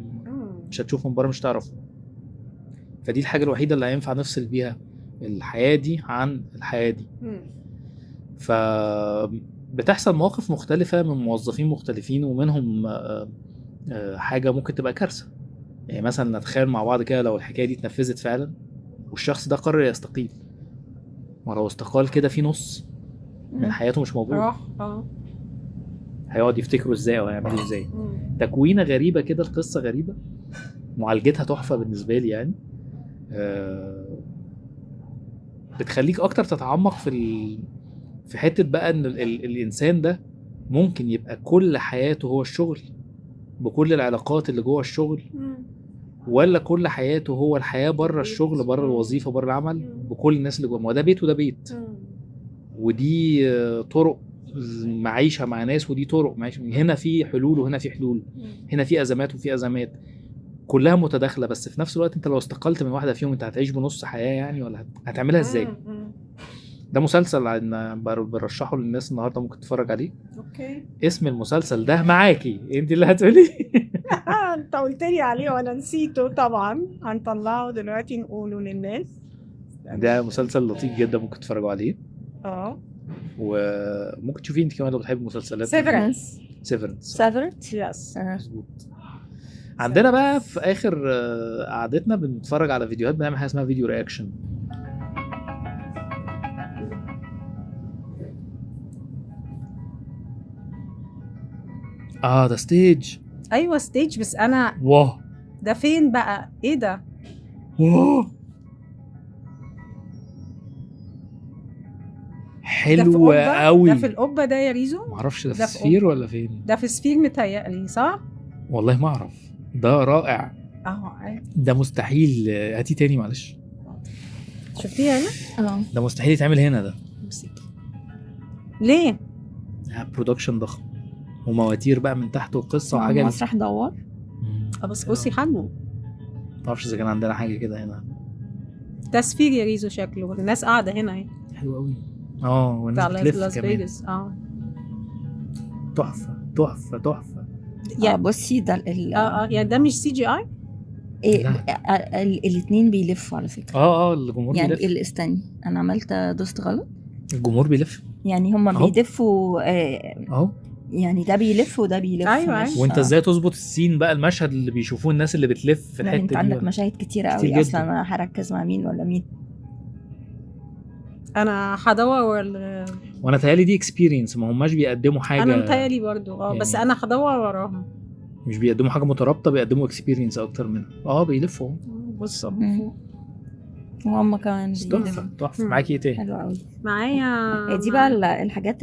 مش هتشوفهم بره، مش تعرفهم. فدي الحاجه الوحيده اللي هينفع نفصل بيها الحياه دي عن الحياه دي. فبتحصل مواقف مختلفة من موظفين مختلفين، ومنهم حاجة ممكن تبقى كارثة. يعني مثلا نتخيل مع بعض كده لو الحكاية دي اتنفذت فعلا، والشخص ده قرر يستقيل، ولو استقال كده في نص من حياته مش موجود، راح هيقعد يفتكره ازاي او هيعمله ازاي. تكوينه غريبه كده، القصه غريبه، معالجتها تحفه بالنسبه لي يعني. بتخليك اكتر تتعمق في حته بقى ان الانسان ده ممكن يبقى كل حياته هو الشغل بكل العلاقات اللي جوه الشغل، ولا كل حياته هو الحياه بره الشغل، بره الوظيفه، بره العمل، بكل الناس اللي جوه. ما ده بيت وده بيت، ودي طرق معيشه مع ناس، ودي طرق معيشه. هنا في حلول وهنا في حلول، هنا في ازمات وفي ازمات، كلها متداخله. بس في نفس الوقت انت لو استقلت من واحده فيهم انت هتعيش بنص حياه يعني، ولا هتعملها ازاي؟ ده مسلسل برشحه للناس النهارده، ممكن تتفرج عليه. اوكي. اسم المسلسل ده معاكي انت اللي هتقولي. انت قلت لي عليه وانا نسيته طبعا، هنطلعه دلوقتي نقوله للناس. ده مسلسل لطيف جدا، ممكن تتفرجوا عليه. وممكن تشوفيه انت كمان لو بتحب المسلسلات. سيفرنس. سيفرنس يس. مظبوط. عندنا بقى في اخر قعدتنا بنتفرج على فيديوهات، بنعمل حاجه اسمها فيديو رياكشن. ده ستيج. ايوه ستيج، بس انا واه ده فين بقى؟ ايه ده؟ واه ده في حلو قبة؟ قوي. ده في القبه ده يا ريزو؟ معرفش ده في ده في سفير قبة. ولا فين. ده في سفير متهيألي صح؟ والله ما اعرف. ده رائع. ده مستحيل. هاتي تاني معلش. شفتيها هنا؟ ده مستحيل يتعمل هنا. ده ليه؟ برودكشن ضخم ومواتير بقى من تحت وقصه وحاجه. مسرح دوار. بس بصي حجمه. معرفش اذا كان عندنا حاجه كده هنا. ده سفير يا ريزو شكله، الناس قاعده هنا اهي. حلو قوي. والناس بتاع بتلف لاس كمان. فيجاس. تحفه تحفه تحفه. بصي ده يعني ده مش CGI؟ الاثنين بيلفوا على فكره. الجمهور يعني بيلف. استني، انا دوست غلط. الجمهور بيلف يعني هما بيدفوا يعني ده بيلف وده بيلف. ايوه. وانت ازاي تظبط السين بقى، المشهد اللي بيشوفوه الناس اللي بتلف في الحته يعني دي؟ انت عندك مشاهد كتيره كتير قوي جداً. اصلا. انا هركز مع مين ولا مين؟ انا هدور وانا تهيالي دي اكسبيرينس، ما هماش بيقدموا حاجه. انا متهيألي برضو يعني بس انا هدور وراهم. مش بيقدموا حاجه مترابطه، بيقدموا اكسبيرينس اكتر منها. بيلفوا. بص وهم كمان تحفه تحفه. معاكي ايه تاني؟ حلو قوي. معايا دي بقى الحاجات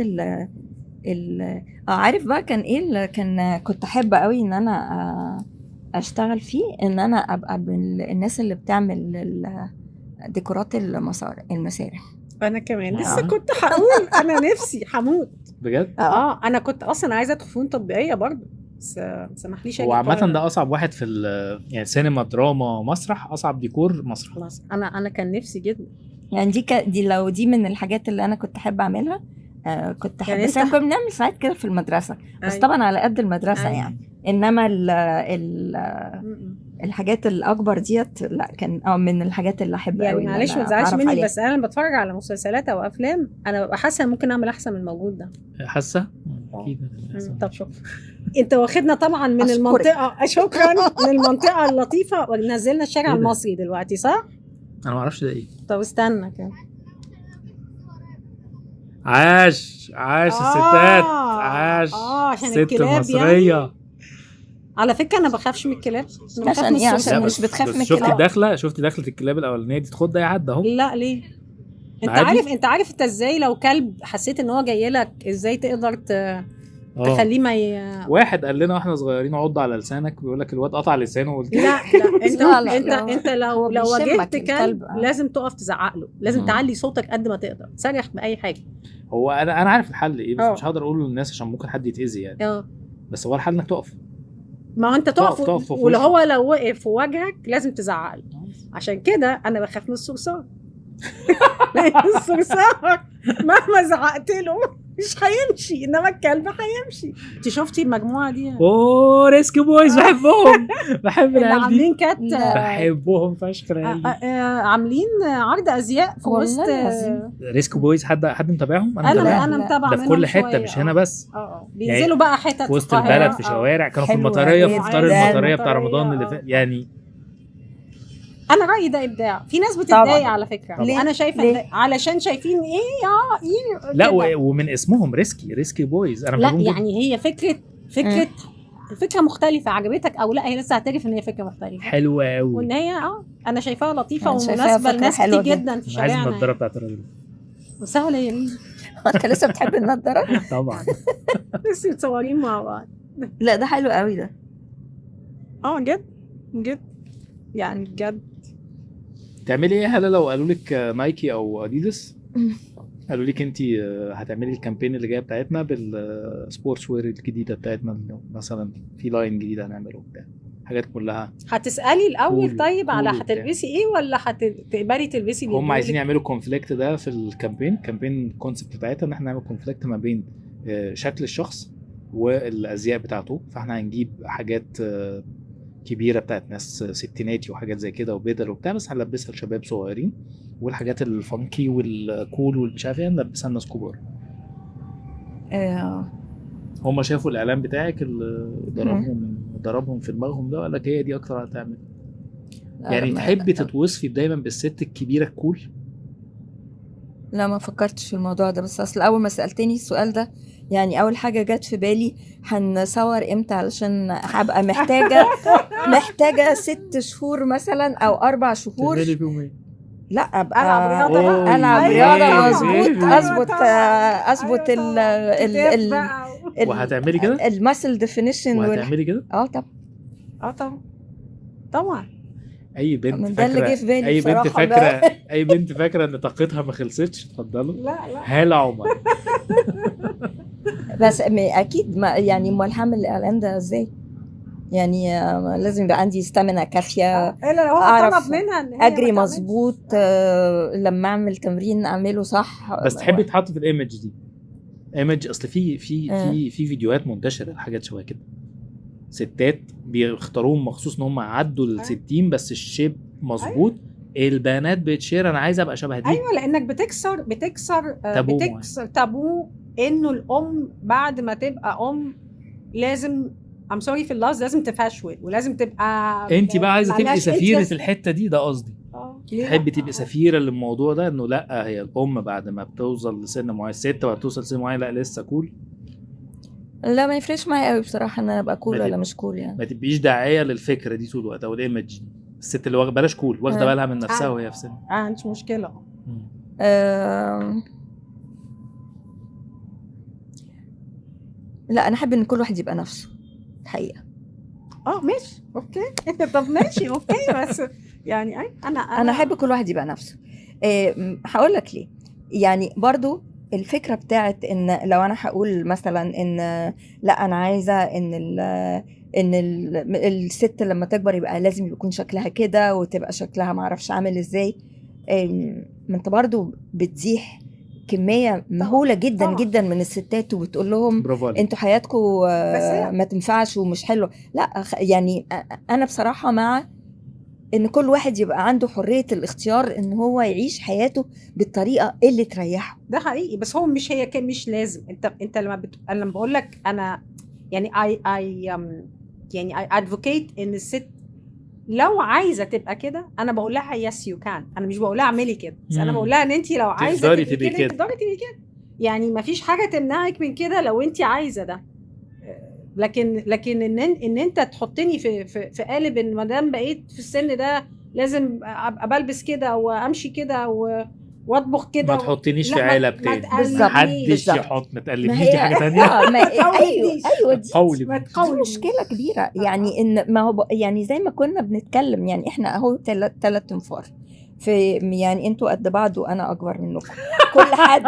عارف بقى كان ايه اللي كنت احب قوي ان انا اشتغل فيه، ان انا ابقى من الناس اللي بتعمل ديكورات المسارح. انا كمان لسه كنت هقول انا نفسي هموت بجد. انا كنت اصلا عايزه ادخل فنون تطبيقيه برضو، بس ما سمحليش. هو عامه ده اصعب واحد في يعني سينما، دراما، مسرح. اصعب ديكور مسرح. خلاص انا كان نفسي جدا. يعني دي لو دي من الحاجات اللي انا كنت احب اعملها. كنت احب. يعني بس كنا بنعمل ساعات كده في المدرسه، بس أيوة. طبعا على قد المدرسه. أيوة. يعني انما الحاجات الاكبر ديت لا، كان من الحاجات اللي احب يعني قوي. معلش ما تزعلش مني، بس انا بتفرج على مسلسلات او افلام انا ببقى حاسه ممكن اعمل احسن من الموجود ده. حاسه اكيد. طب شوف انت واخدنا طبعا من أشكرك. المنطقه. شكرا. من المنطقه اللطيفه ونزلنا الشارع إيه ده؟ المصري دلوقتي صح؟ انا ما اعرفش ده ايه. طب استنى كده. عاش الستات. عاش عشان ست الكلاب مصريه يعني. على فكره انا بخافش من الكلاب. أنا بخاف عشان من ايه؟ الصرصار. عشان مش بتخاف من شفتي الكلاب. شفتي دخلة الكلاب الاولانيه دي تخد اي حد اهو. لا ليه؟ عادي؟ انت عارف انت ازاي لو كلب حسيت ان هو جاي لك ازاي تقدر تخليه ما واحد قال لنا واحنا صغيرين عض على لسانك، بيقول لك الواد قطع لسانه وقلت لا انت لا. انت لو واجهت بيشمك كلب الكلب. لازم تقف تزعق له، لازم تعلي صوتك قد ما تقدر، تصرخ باي حاجه. هو انا عارف الحل ايه، بس مش هقدر اقوله للناس عشان ممكن حد يتاذي يعني. بس هو الحل انك تقف. ما انت تقف ولو هو لو وقف في وجهك لازم تزعق له. عشان كده انا بخاف من الصرصار. الصرصار مهما زعقت له مش هيمشي، انما الكلب هيمشي. انت شفتي المجموعه دي؟ ريسكيو بويز بحبهم. بحب العيال دي. عاملين كات بحبهم فشخ العيال دي. عاملين عرض ازياء في وسط ريسكيو بويز. حد متابعهم؟ انا متابعه ده في كل حته مش هنا بس. بينزلوا يعني بقى حتت في وسط البلد، في شوارع، كانوا في المطريه، في فطار المطريه بتاع رمضان اللي فات يعني. انا رايي ده ابداع. في ناس بتتضايق طبعاً. على فكره. ليه؟ انا شايفه ليه؟ علشان شايفين ايه لا كده. ومن اسمهم ريسكي بويز، انا لا بحبهم جداً. يعني هي فكره مختلفه، عجبتك او لا هي لسه هعترف ان هي فكره مختلفه حلوه قوي. وان هي انا شايفاها لطيفه أنا شايفاها ومناسبه فكرة لناس حلوة كتير جداً. جدا في انا عايز النضاره شارعنا. بتاعت الراجل وسهله يا ليلى. انت لسه بتحب النضاره؟ طبعا. لسه متصورين مع بعض. لا ده حلو قوي ده. جد يعني بجد. تعملي ايه هلا لو قالوا لك نايكي او اديداس قالوا لك انت هتعملي الكامبين اللي جايه بتاعتنا بالسبورتس وير الجديده بتاعتنا، مثلا في لاين جديد هنعمله بتاع حاجات كلها. هتسالي الاول كول- طيب على كول وبتاع. هتلبسي ايه ولا هتقبلي تلبسي اللي هم عايزين يقولك؟ يعملوا كونفليكت ده في الكامبين الكونسبت بتاعتها ان احنا نعمل كونفليكت ما بين شكل الشخص والازياء بتاعته. فاحنا هنجيب حاجات كبيره بتاعت ناس ستيناتي وحاجات زي كده وبدل وبتاع، بس هنلبسها لشباب صغيرين، والحاجات الفانكي والكول والمش عارف ايه هنلبسها لناس كبار. هم شافوا الاعلان بتاعك اللي ضربهم في دماغهم ده، وقال لك هي دي اكتر هتعمل. يعني تحبي تتوصفي دايما بالست الكبيره الكول؟ لا ما فكرتش في الموضوع ده، بس اصل اول ما سألتني السؤال ده يعني اول حاجة جت في بالي هنصور امتى، علشان هبقى محتاجة 6 شهور مثلا او 4 شهور. تعملي فيهم ايه؟ لا ابقى ألعب رياضة بقى. العب أيوة رياضة طبعاً. مظبوط، أيوة اظبط وهتعملي كده؟ الماسل ديفينيشن وهتعملي كده؟ طبعا اي بنت من ده اللي جه فاكره في بالي اي بنت بصراحة فاكره بقى. اي بنت فاكره ان طاقتها ما خلصتش. اتفضلوا. لا هالة عمر. بس اكيد ما يعني امال هعمل الاعلان ده ازاي؟ يعني لازم يبقى عندي استامينا كافيه، الا لو هو أعرف طلب منها ان هي اجري ما تعملش. مظبوط، لما اعمل تمرين اعمله صح. بس تحبي تحطي في الايمج دي ايمج؟ اصل في فيديوهات منتشره حاجات شبه كده، ستات بيختاروهم مخصوص ان هم عدوا ال 60 بس الشيب مظبوط. البنات بتشير انا عايزه ابقى شبه دي. ايوه لانك بتكسر تابو انه الام بعد ما تبقى ام لازم I'm sorry في اللفظ لازم تفشول ولازم تبقى انت بقى عايزه تبقي معلهاش سفيره interest. الحته دي، ده قصدي. ليه تحبي لا؟ تبقي سفيره للموضوع ده، انه لا هي الام بعد ما بتوصل لسن معين، الست بعد توصل لسن معين لا لسه كول. لا ما يفرقش معايا قوي بصراحه ان انا ابقى كول ما ولا تب- مش كول يعني. ما تبقيش داعيه للفكره دي طول الوقت او الايمج دي. الست اللي واخده بلاش كول واخده بالها من نفسها وهي في سن. مش مشكله. لا انا احب ان كل واحد يبقى نفسه الحقيقه. ماشي اوكي. طب ماشي اوكي بس يعني انا احب كل واحد يبقى نفسه. هقول لك ليه. يعني برضو الفكره بتاعت ان لو انا هقول مثلا ان لا انا عايزه ان الست لما تكبر يبقى لازم يكون شكلها كده وتبقى شكلها معرفش عامل ازاي. ما انت برضو بتزيح كميه مهوله جدا طبعا. جدا من الستات وبتقول لهم برافو عليك. انتوا حياتكم ما تنفعش ومش حلوه. لا يعني انا بصراحه مع ان كل واحد يبقى عنده حريه الاختيار ان هو يعيش حياته بالطريقه اللي تريحه. ده حقيقي بس هو مش لازم. انت انا لما بقول لك انا يعني يعني I advocate ان الست لو عايزه تبقى كده انا بقول لها يس يو كان. انا مش بقول لها اعملي كده، بس انا بقول لها ان انت لو عايزه تقدري تبقي تبقي كده. تقدري تبقي كده. يعني ما فيش حاجه تمنعك من كده لو انت عايزه ده. لكن ان انت تحطني في قالب ان ما دام بقيت في السن ده لازم ابقى بلبس كده وامشي كده واطبخ كده ما تحطينيش في علب تاني. بالظبط. محدش بالظبط. يحط. ما تقلبنيش دي حاجه تانية. ايوه دي قولي دي مشكله كبيره. يعني ان ما هو يعني زي ما كنا بنتكلم يعني احنا اهو 3 انفار في يعني انتوا قد بعض وانا اكبر منكم. كل حد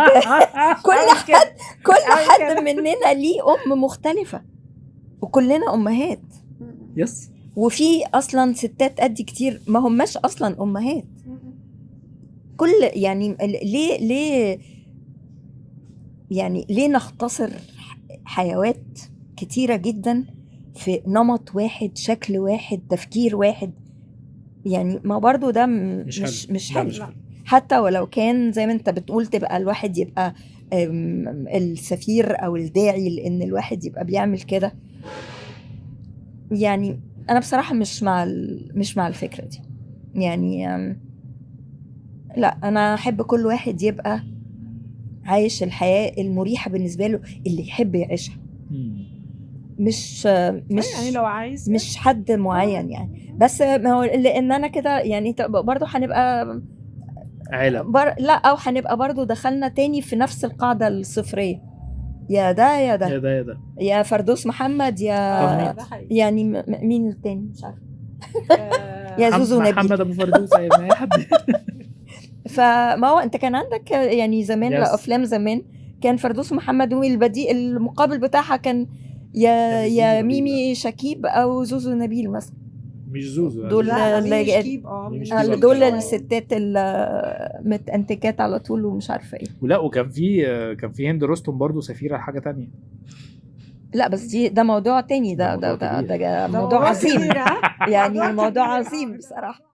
مننا ليه ام مختلفه وكلنا امهات. يس. وفي اصلا ستات قد كتير ما هماش اصلا امهات. كل يعني ليه يعني ليه نختصر حيوات كتيرة جدا في نمط واحد، شكل واحد، تفكير واحد؟ يعني ما برضو ده مش حلو. حتى ولو كان زي ما انت بتقول تبقى الواحد يبقى السفير او الداعي لان الواحد يبقى بيعمل كده. يعني انا بصراحة مش مع الفكرة دي. يعني لا انا احب كل واحد يبقى عايش الحياة المريحة بالنسبة له اللي يحب يعيشها، مش يعني لو عايز مش حد معين يعني. بس ما هو لان انا كده يعني برضو هنبقى عيلة. لا او هنبقى برضو دخلنا تاني في نفس القاعدة الصفرية، يا ده يا يا ده، ده يا ده. يا فردوس محمد يا ده حقيقي. يعني مين التاني مش عارفه يا زوزو محمد نبيل. ابو فردوس اي حد. فما هو انت كان عندك يعني زمان Yes. افلام زمان كان فردوس محمد والبديل المقابل بتاعها كان يا زوزو يا نبيل ميمي شكيب او زوزو نبيل مثلا. مش زوزو دول لا اللي- مش كيب مش مش كيب. كيب دول شوية. الستات المتأنتكات على طول ومش عارفه ايه. ولا وكان في هند رستم برضو سفيرة حاجة تانية. لا بس ده موضوع تاني، ده ده موضوع كبير. ده ده موضوع عظيم كبير، ها؟ يعني موضوع موضوع كبير. عظيم بصراحه.